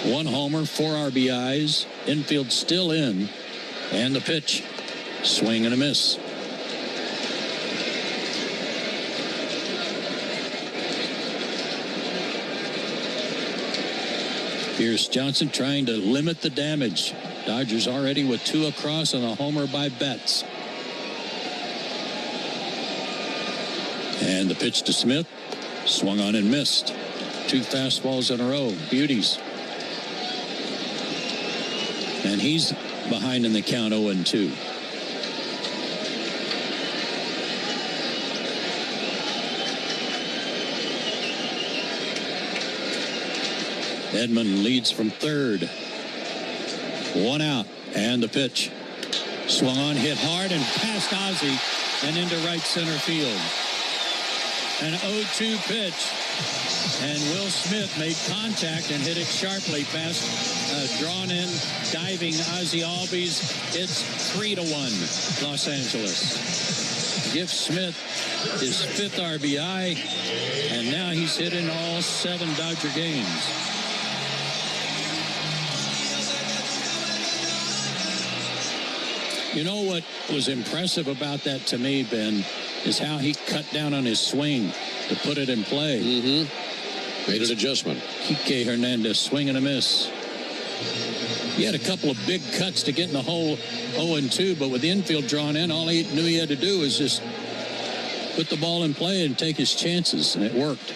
1 homer, 4 RBIs. Infield still in. And the pitch. Swing and a miss. Pierce Johnson trying to limit the damage. Dodgers already with 2 across and a homer by Betts. And the pitch to Smith. Swung on and missed. 2 fastballs in a row. Beauties. And he's behind in the count, 0-2. Edman leads from third. 1 out. And the pitch. Swung on, hit hard, and past Ozzy. and into right center field. An 0-2 pitch. And Will Smith made contact and hit it sharply past drawn-in, diving Ozzie Albies. It's 3-1, Los Angeles. Gift Smith, his 5th RBI, and now he's hit in all 7 Dodger games. You know what was impressive about that to me, Ben, is how he cut down on his swing to put it in play. Made an adjustment. Kike Hernandez, swing and a miss. He had a couple of big cuts to get in the hole 0-2, but with the infield drawn in, all he knew he had to do was just put the ball in play and take his chances, and it worked.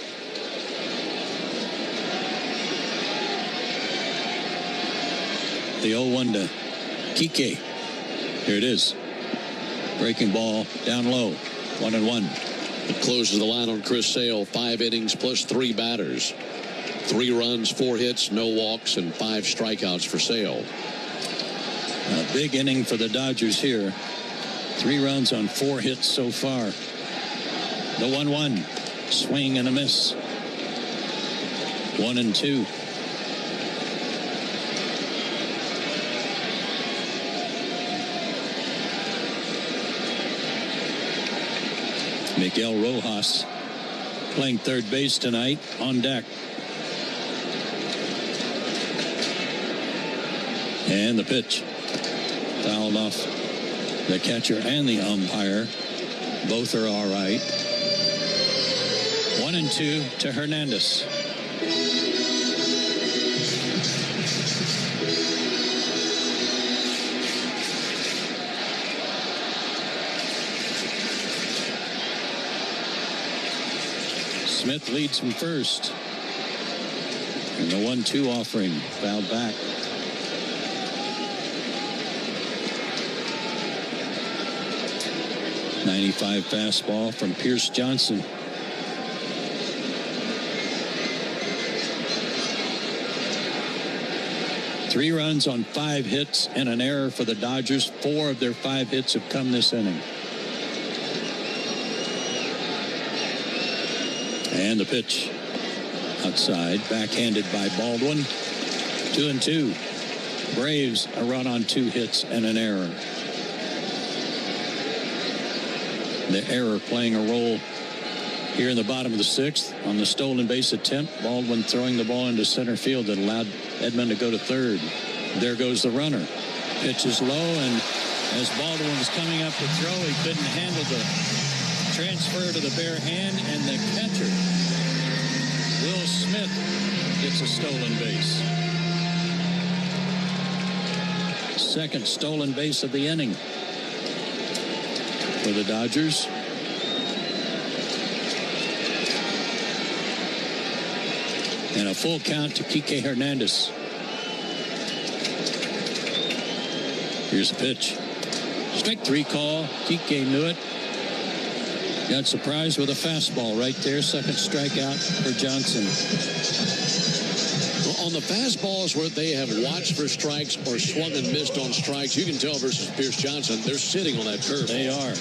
The 0-1 to Kike. Here it is. Breaking ball down low. 1-1. It closes the line on Chris Sale. 5 innings plus 3 batters. 3 runs, 4 hits, no walks, and 5 strikeouts for Sale. A big inning for the Dodgers here. 3 runs on 4 hits so far. The 1-1. Swing and a miss. 1-2. Miguel Rojas playing third base tonight on deck. And the pitch. Fouled off the catcher and the umpire. Both are all right. 1-2 to Hernandez. Smith leads from first. And the 1-2 offering fouled back. .95 fastball from Pierce Johnson. Three runs on 5 hits and an error for the Dodgers. 4 of their 5 hits have come this inning. And the pitch outside, backhanded by Baldwin. 2-2. Braves a run on 2 hits and an error. The error playing a role here in the bottom of the 6th on the stolen base attempt. Baldwin throwing the ball into center field that allowed Edman to go to third. There goes the runner. Pitch is low, and as Baldwin was coming up to throw, he couldn't handle the transfer to the bare hand, and the catcher, Will Smith, gets a stolen base. Second stolen base of the inning for the Dodgers. And a full count to Kike Hernandez. Here's the pitch. Strike 3 call. Kike knew it. Got surprised with a fastball right there. Second strikeout for Johnson. Well, on the fastballs where they have watched for strikes or swung and missed on strikes, you can tell versus Pierce Johnson, they're sitting on that curve. They are.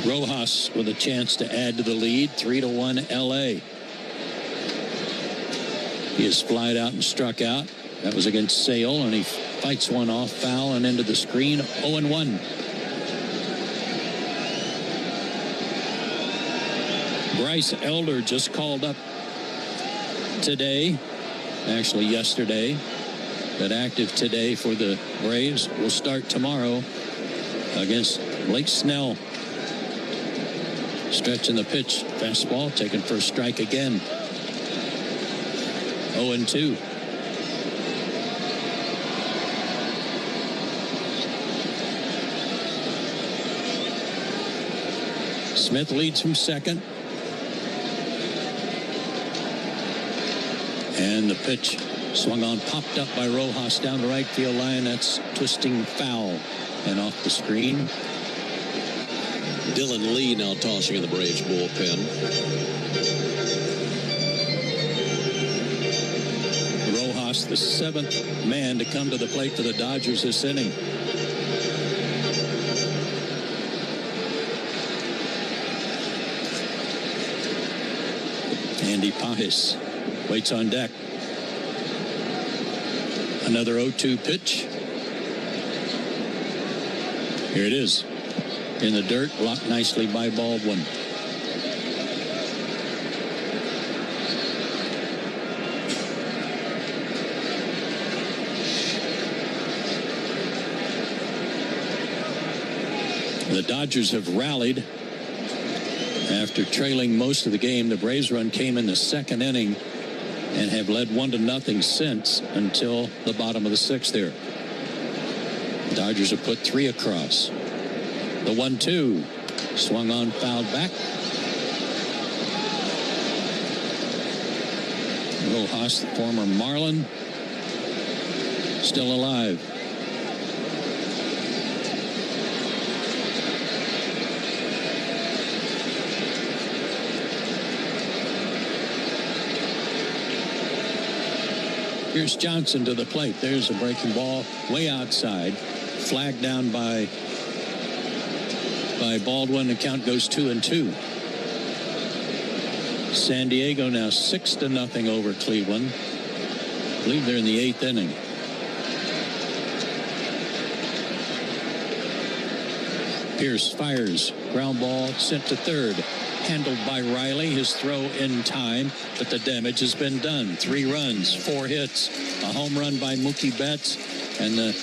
Rojas with a chance to add to the lead. 3-1 LA. He is flied out and struck out. That was against Sale, and he fights one off, foul and into the screen. 0-1. Bryce Elder just called up today, actually yesterday, but active today for the Braves. Will start tomorrow against Blake Snell. Stretching the pitch. Fastball taken for a strike again. 0-2. Smith leads from second. And the pitch swung on, popped up by Rojas down the right field line. That's twisting foul and off the screen. Dylan Lee now tossing in the Braves bullpen. Rojas, the 7th man to come to the plate for the Dodgers this inning. Andy Pajes waits on deck. Another 0-2 pitch. Here it is. In the dirt, blocked nicely by Baldwin. The Dodgers have rallied after trailing most of the game. The Braves run came in the second inning and have led 1-0 since until the bottom of the sixth there. The Dodgers have put 3 across. The 1-2 swung on, fouled back. Rojas, the former Marlin, still alive. Here's Johnson to the plate. There's a breaking ball way outside. Flag down by Baldwin. The count goes 2-2. San Diego now 6-0 over Cleveland. I believe they're in the 8th inning. Pierce fires. Ground ball sent to third. Handled by Riley. His throw in time, but the damage has been done. 3 runs, 4 hits, a home run by Mookie Betts, and the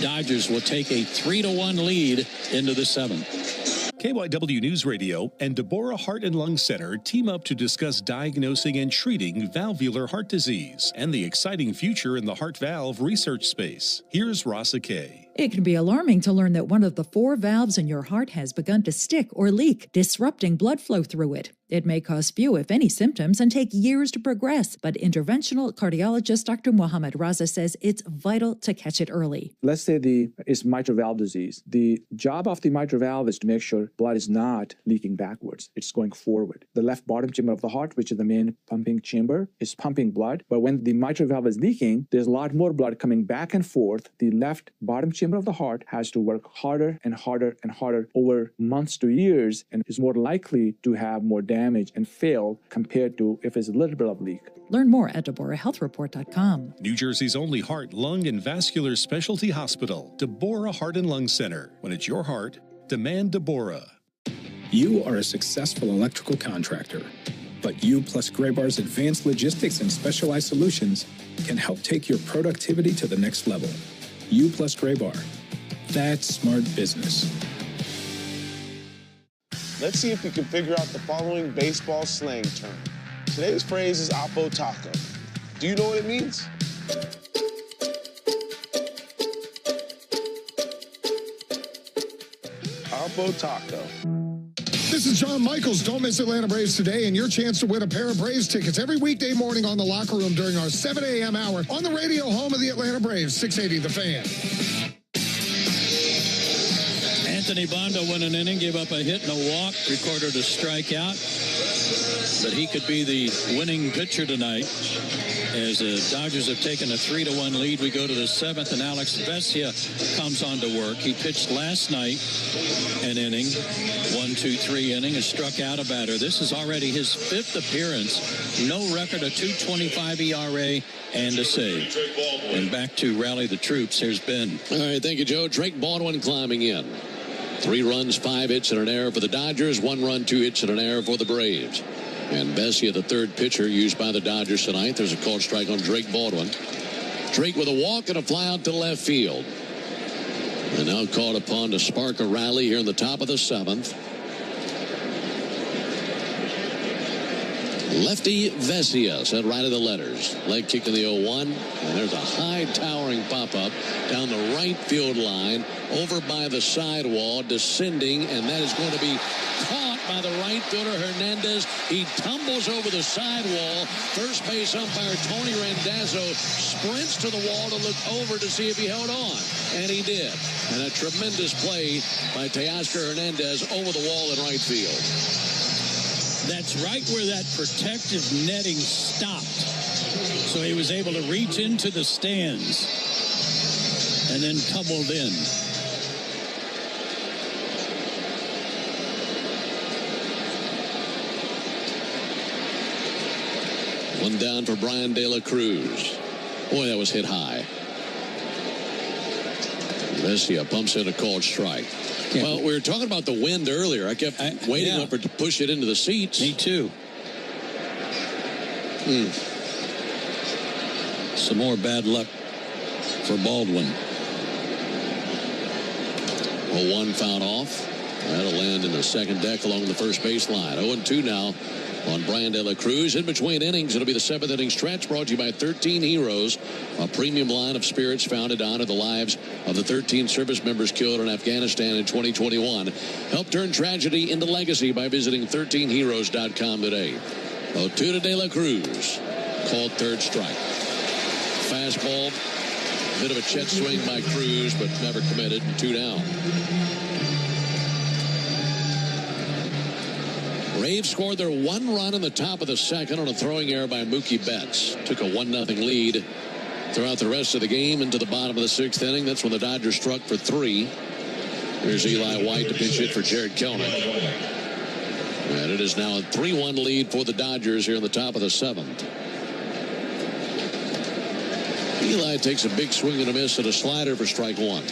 Dodgers will take a 3-1 lead into the 7th. KYW News Radio and Deborah Heart and Lung Center team up to discuss diagnosing and treating valvular heart disease and the exciting future in the heart valve research space. Here's Rasa Kay. It can be alarming to learn that one of the 4 valves in your heart has begun to stick or leak, disrupting blood flow through it. It may cause few, if any, symptoms and take years to progress, but interventional cardiologist Dr. Mohammed Raza says it's vital to catch it early. Let's say it's mitral valve disease. The job of the mitral valve is to make sure blood is not leaking backwards. It's going forward. The left bottom chamber of the heart, which is the main pumping chamber, is pumping blood. But when the mitral valve is leaking, there's a lot more blood coming back and forth. The left bottom chamber of the heart has to work harder and harder and harder over months to years and is more likely to have more damage and fail compared to if it's a little bit of leak. Learn more at DeborahHealthReport.com. New Jersey's only heart, lung, and vascular specialty hospital, Deborah Heart and Lung Center. When it's your heart, demand Deborah. You are a successful electrical contractor, but you plus Graybar's advanced logistics and specialized solutions can help take your productivity to the next level. You plus Graybar. That's smart business. Let's see if you can figure out the following baseball slang term. Today's phrase is Oppo Taco. Do you know what it means? Oppo Taco. This is John Michaels. Don't miss Atlanta Braves Today and your chance to win a pair of Braves tickets every weekday morning on The Locker Room during our 7 a.m. hour on the radio home of the Atlanta Braves, 680 The Fan. Anthony Banda won an inning, gave up a hit and a walk, recorded a strikeout. But he could be the winning pitcher tonight. As the Dodgers have taken a 3-1 lead, we go to the 7th, and Alex Vesia comes on to work. He pitched last night an inning, 1-2-3 inning, and struck out a batter. This is already his 5th appearance. No record, a 2.25 ERA and a save. And back to rally the troops. Here's Ben. All right, thank you, Joe. Drake Baldwin climbing in. 3 runs, 5 hits, and an error for the Dodgers. 1 run, 2 hits, and an error for the Braves. And Vesia, the 3rd pitcher used by the Dodgers tonight. There's a called strike on Drake Baldwin. Drake with a walk and a fly out to left field. And now called upon to spark a rally here in the top of the 7th. Lefty Vesia set right of the letters. Leg kick in the 0-1. And there's a high towering pop-up down the right field line over by the sidewall, descending, and that is going to be caught by the right fielder Hernandez. He tumbles over the sidewall. First base umpire Tony Randazzo sprints to the wall to look over to see if he held on, and he did. And a tremendous play by Teoscar Hernandez over the wall in right field. That's right where that protective netting stopped. So he was able to reach into the stands and then tumbled in. One down for Brian De La Cruz. Boy, that was hit high. Vesia pumps in a called strike. Yeah. Well, we were talking about the wind earlier. I kept waiting up to push it into the seats. Me too. Some more bad luck for Baldwin. 0-1 fouled off. That'll land in the second deck along the first baseline. 0-2 now on Brian De La Cruz. In between innings, it'll be the 7th inning stretch, brought to you by 13 Heroes, a premium line of spirits founded to honor the lives of the 13 service members killed in Afghanistan in 2021. Help turn tragedy into legacy by visiting 13heroes.com today. 0-2 to De La Cruz. Called third strike. Fastball. Bit of a jet swing by Cruz, but never committed. 2 down. Braves scored their 1 run in the top of the second on a throwing error by Mookie Betts. Took a 1-0 lead throughout the rest of the game into the bottom of the 6th inning. That's when the Dodgers struck for 3. Here's Eli White to pinch hit for Jared Kelenic. And it is now a 3-1 lead for the Dodgers here in the top of the 7th. Eli takes a big swing and a miss at a slider for strike 1.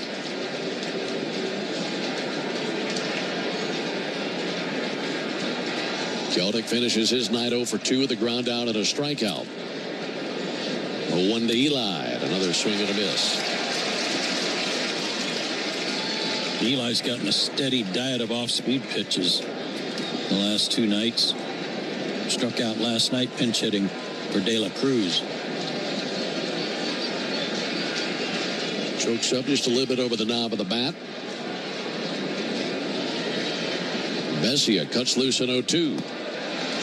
Kelenic finishes his night 0 for 2 with a ground out and a strikeout. 0-1 to Eli. Another swing and a miss. Eli's gotten a steady diet of off-speed pitches the last 2 nights. Struck out last night pinch hitting for De La Cruz. Chokes up just a little bit over the knob of the bat. Vesia cuts loose in 0-2.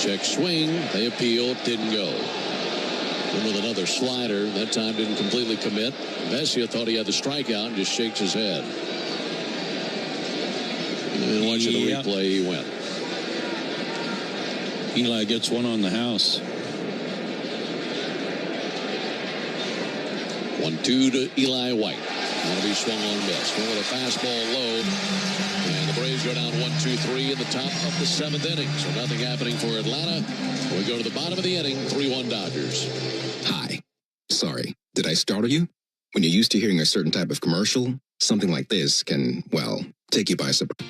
Check swing. They appeal. Didn't go. And with another slider. That time didn't completely commit. Vesia thought he had the strikeout and just shakes his head. And watching the replay, he went. Eli gets one on the house. 1-2 to Eli White. That'll be swung on and missed. Went with a fastball low. And the Braves go down 1-2-3 in the top of the 7th inning. So nothing happening for Atlanta. We go to the bottom of the inning. 3-1 Dodgers. Hi. Sorry. Did I startle you? When you're used to hearing a certain type of commercial, something like this can, well, take you by surprise.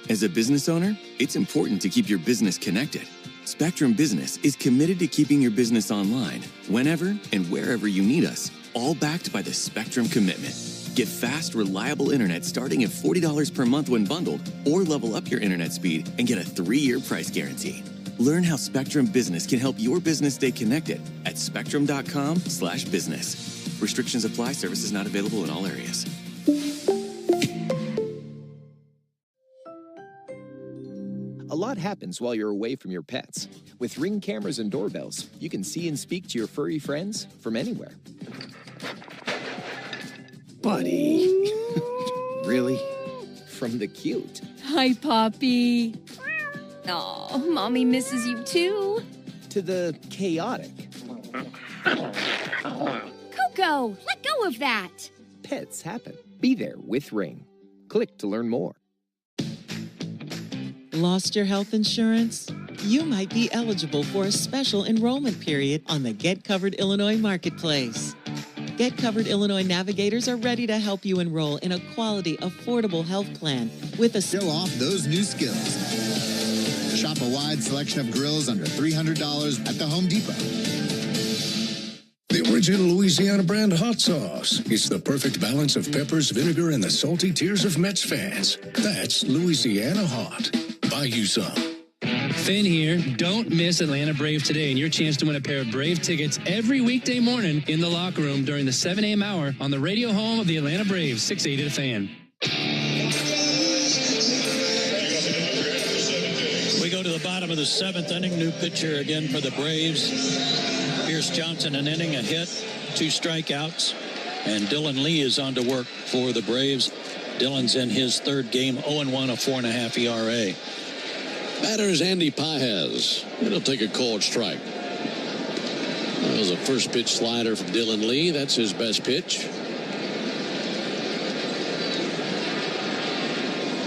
As a business owner, it's important to keep your business connected. Spectrum Business is committed to keeping your business online, whenever and wherever you need us, all backed by the Spectrum Commitment. Get fast, reliable internet starting at $40 per month when bundled, or level up your internet speed and get a 3-year price guarantee. Learn how Spectrum Business can help your business stay connected at spectrum.com/business. Restrictions apply. Services not available in all areas. A lot happens while you're away from your pets. With Ring cameras and doorbells, you can see and speak to your furry friends from anywhere. Buddy. Really? From the cute. Hi, Poppy. Aw, Mommy misses you too. To the chaotic. Coco, let go of that. Pets happen. Be there with Ring. Click to learn more. Lost your health insurance? You might be eligible for a special enrollment period on the Get Covered Illinois Marketplace. Get Covered Illinois navigators are ready to help you enroll in a quality, affordable health plan with a... Show off those new skills. Shop a wide selection of grills under $300 at the Home Depot. The original Louisiana brand hot sauce. It's the perfect balance of peppers, vinegar, and the salty tears of Mets fans. That's Louisiana Hot. Buy you some. Finn here. Don't miss Atlanta Braves today and your chance to win a pair of Brave tickets every weekday morning in the locker room during the 7 a.m. hour on the radio home of the Atlanta Braves, 680 The Fan. We go to the bottom of the 7th inning. New pitcher again for the Braves. Pierce Johnson, an inning, a hit, 2 strikeouts. And Dylan Lee is on to work for the Braves. Dylan's in his 3rd game, 0-1, a 4.5 ERA. Batters Andy Pages. It'll take a called strike. That was a first pitch slider from Dylan Lee. That's his best pitch.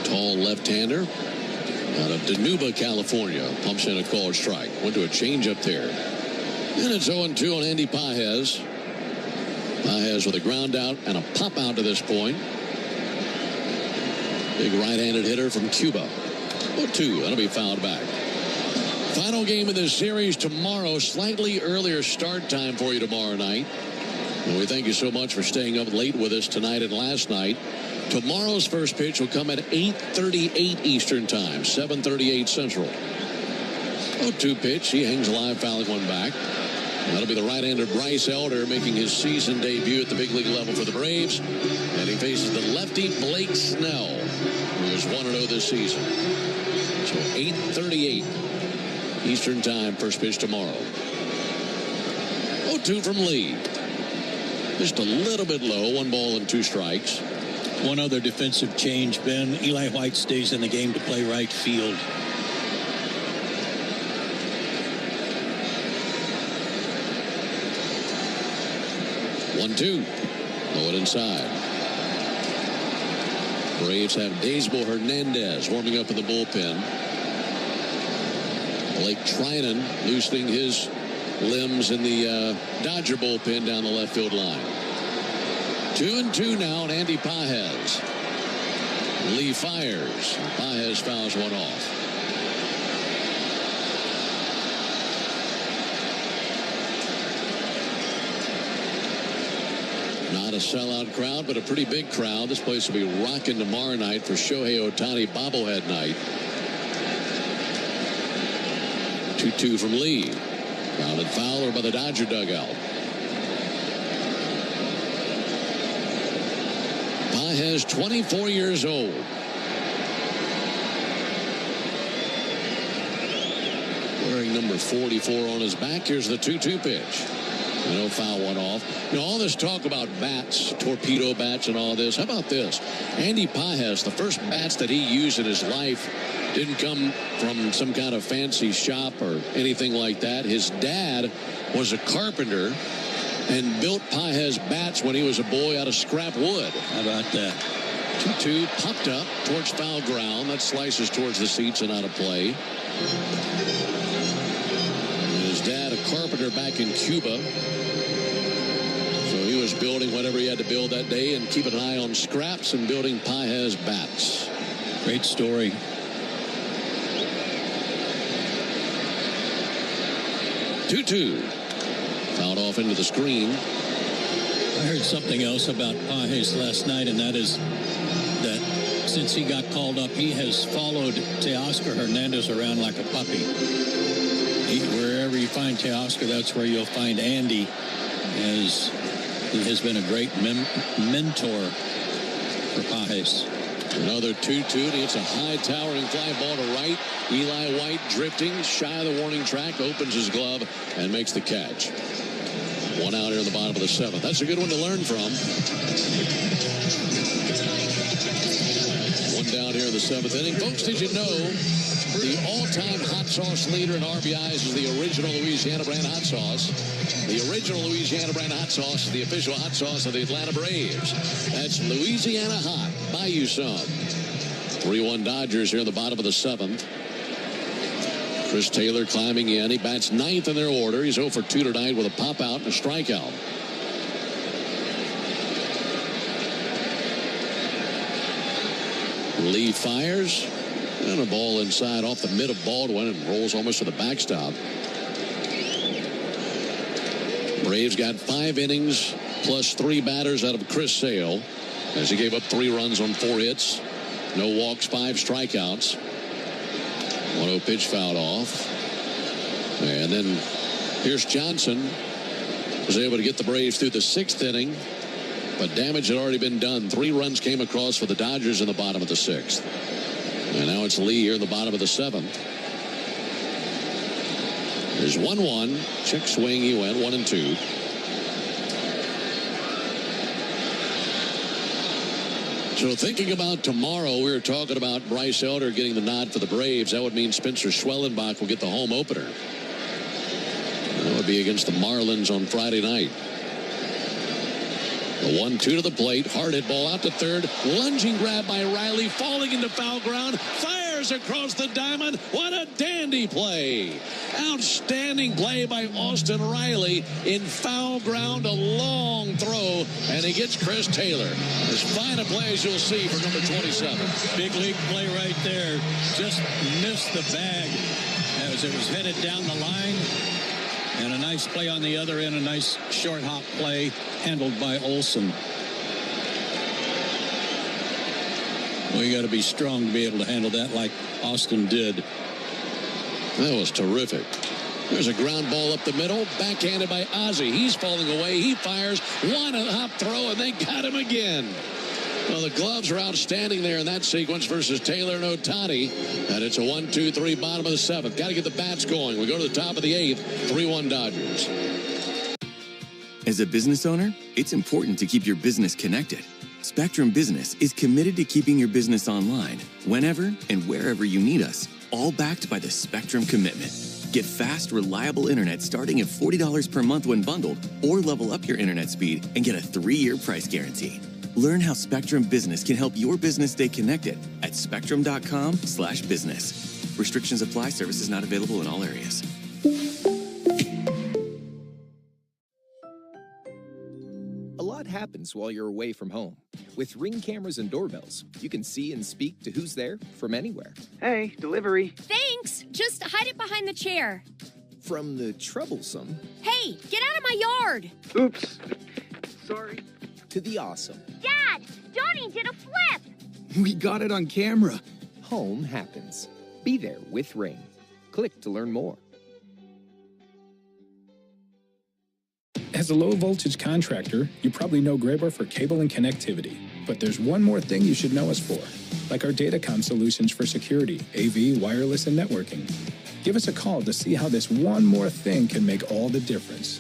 Tall left-hander out of Dinuba, California. Pumps in a called strike. Went to a changeup there. And it's 0-2 on Andy Pages. Pages with a ground out and a pop out to this point. Big right-handed hitter from Cuba. 0-2. That'll be fouled back. Final game of this series tomorrow. Slightly earlier start time for you tomorrow night. And we thank you so much for staying up late with us tonight and last night. Tomorrow's first pitch will come at 8:38 Eastern Time, 7:38 Central. 0-2 pitch. He hangs alive, fouling one back. That'll be the right-handed Bryce Elder making his season debut at the big league level for the Braves. And he faces the lefty Blake Snell, who is 1-0 this season. So 8:38 Eastern Time, first pitch tomorrow. 0-2 from Lee. Just a little bit low, 1 ball and 2 strikes. One other defensive change, Ben. Eli White stays in the game to play right field. One-two. Low it inside. Braves have Daysbel Hernandez warming up in the bullpen. Blake Trinan loosening his limbs in the Dodger bullpen down the left field line. 2-2 now on Andy Pages. Lee fires. Pages fouls one off. Not a sellout crowd, but a pretty big crowd. This place will be rocking tomorrow night for Shohei Ohtani bobblehead night. 2-2 from Lee. Grounded foul by the Dodger dugout. Pages, 24 years old. Wearing number 44 on his back. Here's the 2-2 pitch. No foul, one off. You know, all this talk about bats, torpedo bats and all this. How about this? Andy Pages, the first bats that he used in his life didn't come from some kind of fancy shop or anything like that. His dad was a carpenter and built Pages bats when he was a boy out of scrap wood. How about that? 2-2 popped up towards foul ground. That slices towards the seats and out of play. His dad, a carpenter back in Cuba. So he was building whatever he had to build that day and keeping an eye on scraps and building Pages bats. Great story. 2-2. Fouled off into the screen. I heard something else about Pages last night, and that is that since he got called up, he has followed Teoscar Hernandez around like a puppy. Wherever you find Teoscar, that's where you'll find Andy, as he has been a great mentor for Pages. Another 2-2. It's a high towering fly ball to right. Eli White drifting shy of the warning track, opens his glove and makes the catch. One out here in the bottom of the 7th. That's a good one to learn from. One down here in the 7th inning. Folks, did you know the all-time hot sauce leader in RBIs is the original Louisiana brand hot sauce? The original Louisiana brand hot sauce is the official hot sauce of the Atlanta Braves. That's Louisiana Hot. Buy you some. 3-1 Dodgers here in the bottom of the 7th. Chris Taylor climbing in. He bats 9th in their order. He's 0 for 2 tonight with a pop out and a strikeout. Lee fires. And a ball inside off the mid of Baldwin and rolls almost to the backstop. Braves got 5 innings plus 3 batters out of Chris Sale, as he gave up 3 runs on 4 hits. No walks, 5 strikeouts. 1-0 pitch fouled off. And then Pierce Johnson was able to get the Braves through the 6th inning, but damage had already been done. 3 runs came across for the Dodgers in the bottom of the 6th. And now it's Lee here in the bottom of the 7th. There's 1-1. Check swing. He went 1-2. So thinking about tomorrow, we were talking about Bryce Elder getting the nod for the Braves. That would mean Spencer Schwellenbach will get the home opener. That would be against the Marlins on Friday night. The 1-2 to the plate. Hard hit ball out to third. Lunging grab by Riley. Falling into foul ground. Fires fires across the diamond. What a dandy play. Outstanding play by Austin Riley in foul ground, a long throw, and he gets Chris Taylor. As fine a play as you'll see for number 27. Big league play right there. Just missed the bag as it was headed down the line. And a nice play on the other end, a nice short hop play handled by Olsen. Well, you got to be strong to be able to handle that like Austin did. That was terrific. There's a ground ball up the middle, backhanded by Ozzie. He's falling away. He fires, one hop throw, and they got him again. Well, the gloves are outstanding there in that sequence versus Taylor and Ohtani. And it's a 1-2-3 bottom of the seventh. Got to get the bats going. We go to the top of the eighth, 3-1 Dodgers. As a business owner, it's important to keep your business connected. Spectrum Business is committed to keeping your business online whenever and wherever you need us, all backed by the Spectrum Commitment. Get fast, reliable internet starting at $40 per month when bundled, or level up your internet speed and get a 3-year price guarantee. Learn how Spectrum Business can help your business stay connected at spectrum.com/business. Restrictions apply. Services not available in all areas. A lot happens while you're away from home. With Ring cameras and doorbells, you can see and speak to who's there from anywhere. Hey, delivery. Thanks. Just hide it behind the chair. From the troublesome... Hey, get out of my yard. Oops. Sorry. To the awesome. Dad, Donnie did a flip. We got it on camera. Home happens. Be there with Ring. Click to learn more. As a low-voltage contractor, you probably know Graybar for cable and connectivity. But there's one more thing you should know us for, like our Datacom solutions for security, AV, wireless, and networking. Give us a call to see how this one more thing can make all the difference.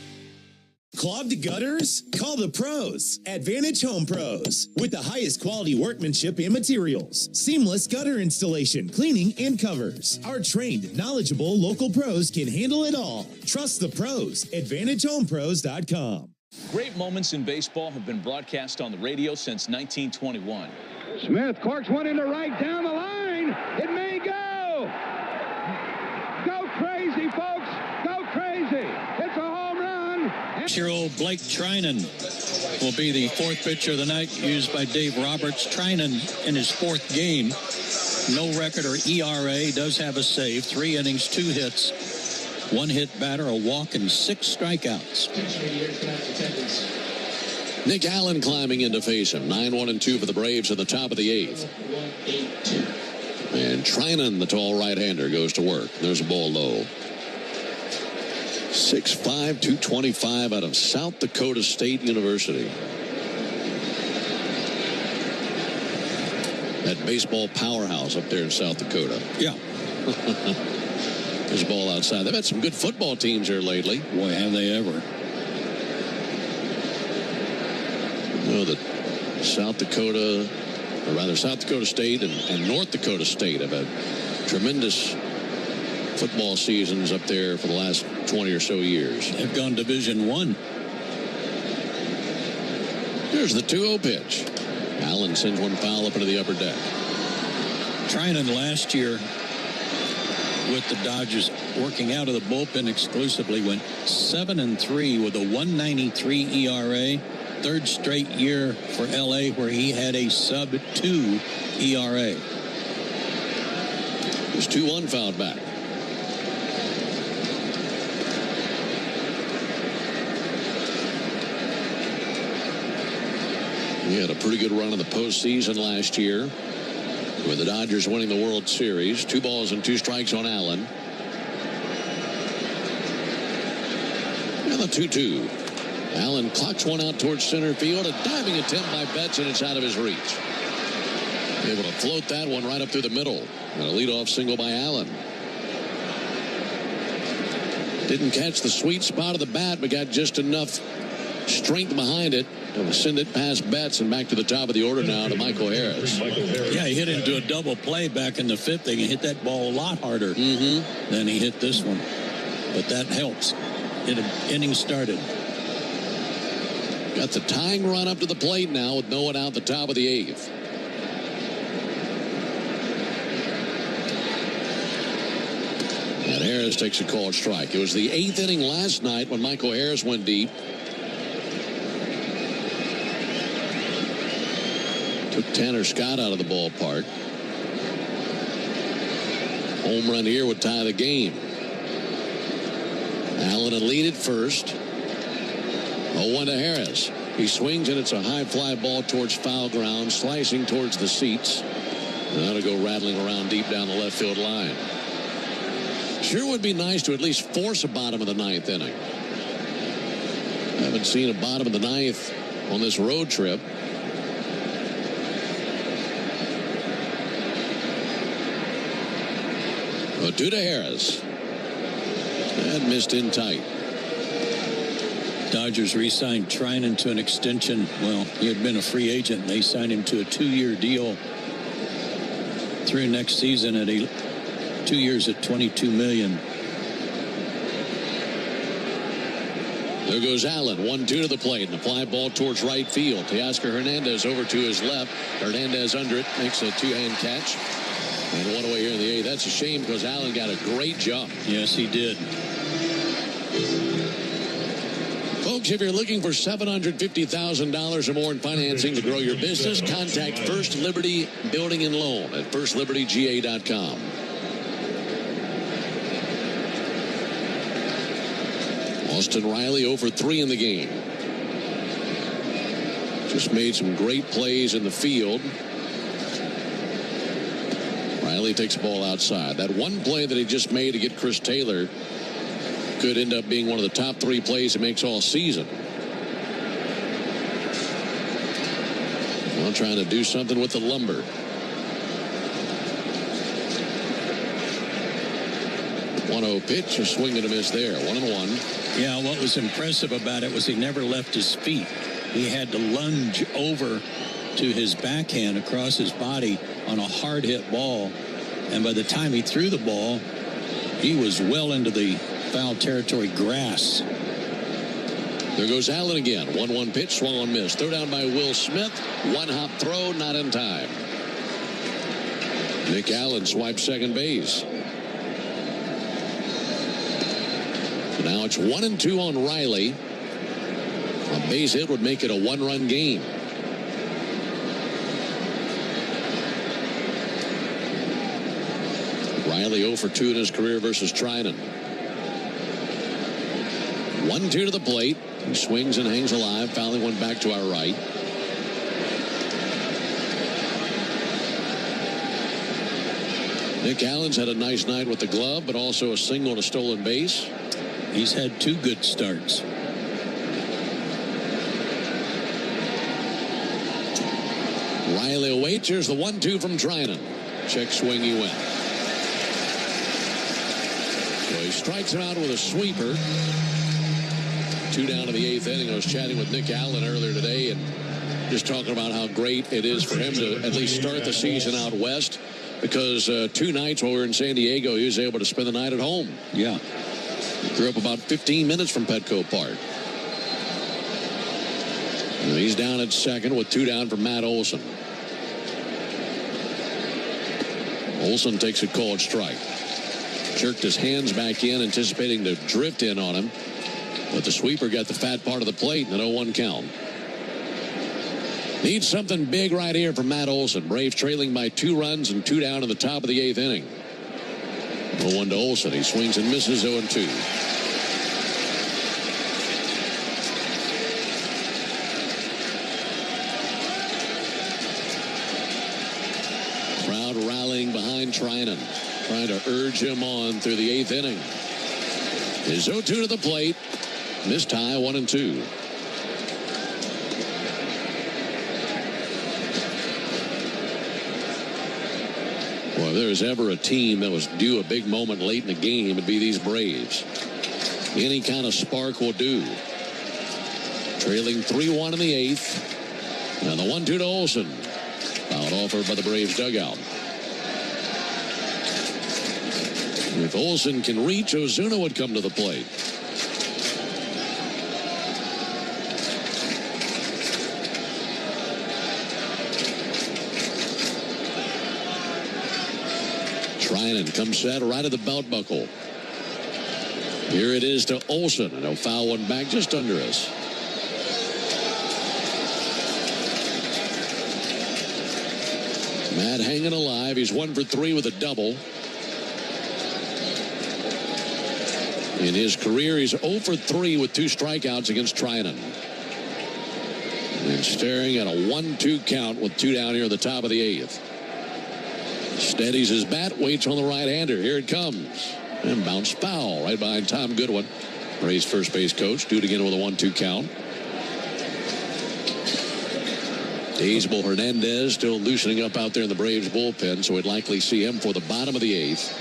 Clogged gutters? Call the pros. Advantage Home Pros. With the highest quality workmanship and materials. Seamless gutter installation, cleaning, and covers. Our trained, knowledgeable local pros can handle it all. Trust the pros. AdvantageHomePros.com. Great moments in baseball have been broadcast on the radio since 1921. Smith corks one into right down the line. It may go. Go crazy, folks. Go crazy. It's a home run. Year-old Blake Trinan will be the fourth pitcher of the night, used by Dave Roberts. Trinan in his fourth game. No record or ERA. Does have a save. 3 innings, 2 hits. 1 hit batter, a walk, and 6 strikeouts. Nick Allen climbing in to face him. 9-1-2 for the Braves at the top of the eighth. And Trinan, the tall right-hander, goes to work. There's a ball low. 6'5", 225 out of South Dakota State University. That baseball powerhouse up there in South Dakota. Yeah. There's a ball outside. They've had some good football teams here lately. Boy, have they ever. You know that South Dakota, or rather South Dakota State and North Dakota State have had tremendous football seasons up there for the last 20 or so years. They've gone Division I. Here's the 2-0 pitch. Allen sends one foul up into the upper deck. Trinan last year with the Dodgers working out of the bullpen exclusively went 7-3 with a 1.93 ERA. Third straight year for LA where he had a sub-2 ERA. There's 2-1 fouled back. He had a pretty good run in the postseason last year with the Dodgers winning the World Series. 2 balls and 2 strikes on Allen. And the 2-2. Allen clocks one out towards center field. A diving attempt by Betts, and it's out of his reach. Able to float that one right up through the middle. And a leadoff single by Allen. Didn't catch the sweet spot of the bat, but got just enough strength behind it to send it past Betts and back to the top of the order now to Michael Harris. Yeah, he hit into a double play back in the 5th. He hit that ball a lot harder than he hit this one. But that helps. Inning started. Got the tying run up to the plate now with no one out the top of the 8th. And Harris takes a called strike. It was the 8th inning last night when Michael Harris went deep. Took Tanner Scott out of the ballpark. Home run here would tie the game. Allen would lead at first. 0-1 to Harris. He swings, and it's a high fly ball towards foul ground, slicing towards the seats. And that'll go rattling around deep down the left field line. Sure would be nice to at least force a bottom of the 9th inning. Haven't seen a bottom of the 9th on this road trip. Due to Harris. And missed in tight. Dodgers re-signed Trinan to an extension. Well, he had been a free agent. They signed him to a 2-year deal through next season at 2 years at $22 million. There goes Allen. 1-2 to the plate. And a fly ball towards right field. Teoscar Hernandez over to his left. Hernandez under it. Makes a two-hand catch. And one away here in the 8th. That's a shame because Allen got a great jump. Yes, he did. Folks, if you're looking for $750,000 or more in financing to grow your business, contact First Liberty Building and Loan at FirstLibertyGA.com. Austin Riley 0 for 3 in the game. Just made some great plays in the field. Riley takes the ball outside. That one play that he just made to get Chris Taylor could end up being one of the top 3 plays he makes all season. Well, trying to do something with the lumber. 1-0 pitch, a swing and a miss there. 1-1. Yeah, what was impressive about it was he never left his feet. He had to lunge over to his backhand across his body on a hard hit ball. And by the time he threw the ball, he was well into the foul territory grass. There goes Allen again. 1-1 pitch, swung on miss. Throw down by Will Smith. One hop throw, not in time. Nick Allen swipes second base. So now it's 1-2 on Riley. A base hit would make it a 1-run game. Riley 0 for 2 in his career versus Trinan. 1-2 to the plate. He swings and hangs alive. Fouling one back to our right. Nick Allen's had a nice night with the glove, but also a single and a stolen base. He's had 2 good starts. Riley awaits. Here's the 1-2 from Trinan. Check swing, he went. So he strikes him out with a sweeper. 2 down to the 8th inning. I was chatting with Nick Allen earlier today and just talking about how great it is for him to at least start the season out west, because 2 nights while we were in San Diego, he was able to spend the night at home. Yeah. He grew up about 15 minutes from Petco Park. And he's down at second with 2 down from Matt Olson. Olson takes a called strike. Jerked his hands back in, anticipating to drift in on him. But the sweeper got the fat part of the plate and an 0-1 count. Needs something big right here from Matt Olson. Braves trailing by 2 runs and 2 down in the top of the 8th inning. 0-1 to Olson. He swings and misses 0-2. Crowd rallying behind Trinan, trying to urge him on through the 8th inning. His 0-2 to the plate. Missed high, 1-2. Well, if there was ever a team that was due a big moment late in the game, it'd be these Braves. Any kind of spark will do. Trailing 3-1 in the 8th. And the 1-2 to Olson. Fouled offer by the Braves dugout. If Olson can reach, Ozuna would come to the plate. Trinan comes set right at the belt buckle. Here it is to Olsen, and he'll foul one back just under us. Matt hanging alive. He's 1 for 3 with a double. In his career, he's 0 for 3 with 2 strikeouts against Trinan. And staring at a 1-2 count with 2 down here at the top of the 8th. Steadies his bat, waits on the right-hander. Here it comes. And bounce foul right behind Tom Goodwin. Braves first base coach. Do it again with a 1-2 count. Daysbel Hernandez still loosening up out there in the Braves bullpen, so we'd likely see him for the bottom of the 8th.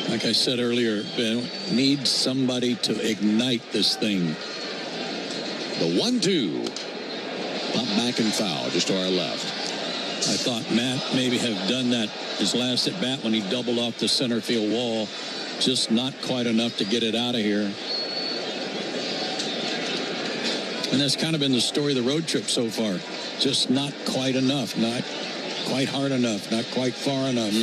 Like I said earlier, Ben, needs somebody to ignite this thing. The 1-2. Pop back and foul just to our left. I thought Matt maybe have done that his last at bat when he doubled off the center field wall. Just not quite enough to get it out of here. And that's kind of been the story of the road trip so far. Just not quite enough, not quite hard enough, not quite far enough.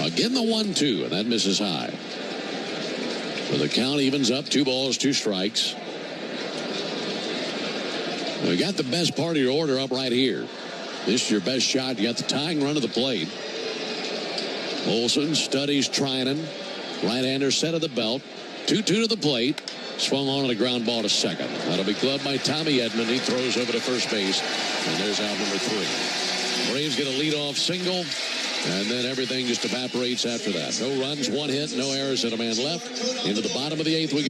Again, the 1-2, and that misses high. So the count evens up, 2 balls, 2 strikes. We got the best part of your order up right here. This is your best shot. You got the tying run to the plate. Olsen studies Trinan. Right-hander set of the belt. 2-2 to the plate. Swung on a ground ball to second. That'll be gloved by Tommy Edman. He throws over to first base. And there's out number 3. Braves get a leadoff single. And then everything just evaporates after that. No runs, 1 hit, no errors, and a man left. Into the bottom of the 8th.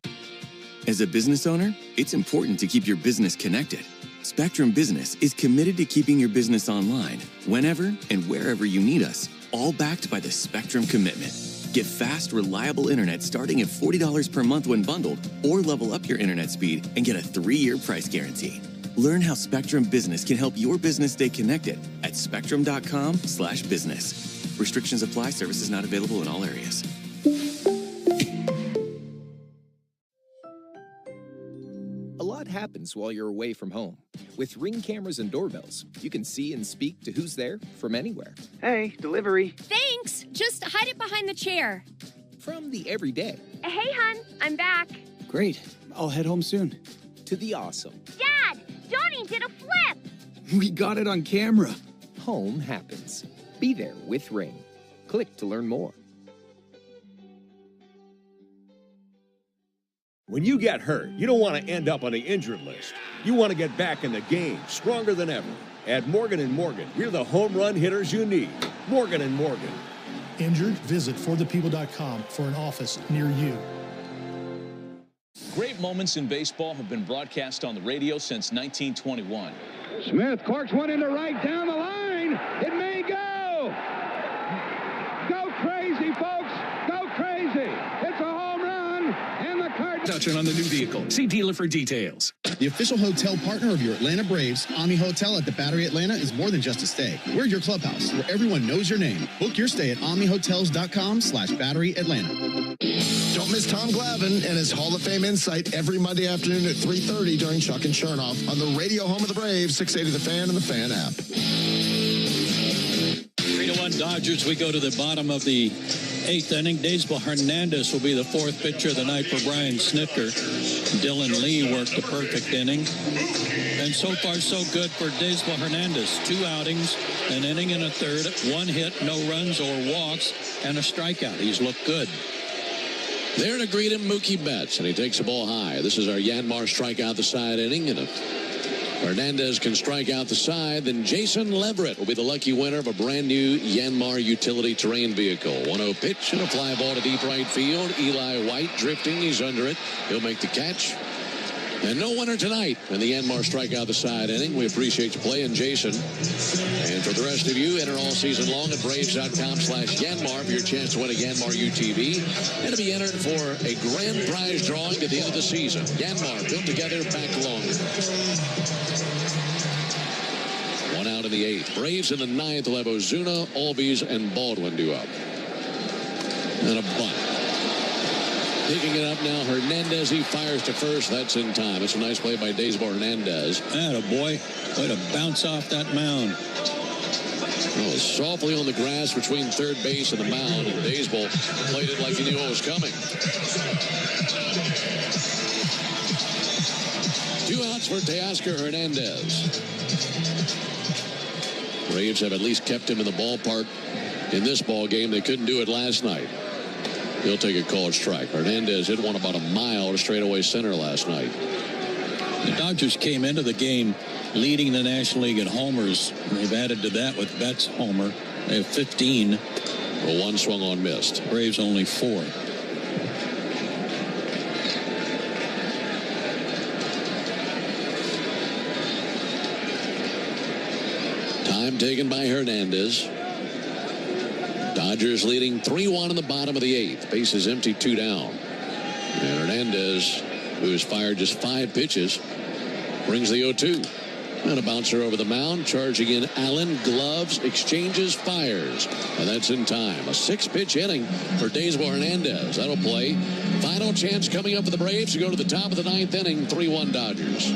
As a business owner, it's important to keep your business connected. Spectrum Business is committed to keeping your business online, whenever and wherever you need us, all backed by the Spectrum Commitment. Get fast, reliable internet starting at $40 per month when bundled, or level up your internet speed and get a 3-year price guarantee. Learn how Spectrum Business can help your business stay connected at spectrum.com/business. Restrictions apply. Services not available in all areas. A lot happens while you're away from home. With Ring cameras and doorbells, you can see and speak to who's there from anywhere. Hey, delivery. Thanks. Just hide it behind the chair. From the everyday. Hey, hon. I'm back. Great. I'll head home soon. To the awesome. Dad, Donnie did a flip. We got it on camera. Home happens. Be there with Ring. Click to learn more. When you get hurt, you don't want to end up on the injured list. You want to get back in the game, stronger than ever. At Morgan & Morgan, we're the home run hitters you need. Morgan & Morgan. Injured? Visit forthepeople.com for an office near you. Great moments in baseball have been broadcast on the radio since 1921. Smith corks one into right down the line. It may go. Go crazy, folks. Go crazy. It's a home run. And the Cardinals. Touching on the new vehicle. See dealer for details. The official hotel partner of your Atlanta Braves, Omni Hotel at the Battery Atlanta, is more than just a stay. We're your clubhouse where everyone knows your name. Book your stay at omnihotels.com/Battery Atlanta. Don't miss Tom Glavine and his Hall of Fame insight every Monday afternoon at 3:30 during Chuck and Chernoff on the radio home of the Braves, 680 The Fan and the Fan app. 3-1 Dodgers. We go to the bottom of the 8th inning. Daysbel Hernandez will be the 4th pitcher of the night for Brian Snitker. Dylan Lee worked a perfect inning. And so far, so good for Daysbel Hernandez. 2 outings, an inning and a third, 1 hit, no runs or walks, and a strikeout. He's looked good. There to greet him, Mookie Betts, and he takes the ball high. This is our Yanmar strikeout the side inning, and if Hernandez can strike out the side, then Jason Leverett will be the lucky winner of a brand new Yanmar utility terrain vehicle. 1-0 pitch and a fly ball to deep right field. Eli White drifting. He's under it. He'll make the catch. And no winner tonight in the Yanmar strikeout the side inning. We appreciate you playing, Jason. And for the rest of you, enter all season long at Braves.com/Yanmar for your chance to win a Yanmar UTV and to be entered for a grand prize drawing at the end of the season. Yanmar, built together, back longer. 1 out in the 8th. Braves in the 9th will have Ozuna, Albies, and Baldwin due up. And a bunt. Picking it up now, Hernandez. He fires to first. That's in time. It's a nice play by Daysbel Hernandez. Atta boy. Way to bounce off that mound. Oh, softly on the grass between third base and the mound, and Daysbel played it like he knew what was coming. 2 outs for Teoscar Hernandez. Braves have at least kept him in the ballpark in this ball game. They couldn't do it last night. He'll take a called strike. Hernandez hit one about a mile to straightaway center last night. The Dodgers came into the game leading the National League in homers. They've added to that with Betts' homer. They have 15. Well, 1 swung on missed. Braves only 4. Time taken by Hernandez. Dodgers leading 3-1 in the bottom of the 8th. Bases empty, 2 down. And Hernandez, who has fired just 5 pitches, brings the 0-2. And a bouncer over the mound. Charging in Allen. Gloves, exchanges, fires. And that's in time. A 6-pitch inning for Daysbel Hernandez. That'll play. Final chance coming up for the Braves to go to the top of the 9th inning. 3-1 Dodgers.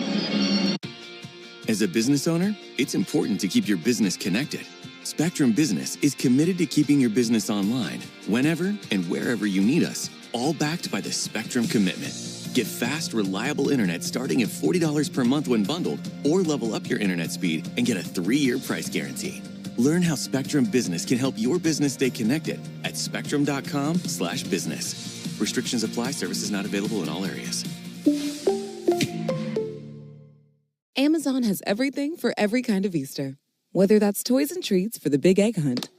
As a business owner, it's important to keep your business connected. Spectrum Business is committed to keeping your business online, whenever and wherever you need us, all backed by the Spectrum Commitment. Get fast, reliable internet starting at $40 per month when bundled, or level up your internet speed and get a 3-year price guarantee. Learn how Spectrum Business can help your business stay connected at spectrum.com/business. Restrictions apply. Services not available in all areas. Amazon has everything for every kind of Easter. Whether that's toys and treats for the big egg hunt,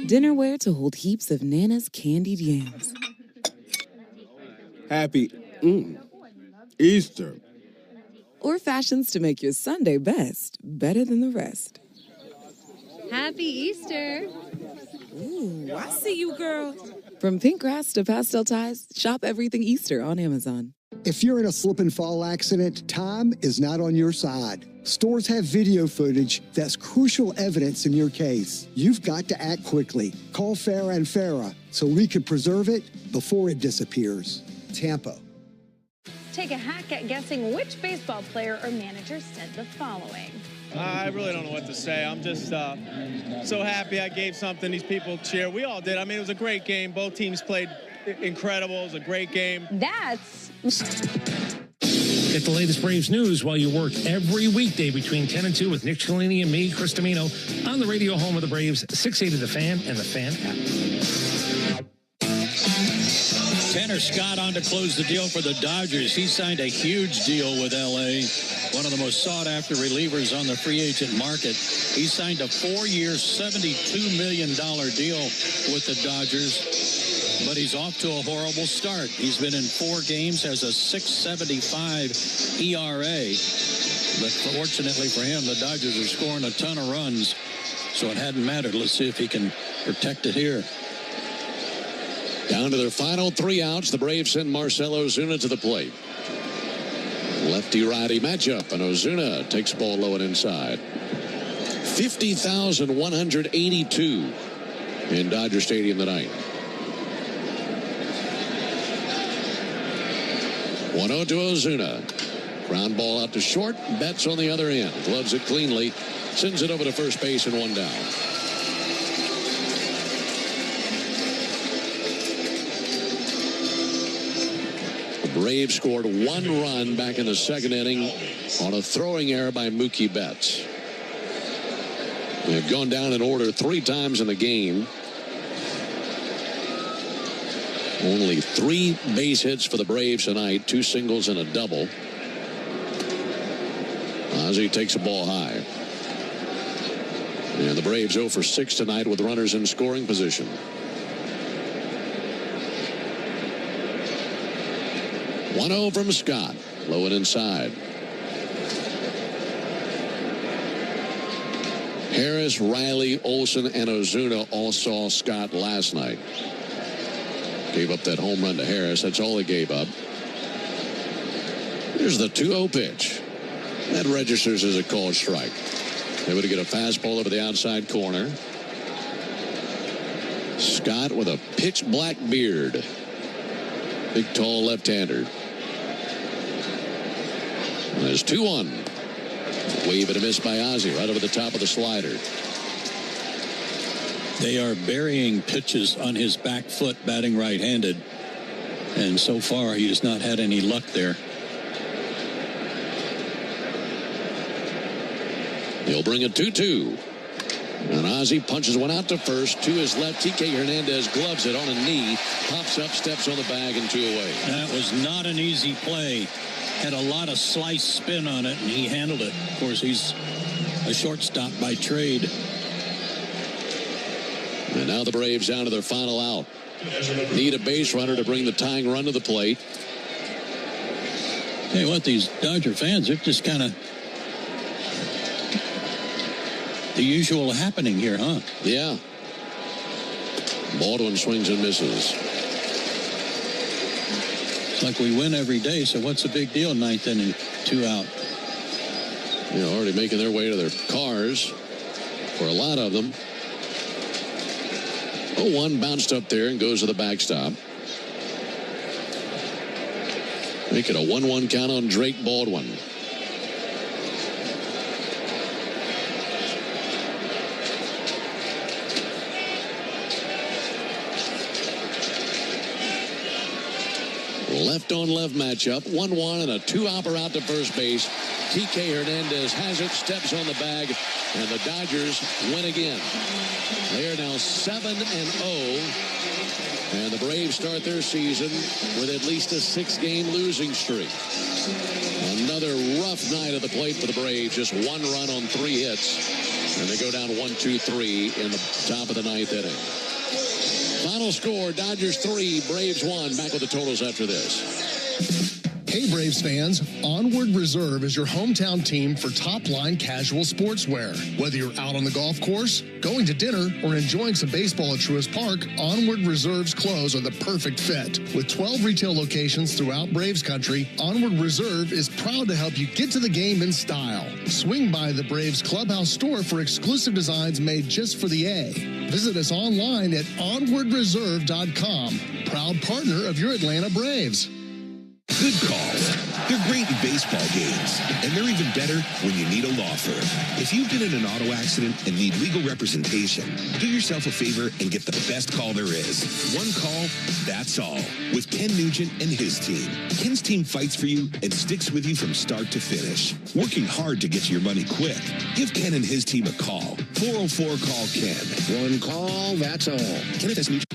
dinnerware to hold heaps of Nana's candied yams, Happy Easter, or fashions to make your Sunday best better than the rest. Happy Easter. Ooh, I see you, girl. From pink grass to pastel ties, shop everything Easter on Amazon. If you're in a slip and fall accident, time is not on your side. Stores have video footage that's crucial evidence in your case. You've got to act quickly. Call Farah and Farah so we can preserve it before it disappears. Tampa. Take a hack at guessing which baseball player or manager said the following. I really don't know what to say. I'm just so happy I gave something these people cheer. We all did. I mean, it was a great game. Both teams played incredible. It was a great game. That's... Get the latest Braves news while you work every weekday between 10 and 2 with Nick Cellini and me, Chris Domino, on the radio home of the Braves, 680 The Fan and the Fan app. Tanner Scott on to close the deal for the Dodgers. He signed a huge deal with L.A., one of the most sought-after relievers on the free agent market. He signed a 4-year, $72 million deal with the Dodgers, but he's off to a horrible start. He's been in 4 games, has a .675 ERA, but fortunately for him, the Dodgers are scoring a ton of runs, so it hadn't mattered. Let's see if he can protect it here. Down to their final 3 outs, the Braves send Marcell Ozuna to the plate. Lefty-righty matchup, and Ozuna takes the ball low and inside. 50,182 in Dodger Stadium tonight. 1-0 to Ozuna. Ground ball out to short. Betts on the other end. Gloves it cleanly. Sends it over to first base and 1 down. Braves scored 1 run back in the 2nd inning on a throwing error by Mookie Betts. They've gone down in order 3 times in the game. Only 3 base hits for the Braves tonight, 2 singles and a double. Ozzie takes the ball high. And the Braves 0 for 6 tonight with runners in scoring position. 1-0 from Scott. Low and inside. Harris, Riley, Olsen, and Ozuna all saw Scott last night. Gave up that home run to Harris. That's all he gave up. Here's the 2-0 pitch. That registers as a called strike. Able to get a fastball over the outside corner. Scott with a pitch black beard. Big, tall left-hander. There's 2-1. Wave and a miss by Ozzie right over the top of the slider. They are burying pitches on his back foot, batting right-handed. And so far, he has not had any luck there. He'll bring a 2-2. And Ozzie punches one out to first. To his left, TK Hernandez gloves it on a knee. Pops up, steps on the bag, and 2 away. That was not an easy play. Had a lot of slice spin on it, and he handled it. Of course, he's a shortstop by trade. And now the Braves down to their final out. Need a base runner to bring the tying run to the plate. Hey, what, these Dodger fans are just kind of the usual happening here, huh? Yeah. Baldwin swings and misses. It's like we win every day, so what's the big deal? 9th inning, 2 out. Already making their way to their cars for a lot of them. 0-1 bounced up there and goes to the backstop. Make it a 1-1 count on Drake Baldwin. Left-on-left matchup. 1-1 and a 2-hopper out to first base. TK Hernandez has it, steps on the bag, and the Dodgers win again. They are now 7-0, and the Braves start their season with at least a 6-game losing streak. Another rough night at the plate for the Braves. Just 1 run on 3 hits, and they go down 1-2-3 in the top of the 9th inning. Final score, Dodgers 3, Braves 1. Back with the totals after this. Hey, Braves fans, Onward Reserve is your hometown team for top-line casual sportswear. Whether you're out on the golf course, going to dinner, or enjoying some baseball at Truist Park, Onward Reserve's clothes are the perfect fit. With 12 retail locations throughout Braves country, Onward Reserve is proud to help you get to the game in style. Swing by the Braves Clubhouse store for exclusive designs made just for the A. Visit us online at onwardreserve.com. Proud partner of your Atlanta Braves. Good calls. They're great in baseball games, and they're even better when you need a law firm. If you've been in an auto accident and need legal representation, do yourself a favor and get the best call there is. One call, that's all. With Ken Nugent and his team. Ken's team fights for you and sticks with you from start to finish, working hard to get you your money quick. Give Ken and his team a call. 404-CALL-KEN. One call, that's all. Kenneth S. Nugent.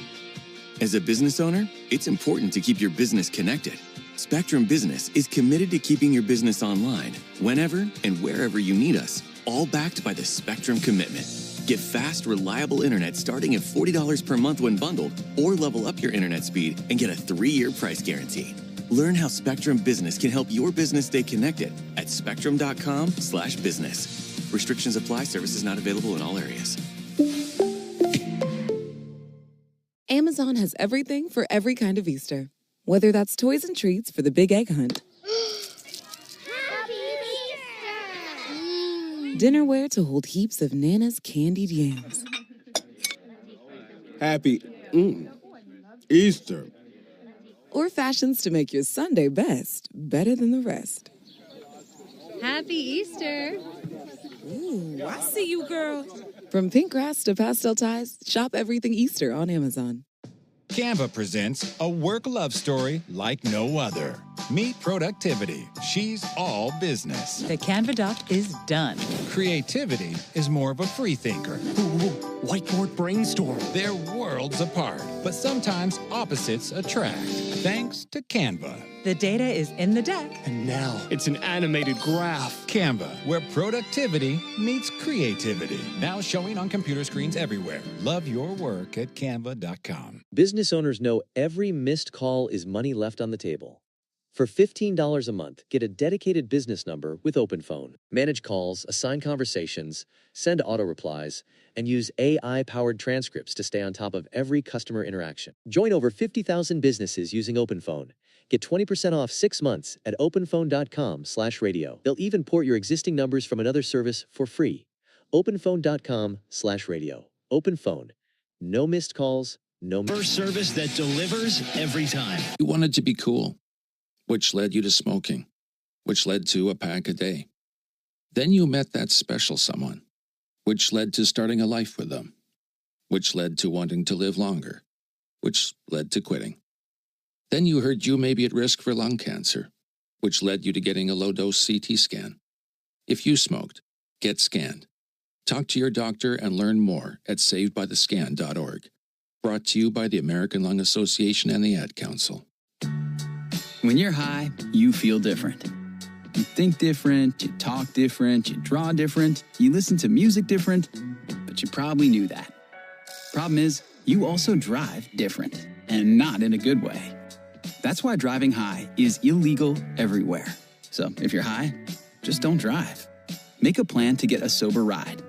As a business owner, it's important to keep your business connected. Spectrum Business is committed to keeping your business online, whenever and wherever you need us, all backed by the Spectrum Commitment. Get fast, reliable internet starting at $40 per month when bundled, or level up your internet speed and get a 3-year price guarantee. Learn how Spectrum Business can help your business stay connected at spectrum.com/business. Restrictions apply. Services not available in all areas. Amazon has everything for every kind of Easter. Whether that's toys and treats for the big egg hunt, dinnerware to hold heaps of Nana's candied yams, Happy Easter. or fashions to make your Sunday best better than the rest. Happy Easter. Ooh, I see you, girl. From pink grass to pastel ties, shop everything Easter on Amazon. Canva presents a work love story like no other. Meet Productivity. She's all business. The Canva doc is done. Creativity is more of a free thinker. Whiteboard brainstorm. They're worlds apart, but sometimes opposites attract. Thanks to Canva. The data is in the deck. And now it's an animated graph. Canva, where productivity meets creativity. Now showing on computer screens everywhere. Love your work at canva.com. Business owners know every missed call is money left on the table. For $15 a month, get a dedicated business number with OpenPhone. Manage calls, assign conversations, send auto replies, and use AI-powered transcripts to stay on top of every customer interaction. Join over 50,000 businesses using OpenPhone. Get 20% off 6 months at openphone.com/radio. They'll even port your existing numbers from another service for free. openphone.com/radio. OpenPhone. No missed calls, no... First service that delivers every time. You wanted to be cool, which led you to smoking, which led to a pack a day. Then you met that special someone, which led to starting a life with them, which led to wanting to live longer, which led to quitting. Then you heard you may be at risk for lung cancer, which led you to getting a low-dose CT scan. If you smoked, get scanned. Talk to your doctor and learn more at savedbythescan.org. Brought to you by the American Lung Association and the Ad Council. When you're high, you feel different. You think different, you talk different, you draw different, you listen to music different, but you probably knew that. Problem is, you also drive different, and not in a good way. That's why driving high is illegal everywhere. So if you're high, just don't drive. Make a plan to get a sober ride.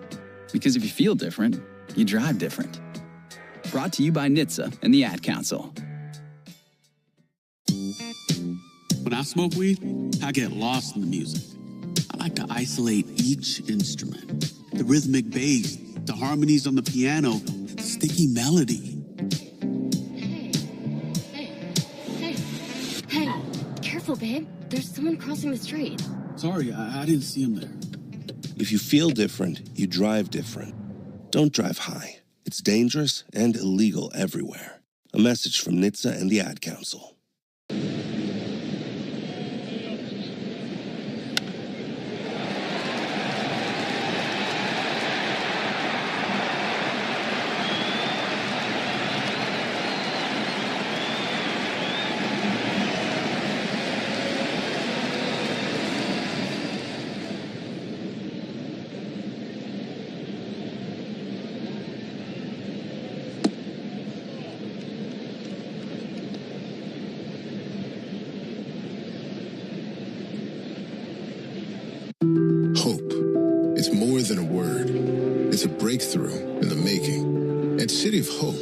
Because if you feel different, you drive different. Brought to you by NHTSA and the Ad Council. When I smoke weed, I get lost in the music. I like to isolate each instrument. The rhythmic bass, the harmonies on the piano, the sticky melody. Hey, careful, babe. There's someone crossing the street. Sorry, I didn't see him there. If you feel different, you drive different. Don't drive high. It's dangerous and illegal everywhere. A message from NHTSA and the Ad Council. Hope. It's more than a word. It's a breakthrough in the making. At City of Hope,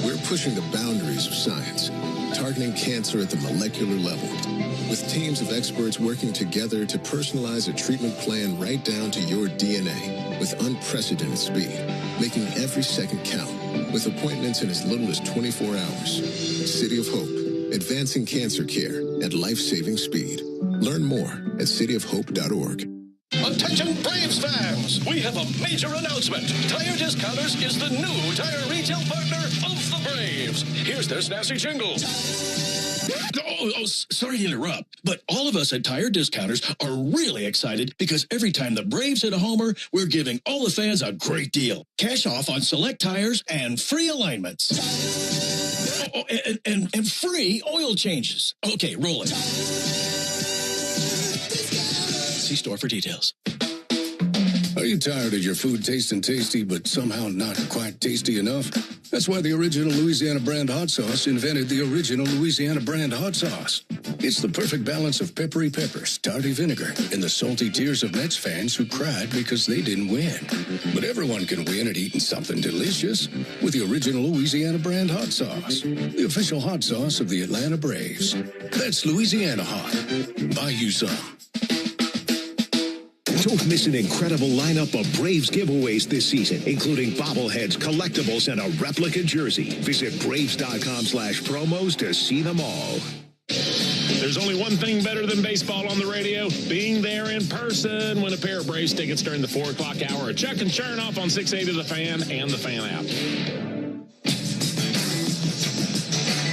we're pushing the boundaries of science, targeting cancer at the molecular level, with teams of experts working together to personalize a treatment plan right down to your DNA with unprecedented speed, making every second count, with appointments in as little as 24 hours. City of Hope, advancing cancer care at life-saving speed. Learn more at cityofhope.org. Attention Braves fans! We have a major announcement. Tire Discounters is the new tire retail partner of the Braves. Here's their snazzy jingle. Sorry to interrupt, but all of us at Tire Discounters are really excited because every time the Braves hit a homer, we're giving all the fans a great deal. Cash off on select tires and free alignments. And free oil changes. Okay, roll it. See store for details. Are you tired of your food tasting tasty, but somehow not quite tasty enough? That's why the original Louisiana brand hot sauce invented the original Louisiana brand hot sauce. It's the perfect balance of peppery peppers, tarty vinegar, and the salty tears of Mets fans who cried because they didn't win. But everyone can win at eating something delicious with the original Louisiana brand hot sauce, the official hot sauce of the Atlanta Braves. That's Louisiana hot. Buy you some. Don't miss an incredible lineup of Braves giveaways this season, including bobbleheads, collectibles, and a replica jersey. Visit Braves.com/promos to see them all. There's only one thing better than baseball on the radio, being there in person. Win a pair of Braves tickets during the 4 o'clock hour. Chuck and Chernoff on 680 The Fan and the Fan app.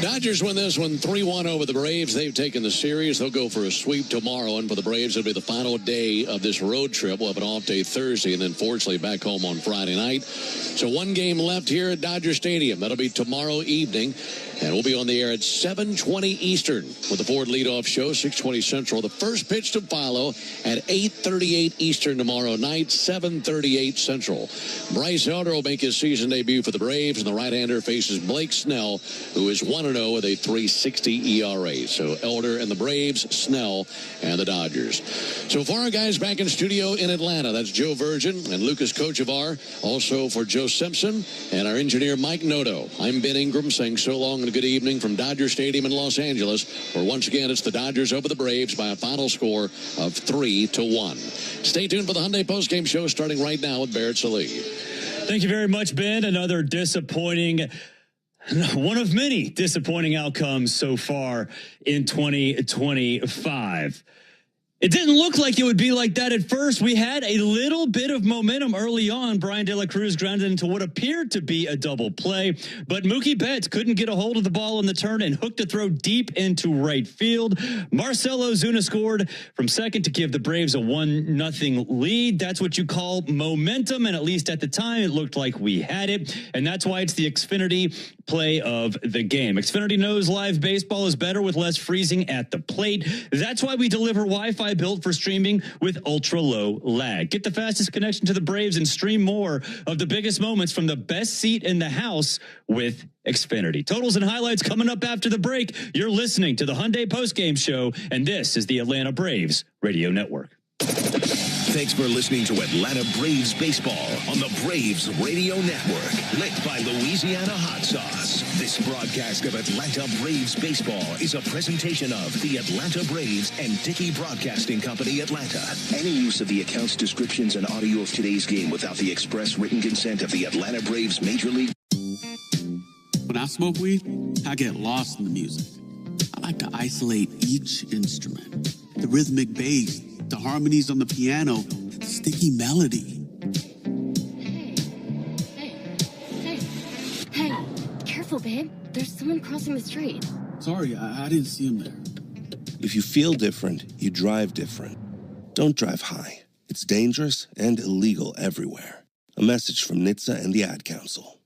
Dodgers win this one 3-1 over the Braves. They've taken the series. They'll go for a sweep tomorrow. And for the Braves, it'll be the final day of this road trip. We'll have an off day Thursday and then fortunately back home on Friday night. So one game left here at Dodger Stadium. That'll be tomorrow evening. And we'll be on the air at 7:20 Eastern with the Ford leadoff show, 6:20 Central. The first pitch to follow at 8:38 Eastern tomorrow night, 7:38 Central. Bryce Elder will make his season debut for the Braves, and the right-hander faces Blake Snell, who is 1-0 with a 3.60 ERA. So Elder and the Braves, Snell and the Dodgers. So for our guys back in studio in Atlanta, that's Joe Virgin and Lucas Kochevar. Also for Joe Simpson and our engineer Mike Noto. I'm Ben Ingram saying so long and a good evening from Dodger Stadium in Los Angeles, where once again it's the Dodgers over the Braves by a final score of 3-1. Stay tuned for the Hyundai postgame show starting right now with Barrett Sallee. Thank you very much, Ben. Another disappointing, one of many disappointing outcomes so far in 2025. It didn't look like it would be like that at first. We had a little bit of momentum early on. Brian De La Cruz grounded into what appeared to be a double play, but Mookie Betts couldn't get a hold of the ball in the turn and hooked a throw deep into right field. Marcell Ozuna scored from second to give the Braves a 1-0 lead. That's what you call momentum, and at least at the time, it looked like we had it, and that's why it's the Xfinity play of the game. Xfinity knows live baseball is better with less freezing at the plate. That's why we deliver Wi-Fi built for streaming with ultra-low lag. Get the fastest connection to the Braves and stream more of the biggest moments from the best seat in the house with Xfinity. Totals and highlights coming up after the break. You're listening to the Hyundai Postgame Show, and this is the Atlanta Braves Radio Network. Thanks for listening to Atlanta Braves Baseball on the Braves Radio Network, lit by Louisiana Hot Sauce. This broadcast of Atlanta Braves Baseball is a presentation of the Atlanta Braves and Dickey Broadcasting Company, Atlanta. Any use of the accounts, descriptions, and audio of today's game without the express written consent of the Atlanta Braves Major League. When I smoke weed, I get lost in the music. I like to isolate each instrument, the rhythmic bass, the harmonies on the piano, the sticky melody. Hey, careful, babe. There's someone crossing the street. Sorry, I didn't see him there. If you feel different, you drive different. Don't drive high. It's dangerous and illegal everywhere. A message from NHTSA and the Ad Council.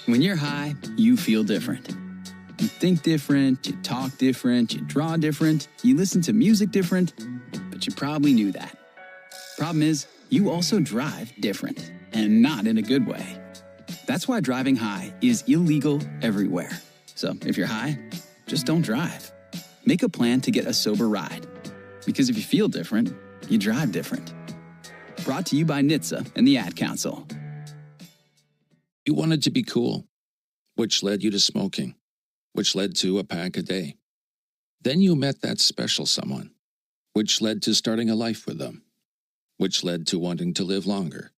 When you're high, you feel different. You think different, you talk different, you draw different, you listen to music different, but you probably knew that. Problem is, you also drive different, and not in a good way. That's why driving high is illegal everywhere. So if you're high, just don't drive. Make a plan to get a sober ride. Because if you feel different, you drive different. Brought to you by NHTSA and the Ad Council. You wanted to be cool, which led you to smoking, which led to a pack a day. Then you met that special someone, which led to starting a life with them, which led to wanting to live longer,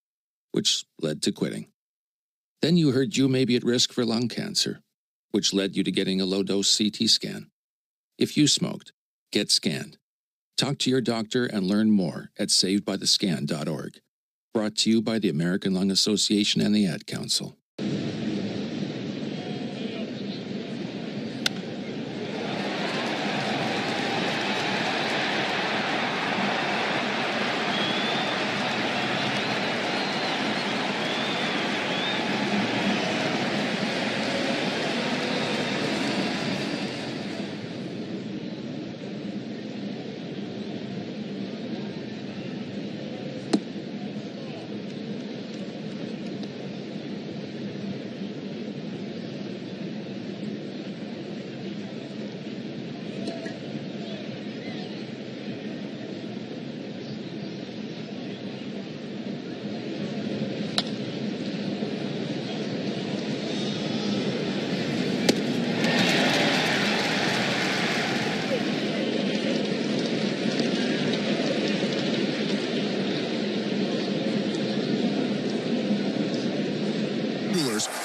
which led to quitting. Then you heard you may be at risk for lung cancer, which led you to getting a low-dose CT scan. If you smoked, get scanned. Talk to your doctor and learn more at savedbythescan.org. Brought to you by the American Lung Association and the Ad Council.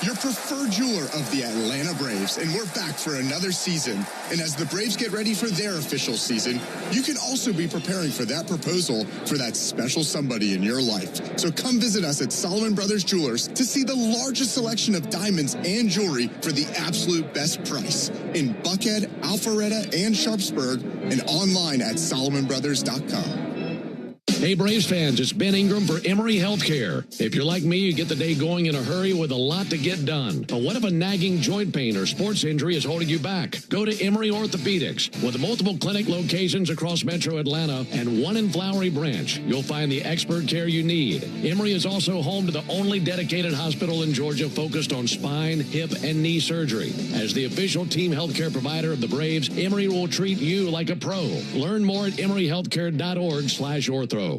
Your preferred jeweler of the Atlanta Braves, and we're back for another season. And as the Braves get ready for their official season, you can also be preparing for that proposal for that special somebody in your life. So come visit us at Solomon Brothers Jewelers to see the largest selection of diamonds and jewelry for the absolute best price in Buckhead, Alpharetta, and Sharpsburg, and online at SolomonBrothers.com. Hey, Braves fans, it's Ben Ingram for Emory Healthcare. If you're like me, you get the day going in a hurry with a lot to get done. But what if a nagging joint pain or sports injury is holding you back? Go to Emory Orthopedics. With multiple clinic locations across Metro Atlanta and one in Flowery Branch, you'll find the expert care you need. Emory is also home to the only dedicated hospital in Georgia focused on spine, hip, and knee surgery. As the official team healthcare provider of the Braves, Emory will treat you like a pro. Learn more at emoryhealthcare.org/ortho.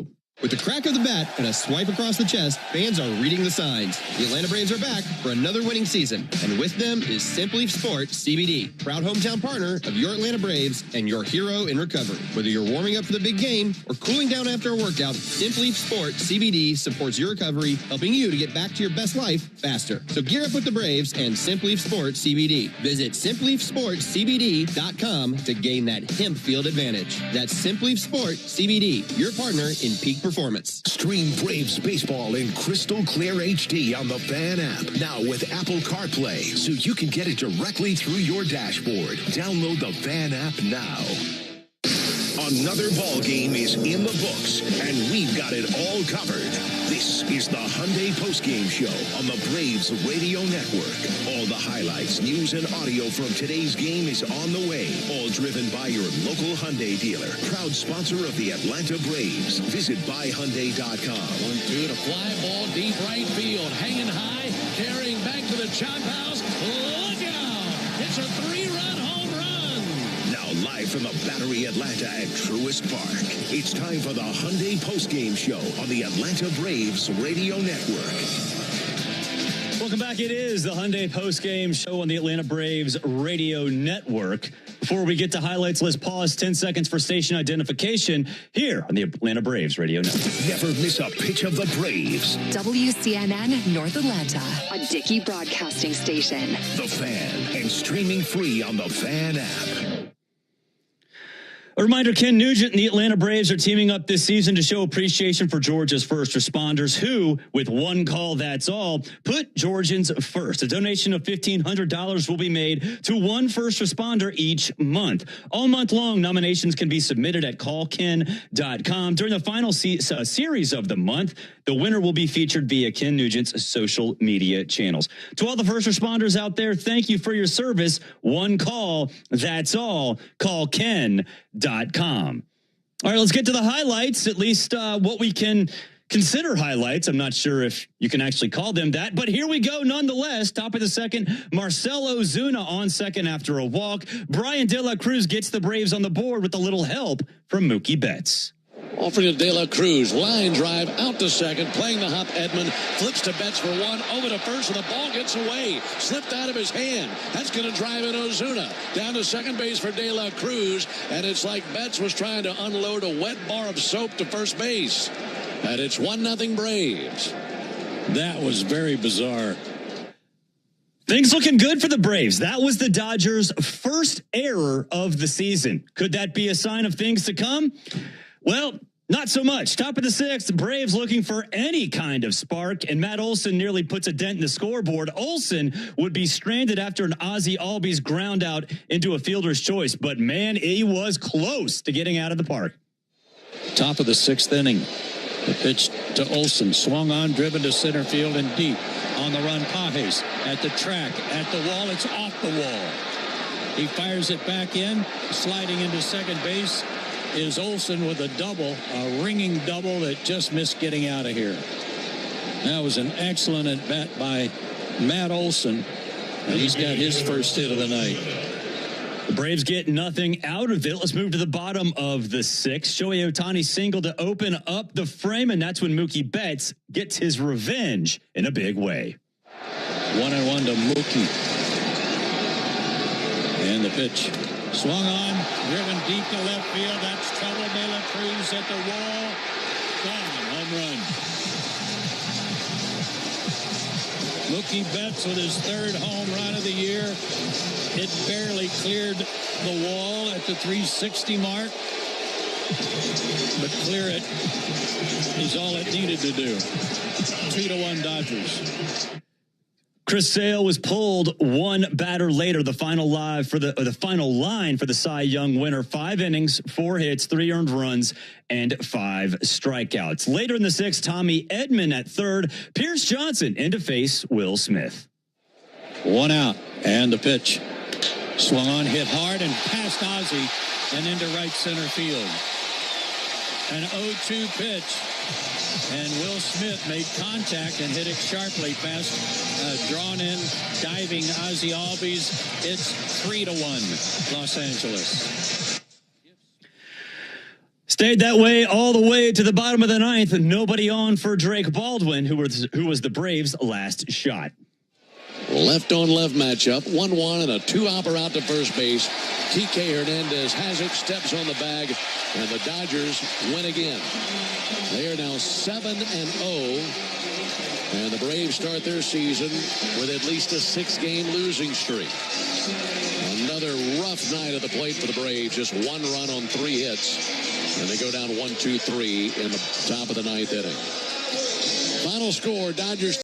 With the crack of the bat and a swipe across the chest, fans are reading the signs. The Atlanta Braves are back for another winning season, and with them is Simply Sport CBD, proud hometown partner of your Atlanta Braves and your hero in recovery. Whether you're warming up for the big game or cooling down after a workout, Simply Sport CBD supports your recovery, helping you to get back to your best life faster. So gear up with the Braves and Simply Sport CBD. Visit simplysportcbd.com to gain that hemp field advantage. That's Simply Sport CBD, your partner in peak performance. Stream Braves baseball in crystal clear HD on the Fan app. Now with Apple CarPlay, so you can get it directly through your dashboard. Download the Fan app now. Another ball game is in the books, and we've got it all covered. This is the Hyundai Postgame Show on the Braves Radio Network. All the highlights, news, and audio from today's game is on the way. All driven by your local Hyundai dealer. Proud sponsor of the Atlanta Braves. Visit buyhyundai.com. 1-2 to fly ball deep right field. Hanging high, carrying back to the chop house. Look out! It's a 3-run home run. Now live from the Battery Atlanta at Truist Park. It's time for the Hyundai Postgame Show on the Atlanta Braves Radio Network. Welcome back. It is the Hyundai Postgame Show on the Atlanta Braves Radio Network. Before we get to highlights, let's pause 10 seconds for station identification here on the Atlanta Braves Radio Network. Never miss a pitch of the Braves. WCNN North Atlanta, a Dickey broadcasting station. The Fan, and streaming free on the Fan app. A reminder, Ken Nugent and the Atlanta Braves are teaming up this season to show appreciation for Georgia's first responders who, with one call, that's all, put Georgians first. A donation of $1,500 will be made to one first responder each month. All month long, nominations can be submitted at callken.com. During the final series of the month, the winner will be featured via Ken Nugent's social media channels. To all the first responders out there, thank you for your service. One call, that's all. Callken.com. All right, let's get to the highlights, at least what we can consider highlights. I'm not sure if you can actually call them that, but here we go nonetheless. Top of the second, Marcell Ozuna on second after a walk. Bryan De La Cruz gets the Braves on the board with a little help from Mookie Betts. Offering to De La Cruz, line drive out to second, playing the hop. Edman flips to Betts for one, over to first, and the ball gets away. Slipped out of his hand. That's going to drive in Ozuna. Down to second base for De La Cruz, and it's like Betts was trying to unload a wet bar of soap to first base. And it's 1-0 Braves. That was very bizarre. Things looking good for the Braves. That was the Dodgers' first error of the season. Could that be a sign of things to come? Well, not so much. Top of the sixth, Braves looking for any kind of spark, and Matt Olson nearly puts a dent in the scoreboard. Olson would be stranded after an Ozzie Albies ground out into a fielder's choice, but man, he was close to getting out of the park. Top of the sixth inning. The pitch to Olson, swung on, driven to center field and deep. On the run, Pages at the track, at the wall. It's off the wall. He fires it back in, sliding into second base is Olson with a double, a ringing double that just missed getting out of here. That was an excellent at bat by Matt Olson, and he's got his first hit of the night. The Braves get nothing out of it. Let's move to the bottom of the sixth. Shohei Ohtani single to open up the frame, and that's when Mookie Betts gets his revenge in a big way. 1-1 to Mookie. And the pitch. Swung on, driven deep to left field. That's trouble. De La Cruz at the wall. Gone. Home run. Mookie Betts with his third home run of the year. It barely cleared the wall at the 360 mark. But clear it is all it needed to do. 2-1 Dodgers. Chris Sale was pulled one batter later. The final line for the Cy Young winner: 5 innings, 4 hits, 3 earned runs, and 5 strikeouts. Later in the sixth, Tommy Edman at third. Pierce Johnson in to face Will Smith. 1 out, and the pitch. Swung on, hit hard, and past Ozzie and into right center field. An 0-2 pitch. And Will Smith made contact and hit it sharply past drawn in, diving Ozzie Albies. It's 3-1 Los Angeles. Stayed that way all the way to the bottom of the ninth. Nobody on for Drake Baldwin, who was the Braves' last shot. Left on left matchup. 1-1 and a 2-hopper out to first base. Kike Hernandez has it, steps on the bag, and the Dodgers win again. They are now 7-0. And the Braves start their season with at least a 6-game losing streak. Another rough night at the plate for the Braves. Just 1 run on 3 hits. And they go down 1-2-3 in the top of the 9th inning. Final score, Dodgers